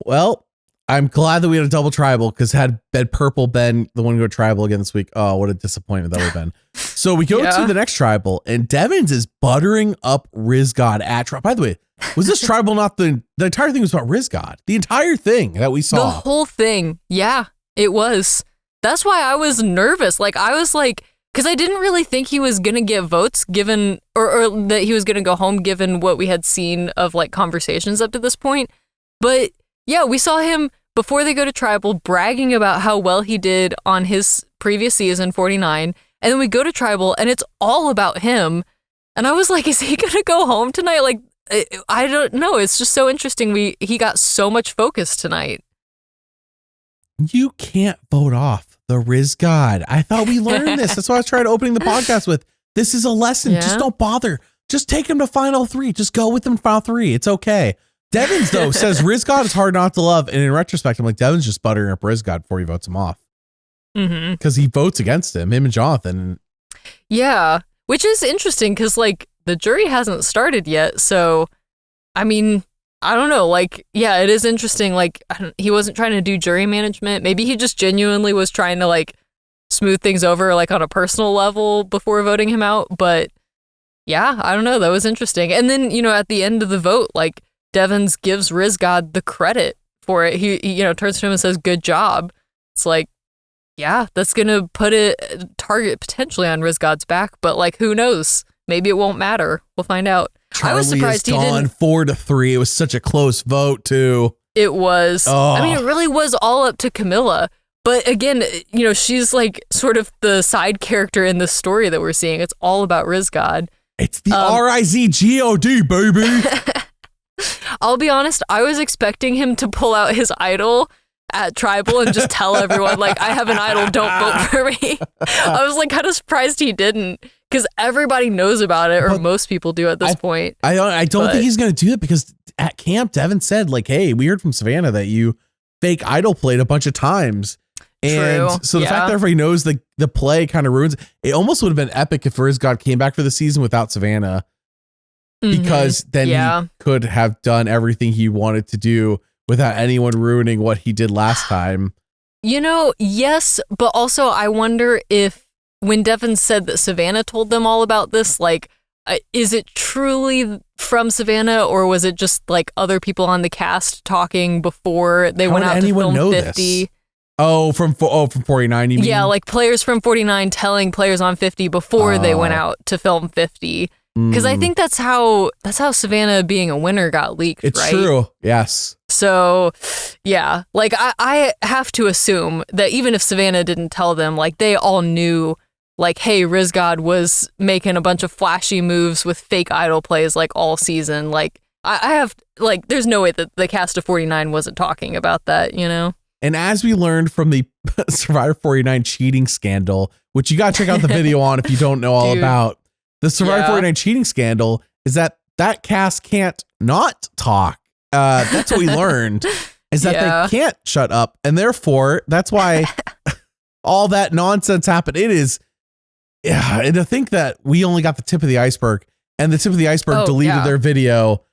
S1: Well, I'm glad that we had a double tribal, because had Purple been the one to go tribal again this week, oh, what a disappointment that would have been. So we go to the next tribal, and Devins is buttering up Rizgod at tribal. By the way, was this tribal not the entire thing was about Rizgod? The entire thing that we saw.
S2: The whole thing. Yeah, it was. That's why I was nervous. Like, I was like, because I didn't really think he was going to get votes given, or that he was going to go home given what we had seen of, like, conversations up to this point. But yeah, we saw him before they go to tribal bragging about how well he did on his previous season, 49. And then we go to tribal and it's all about him. And I was like, is he going to go home tonight? Like, I don't know. It's just so interesting. He got so much focus tonight.
S1: You can't vote off the Rizgod. I thought we learned this. That's why I was trying to opening the podcast with. This is a lesson. Yeah. Just don't bother. Just take him to final 3. Just go with him to final 3. It's okay. Devins, though, says Rizgod is hard not to love. And in retrospect, I'm like, Devins just buttering up Rizgod before he votes him off. Because he votes against him and Jonathan.
S2: Yeah, which is interesting because, like, the jury hasn't started yet. So, I mean, I don't know. Like, yeah, it is interesting. Like, he wasn't trying to do jury management. Maybe he just genuinely was trying to, like, smooth things over, like, on a personal level before voting him out. But, yeah, I don't know. That was interesting. And then, at the end of the vote, like, Devins gives Rizgod the credit for it. He turns to him and says, good job. It's like, yeah, that's going to put a target potentially on Rizgod's back, but, like, who knows? Maybe it won't matter. We'll find out.
S1: Charlie, I was surprised he didn't. 4-3. It was such a close vote, too.
S2: It was. Oh. I mean, it really was all up to Camilla. But again, she's, like, sort of the side character in this story that we're seeing. It's all about Rizgod.
S1: It's the Rizgod, baby.
S2: I'll be honest, I was expecting him to pull out his idol at tribal and just tell everyone, like, I have an idol, don't vote for me. I was, like, kind of surprised he didn't, because everybody knows about it, or most people do at this point.
S1: I don't think he's going to do it, because at camp, Devin said, like, hey, we heard from Savannah that you fake idol played a bunch of times. And so the fact that everybody knows the play kind of ruins it. Almost would have been epic if Rizgod came back for the season without Savannah. Because then he could have done everything he wanted to do without anyone ruining what he did last time.
S2: Yes, but also I wonder if when Devin said that Savannah told them all about this, like, is it truly from Savannah, or was it just, like, other people on the cast talking before they went out to film 50?
S1: This? Oh, from 49, you mean?
S2: Yeah, like players from 49 telling players on 50 before they went out to film 50. Because I think that's how Savannah being a winner got leaked,
S1: it's
S2: right?
S1: It's true, yes.
S2: So, yeah, like, I have to assume that even if Savannah didn't tell them, like, they all knew, like, hey, Rizgod was making a bunch of flashy moves with fake idol plays, like, all season. Like, I have, like, there's no way that the cast of 49 wasn't talking about that,
S1: And as we learned from the Survivor 49 cheating scandal, which you got to check out the video on if you don't know all about, the Survivor 49 cheating scandal is that cast can't not talk. That's what we learned, is that they can't shut up. And therefore, that's why all that nonsense happened. It is, and to think that we only got the tip of the iceberg, and the tip of the iceberg deleted their video,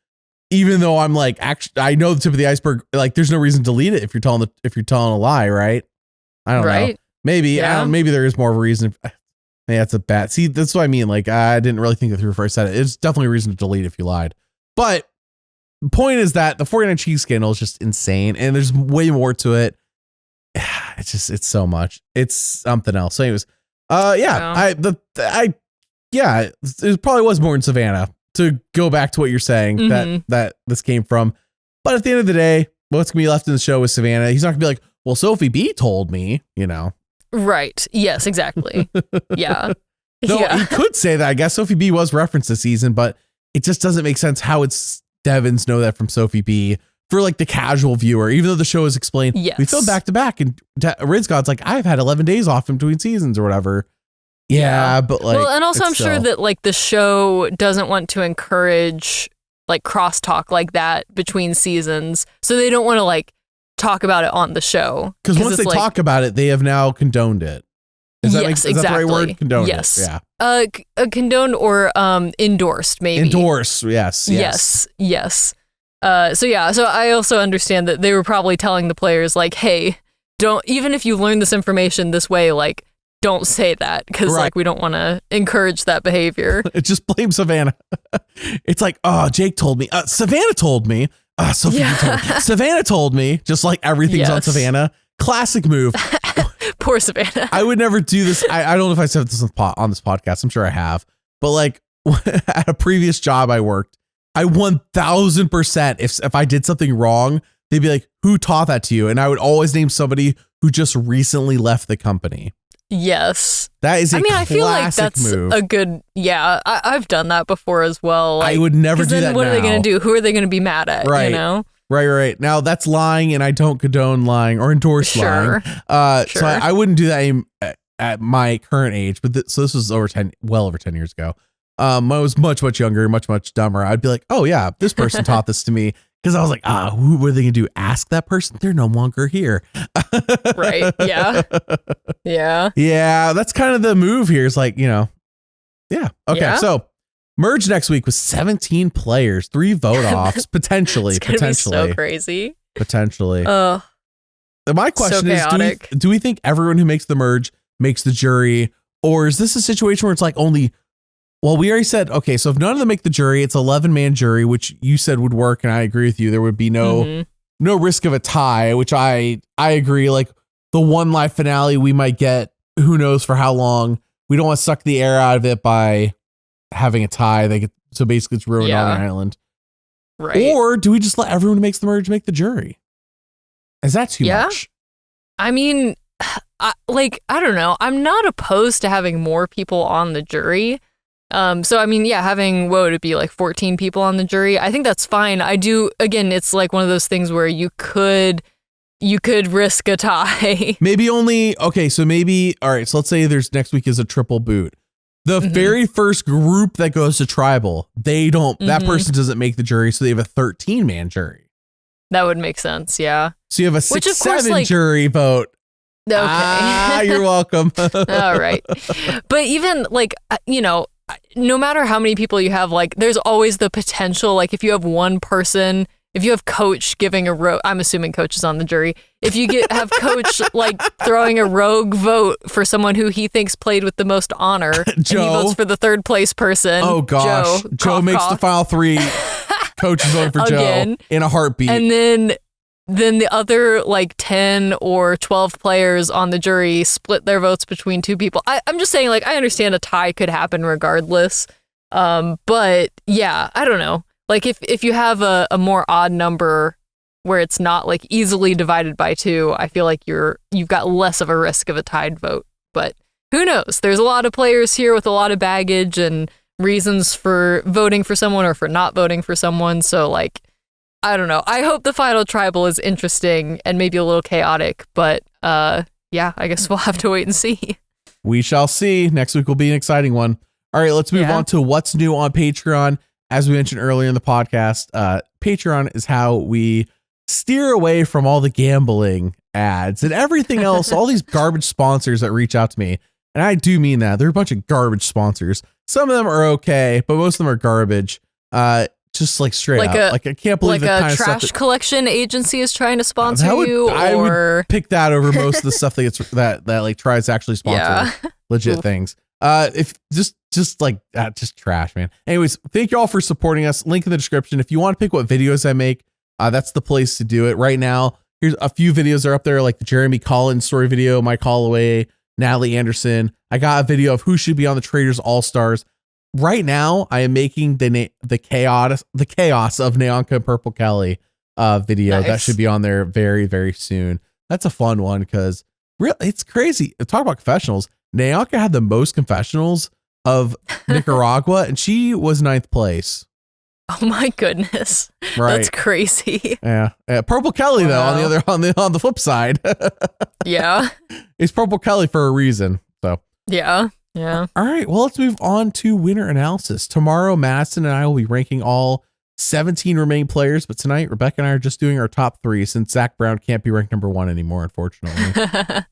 S1: even though I'm like, actually, I know the tip of the iceberg, like, there's no reason to delete it if you're telling a lie, right? I don't know. Maybe, maybe there is more of a reason. Yeah, that's a bad. See, that's what I mean. Like, I didn't really think that through before I said it. It's definitely a reason to delete if you lied. But the point is that the 49 cheese scandal is just insane, and there's way more to it. It's so much. It's something else. So, anyways, it probably was more in Savannah, to go back to what you're saying that this came from. But at the end of the day, what's gonna be left in the show is Savannah. He's not gonna be like, well, Sophie B told me,
S2: Right. Yes, exactly. Yeah.
S1: No, he could say that. I guess Sophie B was referenced this season, but it just doesn't make sense how it's Devins know that from Sophie B for like the casual viewer, even though the show is explained.
S2: Yes.
S1: We filmed back to back and Rizgod's like, I've had 11 days off in between seasons or whatever. Yeah, but like,
S2: well, and also I'm sure that like the show doesn't want to encourage like crosstalk like that between seasons. So they don't want to like talk about it on the show.
S1: Because once they talk about it, they have now condoned it. Is that
S2: exactly.
S1: that the right word? Condoned.
S2: Yes.
S1: It. Yeah.
S2: Condoned or endorsed, maybe.
S1: Endorse. Yes.
S2: Yes. So I also understand that they were probably telling the players like, hey, don't, even if you learn this information this way, like, don't say that because like we don't want to encourage that behavior.
S1: It just blames Savannah. It's like, oh, Jake told me. Savannah told me. Sophie told me. Savannah told me. Just like everything's on Savannah. Classic move.
S2: Poor Savannah.
S1: I would never do this. I don't know if I said this on this podcast. I'm sure I have. But like at a previous job I worked, I 1000% if I did something wrong, they'd be like, who taught that to you? And I would always name somebody who just recently left the company.
S2: Yes.
S1: That is I
S2: feel like that's
S1: move.
S2: a good, I've done that before as well. Like,
S1: I would never do that.
S2: What are they going to do? Who are they going to be mad at?
S1: Right.
S2: You know?
S1: Right. Now that's lying, and I don't condone lying or endorse lying. So I wouldn't do that at my current age. But so this was well over 10 years ago. I was much younger, much dumber. I'd be like, oh yeah, this person taught this to me. Because I was like, who were they going to do? Ask that person? They're no longer here.
S2: Right. Yeah.
S1: Yeah. That's kind of the move here. It's like, yeah. Okay. Yeah. So merge next week with 17 players, 3 vote offs, potentially.
S2: It's gonna be so crazy.
S1: Potentially. My question is, do we think everyone who makes the merge makes the jury? Or is this a situation where it's like only... Well, we already said, okay, so if none of them make the jury, it's 11-man jury, which you said would work, and I agree with you. There would be no risk of a tie, which I agree. Like the one live finale, we might get who knows for how long. We don't want to suck the air out of it by having a tie. So basically it's ruined on an island.
S2: Right.
S1: Or do we just let everyone who makes the merge make the jury? Is that too much?
S2: I mean, I don't know. I'm not opposed to having more people on the jury. So I mean, having what would it be like 14 people on the jury? I think that's fine. I do. Again, it's like one of those things where you could risk a tie.
S1: Maybe only. Okay, so maybe all right. So let's say there's next week is a triple boot. The very first group that goes to tribal, they don't. That person doesn't make the jury, so they have a 13-man jury.
S2: That would make sense. Yeah.
S1: So you have a 6-7 jury vote.
S2: Okay.
S1: You're welcome.
S2: All right. But even like no matter how many people you have, like there's always the potential, like if you have one person, if you have coach giving I'm assuming coach is on the jury. If you have coach like throwing a rogue vote for someone who he thinks played with the most honor,
S1: Joe,
S2: and he votes for the third place person.
S1: Oh gosh. Joe makes the final 3. Coach is voting for Joe in a heartbeat.
S2: And then the other like 10 or 12 players on the jury split their votes between 2 people. I'm just saying, like, I understand a tie could happen regardless. But yeah, I don't know. Like if you have a more odd number where it's not like easily divided by 2, I feel like you've got less of a risk of a tied vote. But who knows? There's a lot of players here with a lot of baggage and reasons for voting for someone or for not voting for someone. So like, I don't know. I hope the final tribal is interesting and maybe a little chaotic, but I guess we'll have to wait and see.
S1: We shall see. Next week will be an exciting one. All right, let's move on to what's new on Patreon. As we mentioned earlier in the podcast, Patreon is how we steer away from all the gambling ads and everything else, all these garbage sponsors that reach out to me. And I do mean that. They're a bunch of garbage sponsors. Some of them are okay, but most of them are garbage. Just like straight up. Like I can't believe the kind of stuff. Like a trash
S2: collection agency is trying to sponsor you?
S1: I would pick that over most of the stuff that like tries to actually sponsor legit things. If just trash, man. Anyways, thank you all for supporting us. Link in the description. If you want to pick what videos I make, that's the place to do it. Right now, here's a few videos are up there, like the Jeremy Collins story video, Mike Holloway, Natalie Anderson. I got a video of who should be on the Traders All-Stars. Right now, I am making the chaos of Neonka and Purple Kelly video. Nice. That should be on there very, very soon. That's a fun one because Really, it's crazy. Talk about confessionals. Naoka had the most confessionals of Nicaragua, and she was 9th place.
S2: Oh my goodness,
S1: right.
S2: That's crazy.
S1: Yeah, Purple Kelly though. On the flip side,
S2: yeah,
S1: it's Purple Kelly for a reason. So
S2: yeah.
S1: All right, well, let's move on to winner analysis. Tomorrow, Madison and I will be ranking all 17 remaining players, but tonight Rebekah and I are just doing our top 3 since Zach Brown can't be ranked number 1 anymore, unfortunately.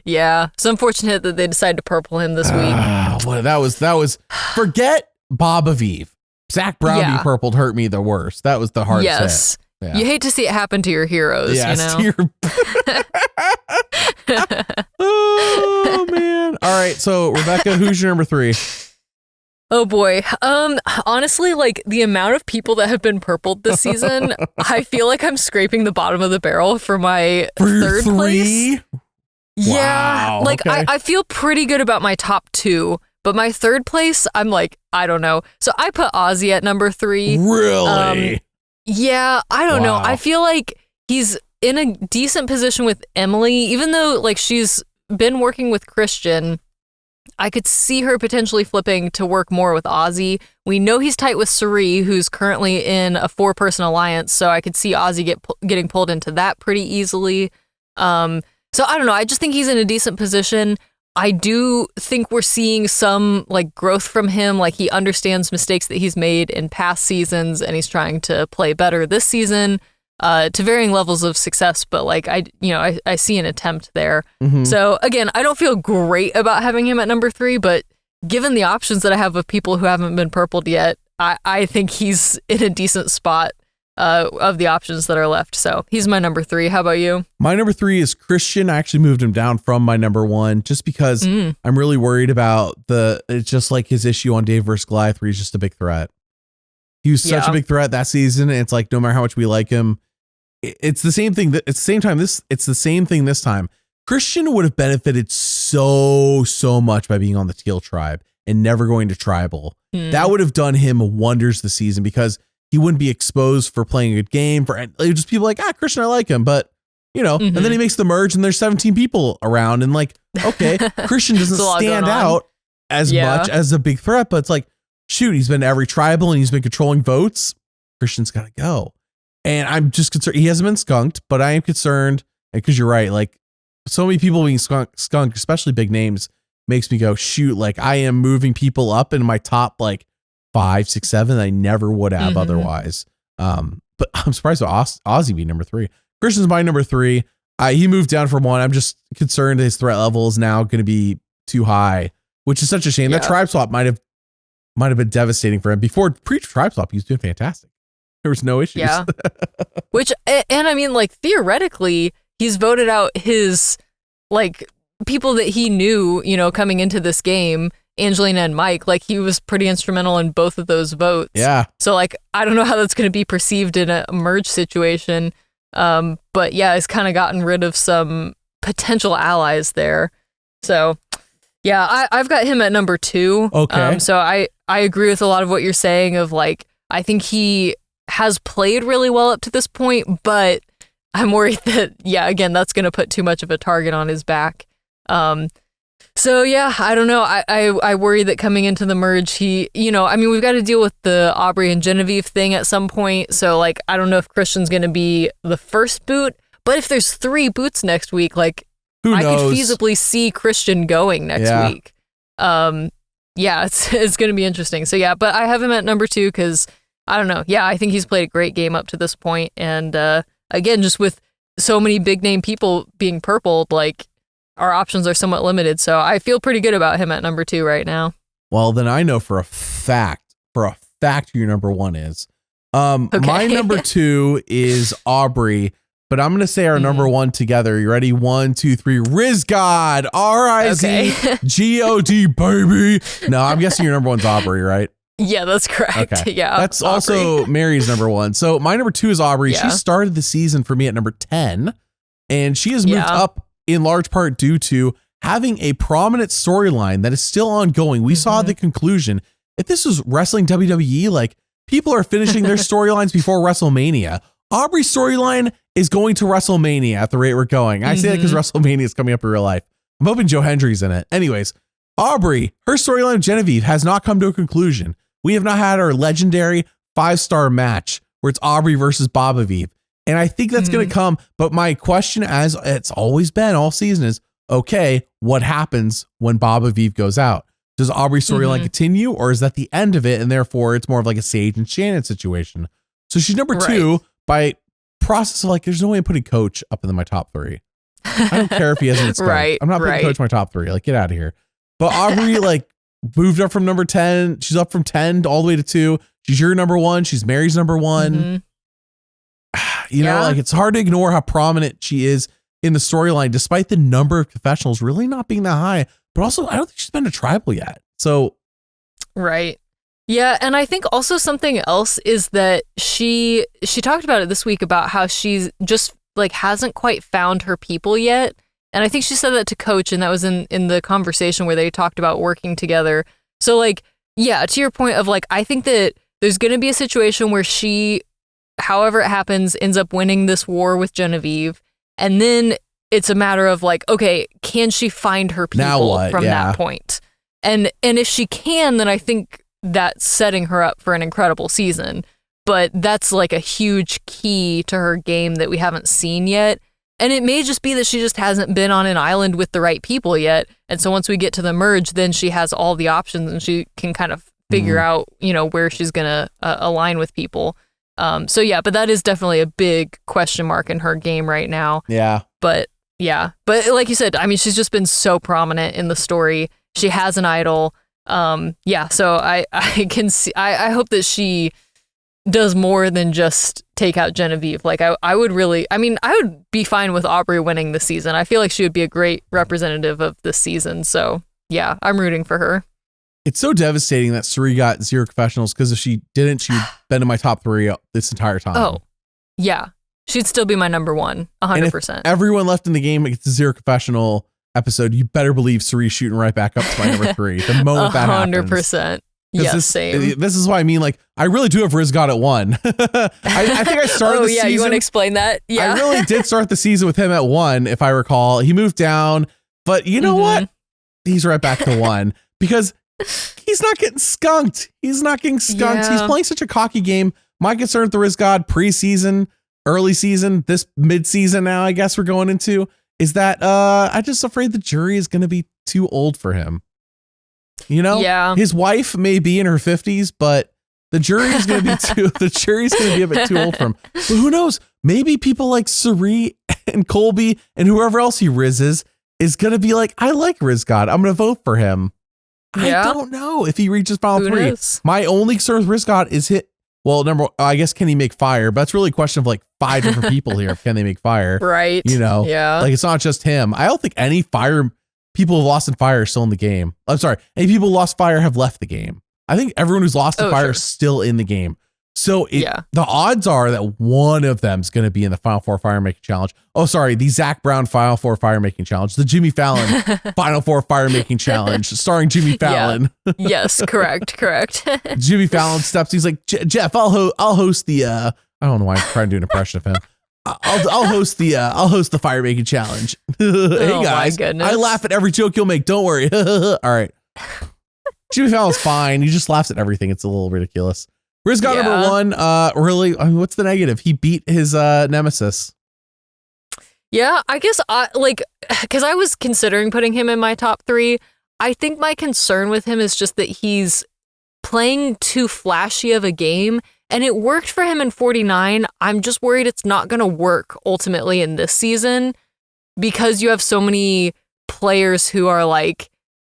S2: Yeah, it's unfortunate that they decided to purple him this week.
S1: Well, that was forget Bob Aviv. Zach Brown being purpled hurt me the worst. That was the hardest.
S2: Yes.
S1: Yeah.
S2: You hate to see it happen to your heroes,
S1: yes,
S2: you know?
S1: Oh, man. All right. So, Rebekah, who's your number 3?
S2: Oh, boy. Honestly, like the amount of people that have been purpled this season, I feel like I'm scraping the bottom of the barrel for my third place. Yeah.
S1: Wow,
S2: like
S1: okay.
S2: I feel pretty good about my top 2. But my third place, I'm like, I don't know. So I put Ozzy at number 3.
S1: Really?
S2: Yeah, I don't know. I feel like he's in a decent position with Emily, even though like she's been working with Christian. I could see her potentially flipping to work more with Ozzy. We know he's tight with Suri, who's currently in a 4-person alliance. So I could see Ozzy getting pulled into that pretty easily. So I don't know. I just think he's in a decent position. I do think we're seeing some like growth from him. Like he understands mistakes that he's made in past seasons and he's trying to play better this season to varying levels of success. But like, I see an attempt there. Mm-hmm. So again, I don't feel great about having him at number 3, but given the options that I have of people who haven't been purpled yet, I think he's in a decent spot of the options that are left. So he's my number 3. How about you?
S1: My number 3 is Christian. I actually moved him down from my number 1 just because I'm really worried about it's just like his issue on Dave vs. Goliath where he's just a big threat. He was such a big threat that season. And it's like, no matter how much we like him, it's the same thing. It's the same thing this time. Christian would have benefited so much by being on the Teal tribe and never going to tribal. That would have done him wonders this season because he wouldn't be exposed for playing a good game. Just people like, Christian, I like him. But, and then he makes the merge and there's 17 people around. And like, okay, Christian doesn't stand out as much as a big threat. But it's like, shoot, he's been to every tribal and he's been controlling votes. Christian's got to go. And I'm just concerned. He hasn't been skunked, but I am concerned because you're right. Like so many people being skunked, especially big names, makes me go, shoot, like I am moving people up in my top like 5, 6, 7 I never would have otherwise. But I'm surprised Ozzy be number 3. Christian's my number 3. He moved down from 1. I'm just concerned his threat level is now going to be too high, which is such a shame. That tribe swap might have been devastating for him. Before pre-tribe swap, he was doing fantastic. There was no issues.
S2: Yeah. Which, and I mean, like theoretically, he's voted out his like people that he knew, coming into this game. Angelina and Mike, like he was pretty instrumental in both of those votes. Yeah. So like, I don't know how that's going to be perceived in a merge situation. But yeah, it's kind of gotten rid of some potential allies there. So yeah, I've got him at number 2. Okay. So I agree with a lot of what you're saying of like, I think he has played really well up to this point, but I'm worried that, again, that's going to put too much of a target on his back. So yeah, I don't know. I worry that coming into the merge, we've got to deal with the Aubry and Genevieve thing at some point. So like, I don't know if Christian's going to be the first boot, but if there's 3 boots next week, like I could feasibly see Christian going next week. It's going to be interesting. So yeah, but I have him at number 2 because I don't know. Yeah, I think he's played a great game up to this point. And again, just with so many big name people being purpled, like our options are somewhat limited. So I feel pretty good about him at number 2 right now.
S1: Well, then I know for a fact who your number 1 is. My number 2 is Aubry, but I'm going to say our number 1 together. You ready? 1, 2, 3. Rizgod. R-I-Z-G-O-D, baby. No, I'm guessing your number 1's Aubry, right?
S2: Yeah, that's correct. Okay. Yeah.
S1: That's Aubry. Also Mary's number 1. So my number 2 is Aubry. Yeah. She started the season for me at number 10, and she has moved up in large part due to having a prominent storyline that is still ongoing. We saw the conclusion. If this was wrestling WWE, like people are finishing their storylines before WrestleMania. Aubry's storyline is going to WrestleMania at the rate we're going. I say that because WrestleMania is coming up in real life. I'm hoping Joe Hendry's in it. Anyways, Aubry, her storyline with Genevieve has not come to a conclusion. We have not had our legendary 5-star match where it's Aubry versus Babaviv. And I think that's going to come. But my question, as it's always been all season, is, okay, what happens when Babaviv goes out? Does Aubry's storyline continue, or is that the end of it? And therefore it's more of like a Sage and Shannon situation. So she's number 2 by process of like, there's no way I'm putting Coach up in my top 3. I don't care if he hasn't scored. I'm not putting Coach in my top 3. Like, get out of here. But Aubry like moved up from number 10. She's up from 10 all the way to 2. She's your number 1. She's Mary's number 1. You know, like, it's hard to ignore how prominent she is in the storyline, despite the number of confessionals really not being that high. But also, I don't think she's been to tribal yet. So,
S2: yeah, and I think also something else is that she talked about it this week about how she's just like hasn't quite found her people yet. And I think she said that to Coach, and that was in the conversation where they talked about working together. So like, yeah, to your point of like, I think that there's going to be a situation where she, however it happens, ends up winning this war with Genevieve. And then it's a matter of like, okay, can she find her people from that point? And if she can, then I think that's setting her up for an incredible season. But that's like a huge key to her game that we haven't seen yet. And it may just be that she just hasn't been on an island with the right people yet. And so once we get to the merge, then she has all the options and she can kind of figure out, you know, where she's going to align with people. So yeah, but that is definitely a big question mark in her game right now.
S1: Yeah.
S2: But like you said, I mean, she's just been so prominent in the story. She has an idol. So I can see, I hope that she does more than just take out Genevieve. Like I would be fine with Aubry winning this season. I feel like she would be a great representative of this season. So yeah, I'm rooting for her.
S1: It's so devastating that Suri got 0 confessionals, because if she didn't, she'd been in my top 3 this entire time.
S2: Oh, yeah. She'd still be my number 1, 100%.
S1: And if everyone left in the game gets a 0 confessional episode, you better believe Suri's shooting right back up to my number 3 the moment that happens.
S2: 100%. Yes, same.
S1: This is why I mean, like, I really do have Rizgod at 1. I think I started the season.
S2: You want to explain that? Yeah.
S1: I really did start the season with him at 1, if I recall. He moved down, but you know what? He's right back to 1 because he's not getting skunked. He's playing such a cocky game. My concern with the Rizgod preseason, early season, this mid-season now, I guess we're going into, is that I'm just afraid the jury is going to be too old for him. You know, his wife may be in her 50s, but the jury is going to be a bit too old for him. But who knows? Maybe people like Suri and Colby and whoever else he rizzes is going to be like, I like Rizgod. I'm going to vote for him. Yeah. I don't know if he reaches final 3. Knows? My only concern with Rizgod is I guess, can he make fire? But that's really a question of like 5 different people here. Can they make fire?
S2: Right.
S1: You know, like it's not just him. I don't think any people who lost in fire are still in the game. I'm sorry. Any people who lost fire have left the game. I think everyone who's lost in fire is still in the game. So the odds are that one of them is going to be in the Final 4 Fire Making Challenge. Oh, sorry. The Zach Brown Final 4 Fire Making Challenge. The Jimmy Fallon Final 4 Fire Making Challenge starring Jimmy Fallon.
S2: Yeah. Yes, correct.
S1: Jimmy Fallon steps. He's like, Jeff, I'll host the, I don't know why I'm trying to do an impression of him. I'll host the Fire Making Challenge. Hey guys, I laugh at every joke you'll make. Don't worry. All right. Jimmy Fallon's fine. He just laughs at everything. It's a little ridiculous. Rizgod number 1. Really, I mean, what's the negative? He beat his nemesis.
S2: Yeah, I guess because I was considering putting him in my top 3. I think my concern with him is just that he's playing too flashy of a game, and it worked for him in 49. I'm just worried it's not going to work ultimately in this season because you have so many players who are like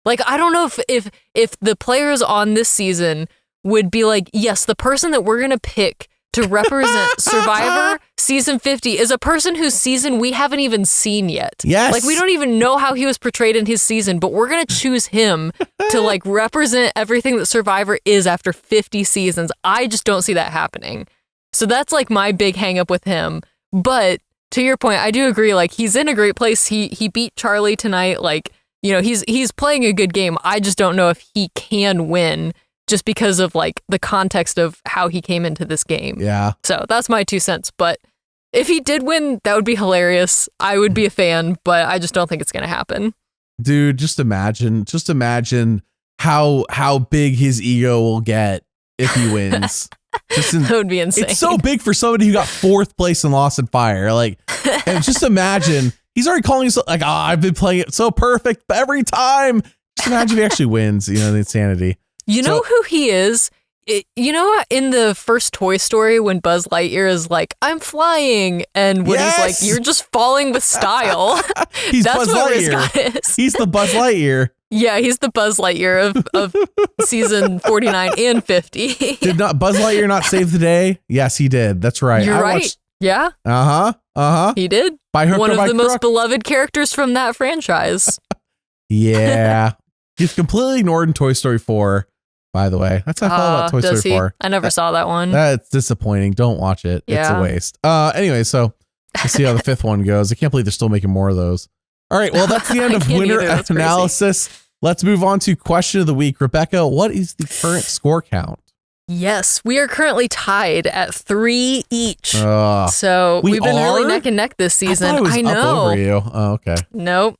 S2: I don't know if the players on this season would be like, yes, the person that we're going to pick to represent Survivor season 50 is a person whose season we haven't even seen yet.
S1: Yes.
S2: Like, we don't even know how he was portrayed in his season, but we're going to choose him to like represent everything that Survivor is after 50 seasons. I just don't see that happening. So that's like my big hang up with him. But to your point, I do agree. Like, he's in a great place. He beat Charlie tonight. Like, you know, he's playing a good game. I just don't know if he can win just because of like the context of how he came into this game.
S1: Yeah.
S2: So that's my 2 cents. But If he did win, that would be hilarious. I would be a fan, but I just don't think it's going to happen.
S1: Dude, just imagine how big his ego will get if he wins.
S2: That would be insane.
S1: It's so big for somebody who got 4th place in Lost in Fire. Like, and just imagine he's already calling himself like, I've been playing it so perfect every time. Just imagine if he actually wins, the insanity.
S2: You know who he is? In the first Toy Story when Buzz Lightyear is like, I'm flying, and Woody's like, you're just falling with style.
S1: He's
S2: That's
S1: Buzz
S2: what
S1: Lightyear.
S2: Rizgod is.
S1: He's the Buzz Lightyear.
S2: Yeah, he's the Buzz Lightyear of season 49 and 50.
S1: Did not Buzz Lightyear not save the day? Yes, he did. That's right.
S2: You're right. Yeah.
S1: He
S2: did.
S1: By hook
S2: One
S1: or
S2: of
S1: by
S2: the
S1: crook.
S2: most beloved characters from that franchise.
S1: Yeah. He's completely ignored in Toy Story 4, by the way. That's how I felt about Toy Story 4.
S2: I never saw that one.
S1: That's disappointing. Don't watch it.
S2: Yeah.
S1: It's a waste. Anyway, so we'll see how the 5th one goes. I can't believe they're still making more of those. All right. Well, that's the end of winner analysis. Let's move on to question of the week. Rebekah, what is the current score count?
S2: Yes, we are currently tied at 3 each. So
S1: we've
S2: been really neck and neck this season.
S1: I know. Up over you. Oh, okay.
S2: Nope.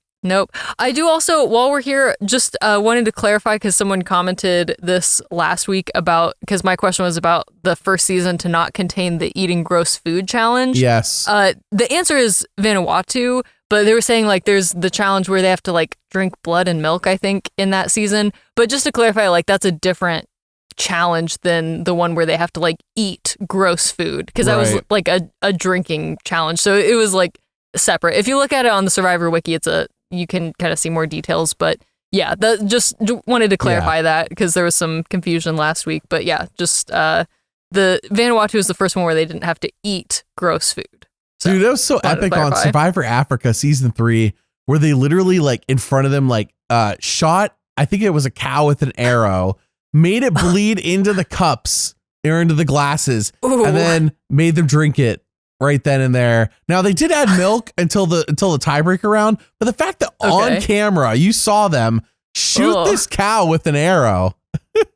S2: I do also, while we're here, just wanted to clarify because someone commented this last week because my question was about the first season to not contain the eating gross food challenge.
S1: Yes.
S2: The answer is Vanuatu, but they were saying like there's the challenge where they have to like drink blood and milk, I think, in that season. But just to clarify, like that's a different challenge than the one where they have to like eat gross food, because that was like a drinking challenge. So it was like separate. If you look at it on the Survivor Wiki, you can kind of see more details, but yeah, just wanted to clarify that because there was some confusion last week. But yeah, just the Vanuatu is the first one where they didn't have to eat gross food. So, dude,
S1: that was so epic on Survivor Africa season 3, where they literally like in front of them like shot, I think it was a cow with an arrow, made it bleed into the cups or into the glasses, and then made them drink it right then and there. Now they did add milk until the tiebreaker round, but the fact that on camera you saw them shoot this cow with an arrow.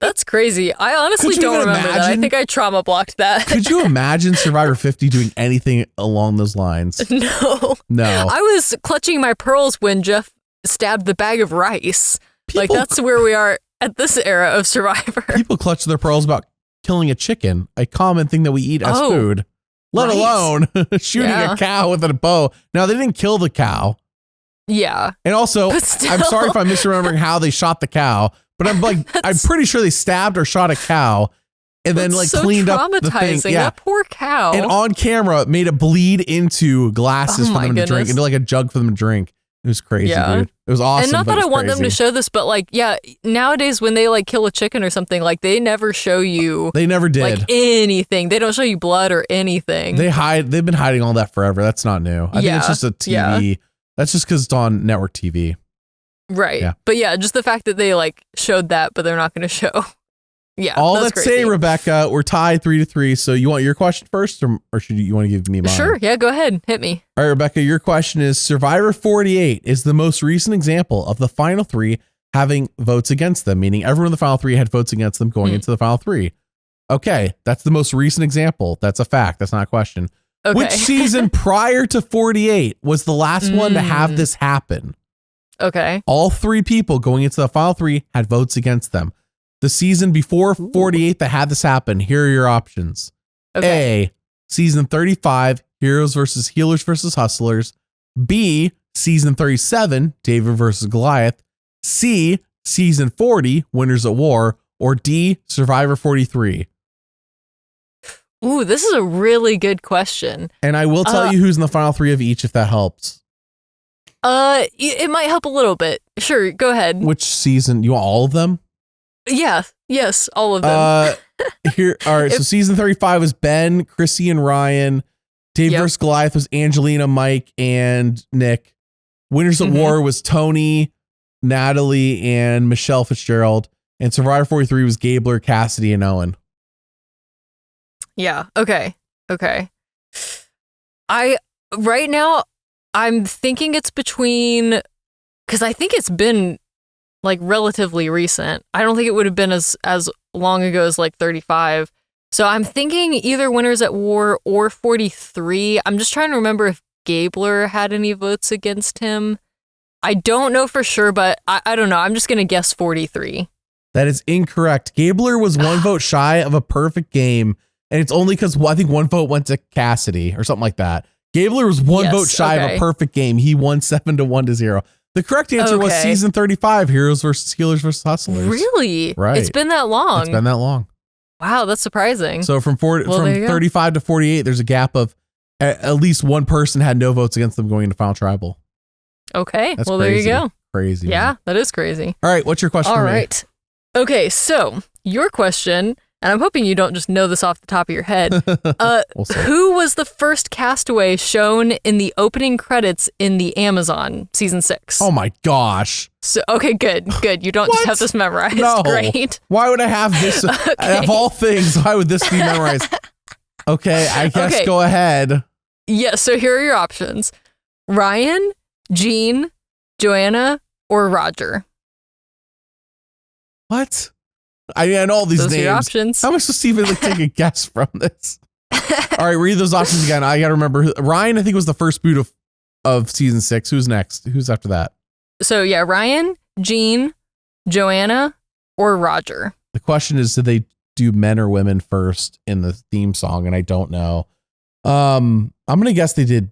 S2: That's crazy. I honestly don't remember that. I think I trauma blocked that.
S1: Could you imagine Survivor 50 doing anything along those lines?
S2: No. I was clutching my pearls when Jeff stabbed the bag of rice. Like that's where we are at this era of Survivor.
S1: People clutch their pearls about killing a chicken, a common thing that we eat as food. Let alone shooting a cow with a bow. Now, they didn't kill the cow.
S2: Yeah.
S1: And also, I'm sorry if I'm misremembering how they shot the cow, but I'm pretty sure they stabbed or shot a cow and then like cleaned up the thing. Yeah.
S2: That poor cow.
S1: And on camera, made it bleed into glasses for them to drink, into like a jug for them to drink. It was crazy, dude. It was awesome.
S2: And not that I want them to show this, but like, yeah, nowadays when they like kill a chicken or something, like they never show you.
S1: They never did.
S2: Like anything. They don't show you blood or anything.
S1: They've been hiding all that forever. That's not new. I think it's just a TV. Yeah. That's just because it's on network TV.
S2: Right. Yeah. But yeah, just the fact that they like showed that, but they're not going to show. Yeah.
S1: All that say, Rebekah, we're tied 3-3. So you want your question first, or should you want to give me mine?
S2: Sure. Yeah. Go ahead. Hit me.
S1: All right, Rebekah, your question is: Survivor 48 is the most recent example of the final 3 having votes against them, meaning everyone in the final 3 had votes against them going into the final 3. Okay, that's the most recent example. That's a fact. That's not a question. Okay. Which season prior to 48 was the last one to have this happen?
S2: Okay.
S1: All 3 people going into the final 3 had votes against them. The season before 48 that had this happen, here are your options. Okay. A, season 35, Heroes versus Healers versus Hustlers. B, season 37, David versus Goliath. C, season 40, Winners at War. Or D, Survivor 43.
S2: Ooh, this is a really good question.
S1: And I will tell you who's in the final 3 of each if that helps.
S2: It might help a little bit. Sure, go ahead.
S1: Which season? You want all of them?
S2: Yeah. Yes, all of them.
S1: Here. All right. So season 35 was Ben, Chrissy, and Ryan. Dave versus Goliath was Angelina, Mike, and Nick. Winners at War was Tony, Natalie, and Michelle Fitzgerald. And Survivor 43 was Gabler, Cassidy, and Owen.
S2: Yeah. Okay. Right now I'm thinking it's between, because I think it's been like relatively recent. I don't think it would have been as long ago as like 35. So I'm thinking either Winners at War or 43. I'm just trying to remember if Gabler had any votes against him. I don't know for sure, but I don't know. I'm just going to guess 43.
S1: That is incorrect. Gabler was one vote shy of a perfect game, and it's only because I think one vote went to Cassidy or something like that. Gabler was one vote shy of a perfect game. He won 7-1-0. The correct answer was season 35, Heroes versus Healers versus Hustlers.
S2: Really?
S1: Right.
S2: It's been that long.
S1: It's been that long.
S2: Wow, that's surprising.
S1: So from 35 to 48, there's a gap of at least one person had no votes against them going into Final Tribal.
S2: Okay.
S1: That's
S2: well,
S1: crazy.
S2: there you go.
S1: Crazy.
S2: Yeah, man. That is crazy.
S1: All right. What's your question for me?
S2: All right. Okay. So your question, and I'm hoping you don't just know this off the top of your head. Who was the first castaway shown in the opening credits in the Amazon season 6?
S1: Oh my gosh.
S2: So, okay, good. You don't just have this memorized.
S1: No.
S2: Great.
S1: Why would I have this? Of all things, why would this be memorized? Okay. I guess go ahead.
S2: Yeah. So here are your options. Ryan, Jean, Joanna, or Roger?
S1: What? I mean, I know all these
S2: names.
S1: Are your
S2: options.
S1: How am I supposed to even take a guess from this? All right, read those options again. I got to remember. Ryan, I think, was the first boot of season 6. Who's next? Who's after that?
S2: So yeah, Ryan, Jean, Joanna, or Roger.
S1: The question is, did they do men or women first in the theme song? And I don't know. I'm gonna guess they did.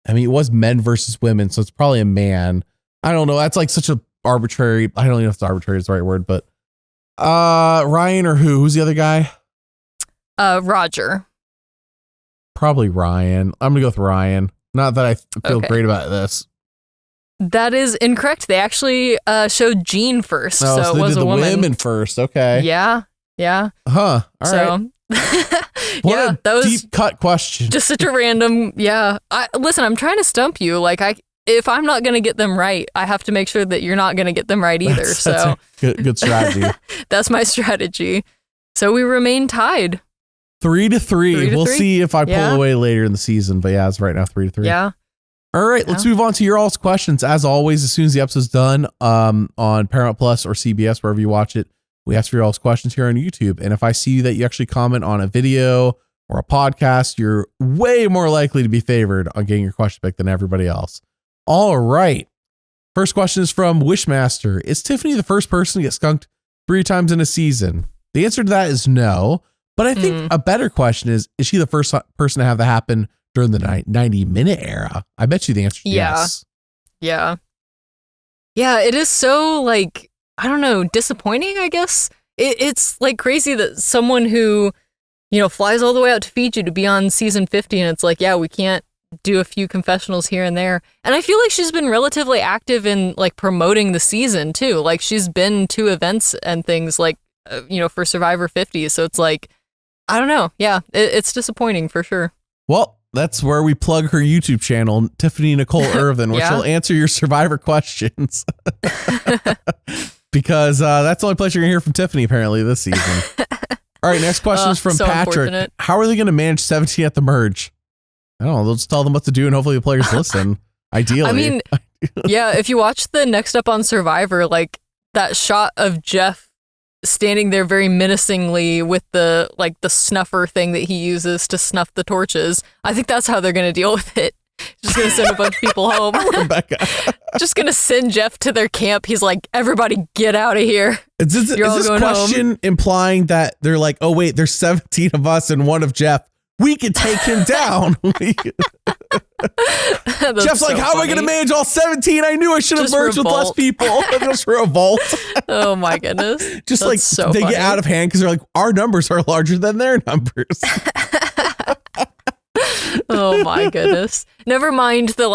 S1: I mean, it was men versus women, so it's probably a man. I don't know. That's like such a arbitrary. I don't know if it's arbitrary is the right word, but Ryan or who? Who's the other guy?
S2: Roger.
S1: Probably Ryan. I'm gonna go with Ryan. Not that I feel great about this.
S2: That is incorrect. They actually showed Jean first, so it was a woman.
S1: Women first. Okay.
S2: Yeah.
S1: Huh. All right. What a
S2: that was
S1: deep cut question.
S2: Just such a random. Yeah. Listen, I'm trying to stump you. Like if I'm not going to get them right, I have to make sure that you're not going to get them right either.
S1: That's a good strategy.
S2: That's my strategy. So we remain tied.
S1: 3-3. We'll see if I pull away later in the season, but yeah, it's right now 3-3.
S2: Yeah.
S1: All right, let's move on to your all's questions. As always, as soon as the episode's done, on Paramount Plus or CBS, wherever you watch it, we ask for your all's questions here on YouTube. And if I see that you actually comment on a video or a podcast, you're way more likely to be favored on getting your question picked than everybody else. All right. First question is from Wishmaster. Is Tiffany the first person to get skunked 3 times in a season? The answer to that is no. But I think a better question is she the first person to have that happen during the 90-minute era? I bet you the answer is yes.
S2: Yeah. Yeah, it is so, like, I don't know, disappointing, I guess. It's like crazy that someone who, flies all the way out to Fiji to be on season 50, and it's like, yeah, we can't do a few confessionals here and there. And I feel like she's been relatively active in, like, promoting the season, too. Like, she's been to events and things, like, for Survivor 50. So it's like, I don't know. Yeah, it's disappointing for sure.
S1: Well, that's where we plug her YouTube channel, Tiffany Nicole Irvin, which will answer your Survivor questions. Because that's the only place you're going to hear from Tiffany, apparently, this season. All right, next question is from Patrick. How are they going to manage 17 at the merge? I don't know. They'll just tell them what to do, and hopefully the players listen, ideally.
S2: I mean, yeah, if you watch the Next Up on Survivor, like, that shot of Jeff standing there very menacingly with the snuffer thing that he uses to snuff the torches. I think that's how they're going to deal with it. Just going to send a bunch of people home.
S1: Rebekah.
S2: Just going to send Jeff to their camp. He's like, everybody get out of here.
S1: Is this question implying that they're like, oh wait, there's 17 of us and one of Jeff. We could take him down. Jeff's like, how am I going to manage all 17? I knew I should have merged with less people. Just revolt.
S2: Oh my goodness.
S1: Just like they get out of hand because they're like, our numbers are larger than their numbers.
S2: Oh my goodness. Never mind the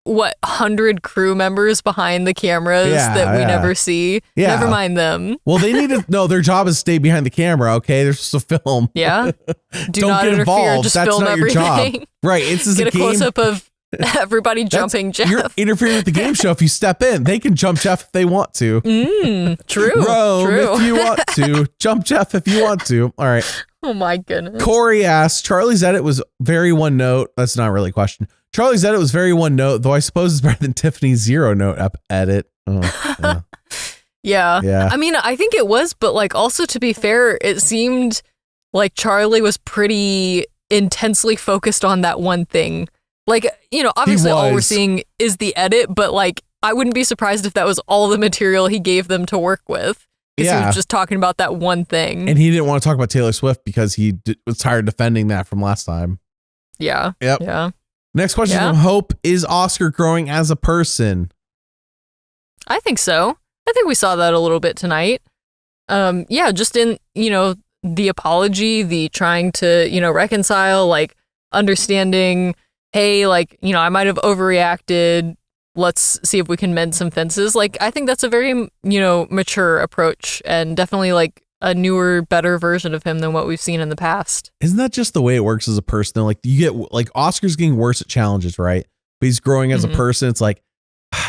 S2: 100 crew members behind the cameras that we never see. Yeah. Never mind them.
S1: Well, they need to know their job is to stay behind the camera. Okay. They're supposed to film.
S2: Yeah.
S1: Don't not get involved.
S2: Just
S1: That's
S2: film
S1: not
S2: everything.
S1: Your job. Right. It's just
S2: get a close up of everybody jumping Jeff.
S1: You're interfering with the game show. If you step in, they can jump Jeff if they want to.
S2: True.
S1: Rome if you want to. Jump Jeff if you want to. All right.
S2: Oh my goodness.
S1: Corey asks, Charlie's edit was very one note. That's not really a question. Charlie's edit was very one note, though I suppose it's better than Tiffany's 0 note edit. Oh,
S2: yeah. I mean, I think it was, but also to be fair, it seemed like Charlie was pretty intensely focused on that one thing. Like, obviously all we're seeing is the edit, but like I wouldn't be surprised if that was all the material he gave them to work with. Because he was just talking about that one thing.
S1: And he didn't want to talk about Taylor Swift because he was tired defending that from last time.
S2: Yeah.
S1: Yep.
S2: Yeah.
S1: Next question from Hope. Is Oscar growing as a person?
S2: I think so. I think we saw that a little bit tonight. Just in, the apology, the trying to, reconcile, like understanding, hey, like, I might have overreacted. Let's see if we can mend some fences. Like, I think that's a very, mature approach and definitely like a newer, better version of him than what we've seen in the past.
S1: Isn't that just the way it works as a person? Though? Like you get like Oscar's getting worse at challenges, right? But he's growing as a person. It's like,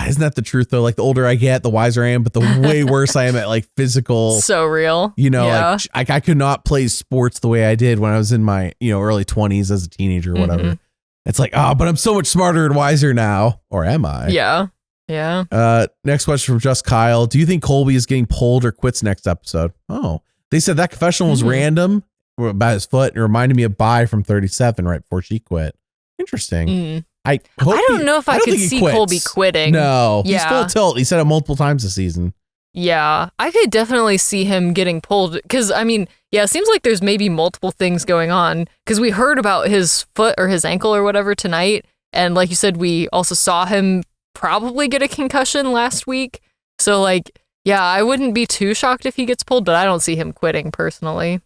S1: isn't that the truth though? Like the older I get, the wiser I am, but the way worse I am at like physical.
S2: So real.
S1: Like I could not play sports the way I did when I was in my, early 20s as a teenager or whatever. It's like, but I'm so much smarter and wiser now. Or am I?
S2: Yeah. Yeah.
S1: Next question from Just Kyle. Do you think Colby is getting pulled or quits next episode? Oh, they said that confessional was random about his foot and it reminded me of Bai from 37 right before she quit. Interesting. I
S2: don't know if I could see Colby quitting.
S1: No, he's full tilt. He said it multiple times this season.
S2: Yeah, I could definitely see him getting pulled because, it seems like there's maybe multiple things going on because we heard about his foot or his ankle or whatever tonight. And like you said, we also saw him probably get a concussion last week. So like, I wouldn't be too shocked if he gets pulled, but I don't see him quitting personally.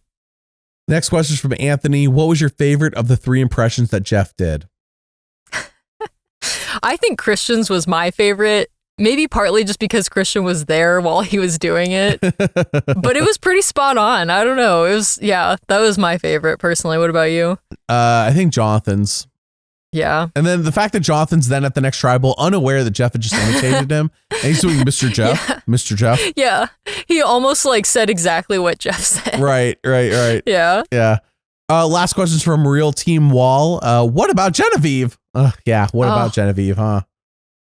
S1: Next question is from Anthony. What was your favorite of the 3 impressions that Jeff did?
S2: I think Christian's was my favorite. Maybe partly just because Christian was there while he was doing it, but it was pretty spot on. I don't know. It was, that was my favorite personally. What about you?
S1: I think Jonathan's.
S2: Yeah.
S1: And then the fact that Jonathan's then at the next tribal, unaware that Jeff had just imitated him, and he's doing Mr. Jeff. Yeah. Mr. Jeff.
S2: Yeah. He almost like said exactly what Jeff said.
S1: Right.
S2: Yeah.
S1: Yeah. Last question is from Real Team Wall. What about Genevieve? What about Genevieve, huh?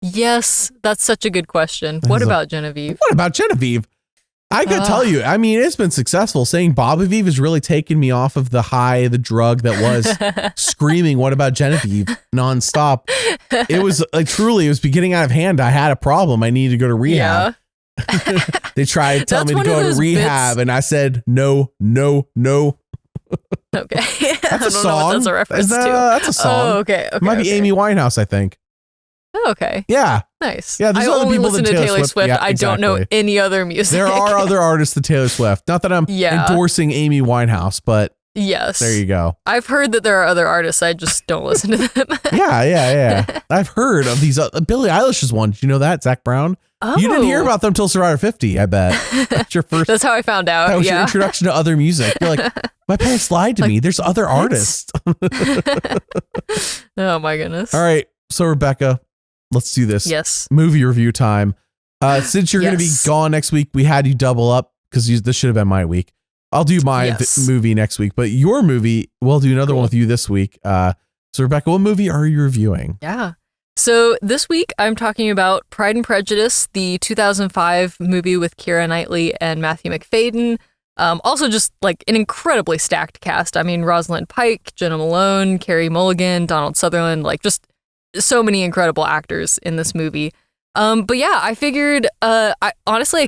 S2: Yes, that's such a good question. What about Genevieve?
S1: I could tell you, it's been successful. Saying Bobavive has really taken me off of the drug that was screaming, what about Genevieve? Nonstop. It was like, truly, it was getting out of hand. I had a problem. I needed to go to rehab. Yeah. They tried to tell me to go to rehab and I said, no.
S2: Okay.
S1: That's a song.
S2: Know what that's a reference to.
S1: That's a song.
S2: Oh, okay.
S1: It might be Amy Winehouse, I think.
S2: Oh, okay.
S1: Yeah.
S2: Nice.
S1: Yeah, there's
S2: I
S1: other
S2: only
S1: people
S2: listen
S1: than
S2: to Taylor Swift.
S1: Yeah,
S2: I don't know any other music.
S1: There are other artists than Taylor Swift. Not that I'm endorsing Amy Winehouse, but
S2: yes.
S1: There you go.
S2: I've heard that there are other artists. I just don't listen to them.
S1: Yeah. I've heard of these. Billie Eilish's one. Did you know that? Zach Brown?
S2: Oh.
S1: You didn't hear about them till Survivor 50, I bet. That's your first.
S2: That's how I found out.
S1: That was your introduction to other music. You're like, my parents lied to me. There's other artists.
S2: Oh my goodness.
S1: All right. So Rebekah, let's do this.
S2: Yes.
S1: Movie review time. Since you're going to be gone next week, we had you double up because this should have been my week. I'll do my movie next week, but your movie, we'll do another one with you this week. So Rebekah, what movie are you reviewing?
S2: Yeah. So this week I'm talking about Pride and Prejudice, the 2005 movie with Keira Knightley and Matthew McFadyen. Also just like an incredibly stacked cast. Rosalind Pike, Jenna Malone, Carey Mulligan, Donald Sutherland, like just so many incredible actors in this movie. But yeah, I figured, I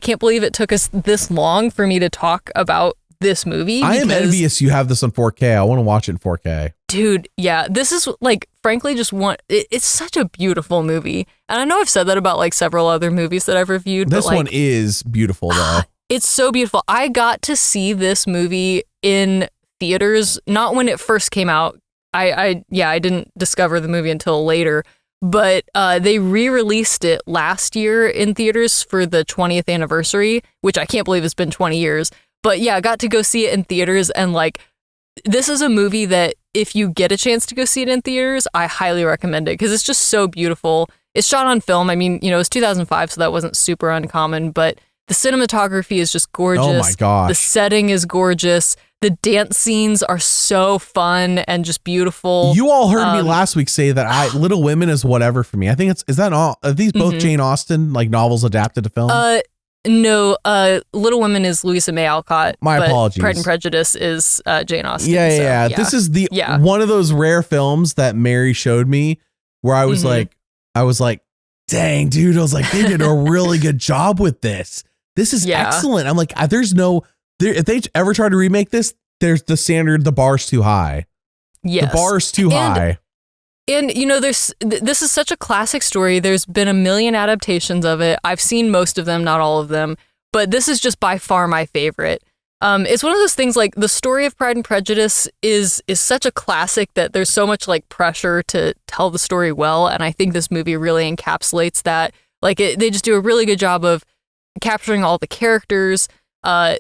S2: can't believe it took us this long for me to talk about this movie.
S1: I am envious you have this on 4K. I want to watch it in 4K.
S2: Dude, yeah, this is like, frankly, it's such a beautiful movie. And I know I've said that about like several other movies that I've reviewed.
S1: This
S2: but,
S1: one is beautiful though.
S2: It's so beautiful. I got to see this movie in theaters, not when it first came out. I didn't discover the movie until later, but they re-released it last year in theaters for the 20th anniversary, which I can't believe it's been 20 years. But yeah, I got to go see it in theaters, and like, this is a movie that if you get a chance to go see it in theaters, I highly recommend it because it's just so beautiful. It's shot on film. It's 2005, so that wasn't super uncommon, but the cinematography is just gorgeous.
S1: Oh my gosh.
S2: The setting is gorgeous. The dance scenes are so fun and just beautiful.
S1: You all heard me last week say that Little Women is whatever for me. I think are these both Jane Austen like novels adapted to film?
S2: No, Little Women is Louisa May Alcott.
S1: My apologies.
S2: Pride and Prejudice is Jane Austen.
S1: Yeah. This is one of those rare films that Mary showed me where I was like, dang, dude. I was like, they did a really good job with this. This is excellent. I'm like, if they ever try to remake this, there's the bar's too high.
S2: Yes.
S1: The bar's too high.
S2: And, this is such a classic story. There's been a million adaptations of it. I've seen most of them, not all of them, but this is just by far my favorite. It's one of those things like the story of Pride and Prejudice is such a classic that there's so much like pressure to tell the story well. And I think this movie really encapsulates that. Like they just do a really good job of capturing all the characters.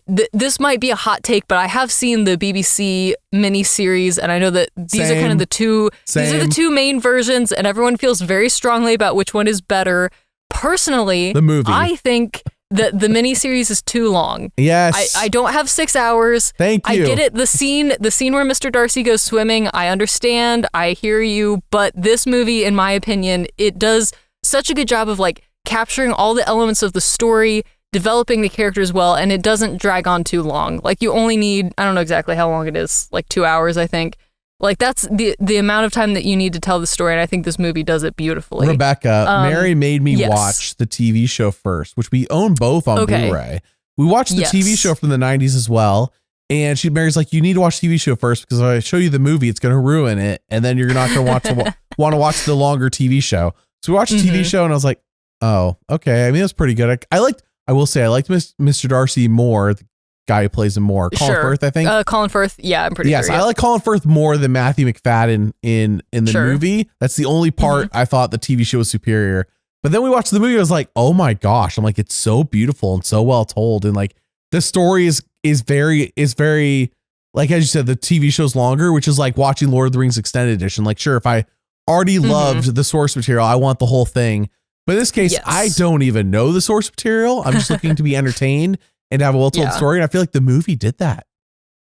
S2: This might be a hot take, but I have seen the BBC miniseries, and I know that these are kind of the two. These are the two main versions, and everyone feels very strongly about which one is better. Personally,
S1: the movie.
S2: I think that the miniseries is too long.
S1: Yes,
S2: I don't have 6 hours.
S1: Thank you.
S2: I get it. The scene where Mr. Darcy goes swimming. I understand. I hear you. But this movie, in my opinion, it does such a good job of like capturing all the elements of the story, developing the characters well, and it doesn't drag on too long. Like you only need, I don't know exactly how long it is, like 2 hours, I think. Like that's the amount of time that you need to tell the story, and I think this movie does it beautifully.
S1: Rebekah, Mary made me watch the TV show first, which we own both on Blu-ray. We watched the TV show from the 90s as well, and Mary's like, you need to watch the TV show first, because if I show you the movie, it's going to ruin it, and then you're not going to want to watch the longer TV show. So we watched the TV show, and I was like, oh, okay. I mean, that's pretty good. I liked Mr. Darcy more, the guy who plays him more. Colin Firth, I think.
S2: Colin Firth, yeah, I'm pretty sure.
S1: Yes, I like Colin Firth more than Matthew McFadden in the movie. That's the only part I thought the TV show was superior. But then we watched the movie, I was like, oh my gosh. I'm like, it's so beautiful and so well told. And like the story is very, like as you said, the TV show's longer, which is like watching Lord of the Rings Extended Edition. Like, sure, if I already loved the source material, I want the whole thing. But in this case, I don't even know the source material. I'm just looking to be entertained and have a well-told story. And I feel like the movie did that.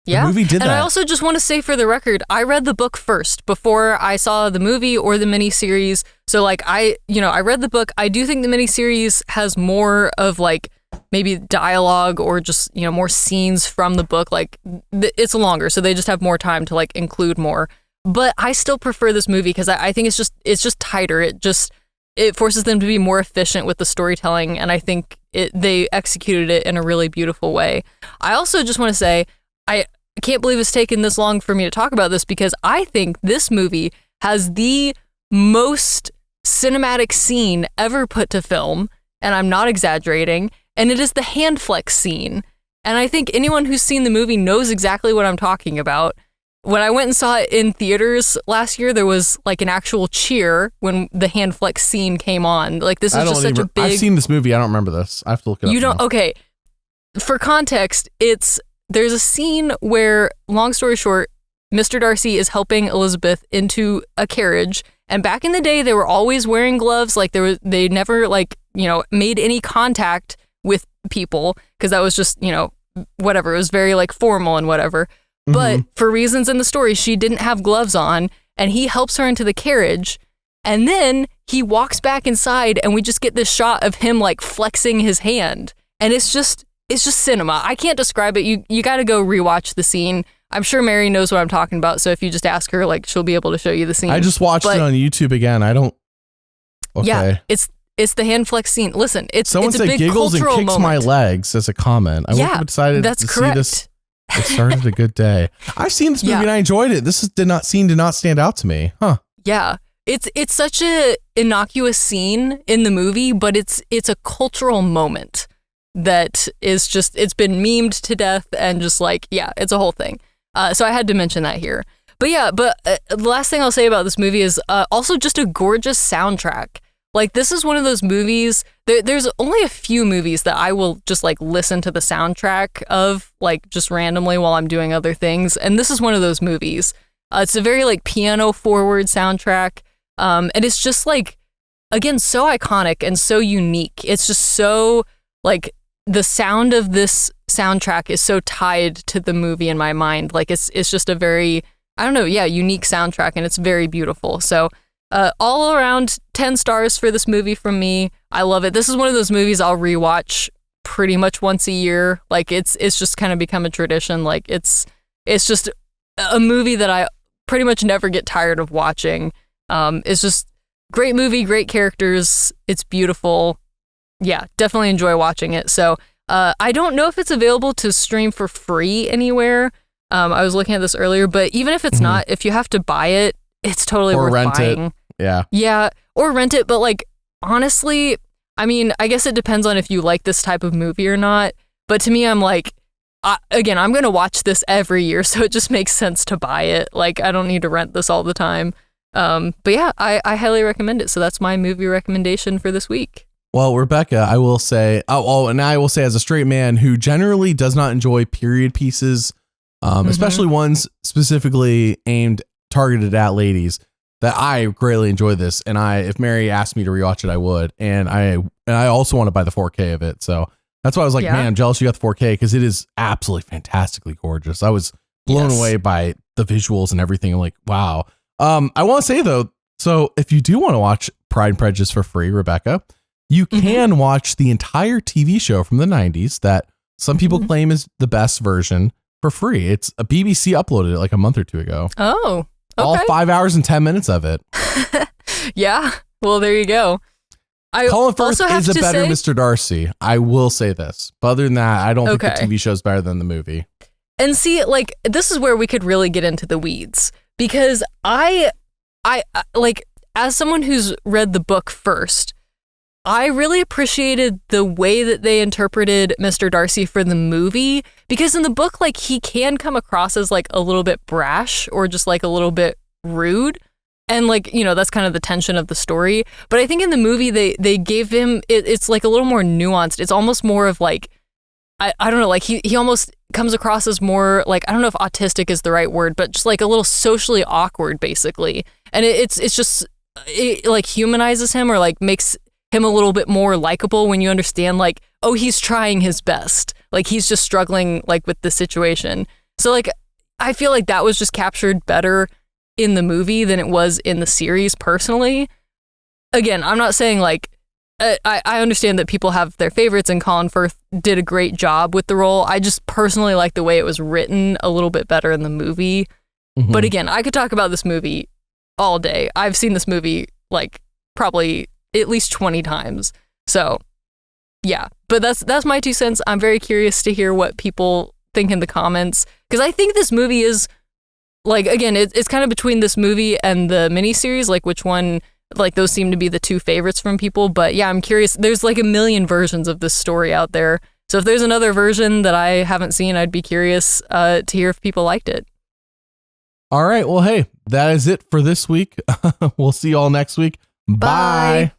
S2: Yeah. And I also just want to say for the record, I read the book first before I saw the movie or the miniseries. So like I read the book. I do think the miniseries has more of like maybe dialogue or just, more scenes from the book. Like it's longer, so they just have more time to like include more. But I still prefer this movie because I think it's just tighter. It forces them to be more efficient with the storytelling, and I think they executed it in a really beautiful way. I also just want to say, I can't believe it's taken this long for me to talk about this, because I think this movie has the most cinematic scene ever put to film, and I'm not exaggerating, and it is the hand flex scene. And I think anyone who's seen the movie knows exactly what I'm talking about. When I went and saw it in theaters last year, there was like an actual cheer when the hand flex scene came on. Like this is just such a big...
S1: I've seen this movie. I don't remember this. I have to look it up.
S2: You don't? Now. Okay. For context, there's a scene where, long story short, Mr. Darcy is helping Elizabeth into a carriage. And back in the day, they were always wearing gloves. Like they never made any contact with people, because that was just, whatever. It was very like formal and whatever. But for reasons in the story, she didn't have gloves on, and he helps her into the carriage. And then he walks back inside, and we just get this shot of him like flexing his hand. And it's just cinema. I can't describe it. You got to go rewatch the scene. I'm sure Mary knows what I'm talking about. So if you just ask her, like, she'll be able to show you the scene.
S1: I just watched it on YouTube again. I don't. Okay.
S2: Yeah, it's the hand flex scene. Listen,
S1: someone
S2: it's a
S1: said
S2: big
S1: giggles and kicks
S2: moment.
S1: my legs as a comment. I wouldn't have decided to see this. It started a good day. I've seen this movie and I enjoyed it. This did not stand out to me. Huh.
S2: Yeah. It's such a innocuous scene in the movie, but it's a cultural moment that is just, it's been memed to death, and just like, it's a whole thing. So I had to mention that here. But the last thing I'll say about this movie is also just a gorgeous soundtrack. Like, this is one of those movies, there's only a few movies that I will just like listen to the soundtrack of, like, just randomly while I'm doing other things. And this is one of those movies. It's a very like piano forward soundtrack. And it's just like, again, so iconic and so unique. It's just so like, the sound of this soundtrack is so tied to the movie in my mind. Like it's just a very, I don't know, unique soundtrack, and it's very beautiful. So all around 10 stars for this movie from me. I love it. This is one of those movies I'll rewatch pretty much once a year. Like it's just kind of become a tradition. Like it's just a movie that I pretty much never get tired of watching. It's just great movie, great characters. It's beautiful. Yeah, definitely enjoy watching it. So I don't know if it's available to stream for free anywhere. I was looking at this earlier, but even if it's not, if you have to buy it, it's totally worth buying.
S1: It. Yeah.
S2: Yeah, or rent it. But like, honestly, I mean, I guess it depends on if you like this type of movie or not. But to me, I'm like, again, I'm going to watch this every year, so it just makes sense to buy it. Like, I don't need to rent this all the time. But yeah, I highly recommend it. So that's my movie recommendation for this week.
S1: Well, Rebekah, I will say, and I will say as a straight man who generally does not enjoy period pieces, especially ones specifically targeted at ladies, that I greatly enjoy this. And if Mary asked me to rewatch it, I would. And I also want to buy the 4K of it. So that's why I was like, man, I'm jealous you got the 4K because it is absolutely fantastically gorgeous. I was blown away by the visuals and everything. I'm like, wow. I want to say though, so if you do want to watch Pride and Prejudice for free, Rebekah, you can watch the entire TV show from the 90s that some people claim is the best version for free. It's a BBC uploaded it like a month or two ago.
S2: Oh, okay.
S1: All 5 hours and 10 minutes of it.
S2: Yeah. Well, there you go.
S1: Colin Firth is a better Mr. Darcy. I will say this. But other than that, I don't think the TV show is better than the movie.
S2: And see, like, this is where we could really get into the weeds. Because I like, as someone who's read the book first, I really appreciated the way that they interpreted Mr. Darcy for the movie, because in the book, like, he can come across as like a little bit brash or just like a little bit rude. And like, you know, that's kind of the tension of the story. But I think in the movie, they gave him, it's like a little more nuanced. It's almost more of like, I don't know, like he almost comes across as more like, I don't know if autistic is the right word, but just like a little socially awkward, basically. And it's just, it like humanizes him or like makes him a little bit more likable when you understand like, oh, he's trying his best. Like he's just struggling like with the situation. So like, I feel like that was just captured better in the movie than it was in the series personally. Again, I'm not saying like, I understand that people have their favorites and Colin Firth did a great job with the role. I just personally like the way it was written a little bit better in the movie. But again, I could talk about this movie all day. I've seen this movie like probably at least 20 times. So yeah, but that's my 2 cents. I'm very curious to hear what people think in the comments, because I think this movie is like, again, it's kind of between this movie and the miniseries, like which one, like those seem to be the 2 favorites from people. But yeah, I'm curious. There's like a million versions of this story out there. So if there's another version that I haven't seen, I'd be curious to hear if people liked it. All right. Well, hey, that is it for this week. We'll see you all next week. Bye.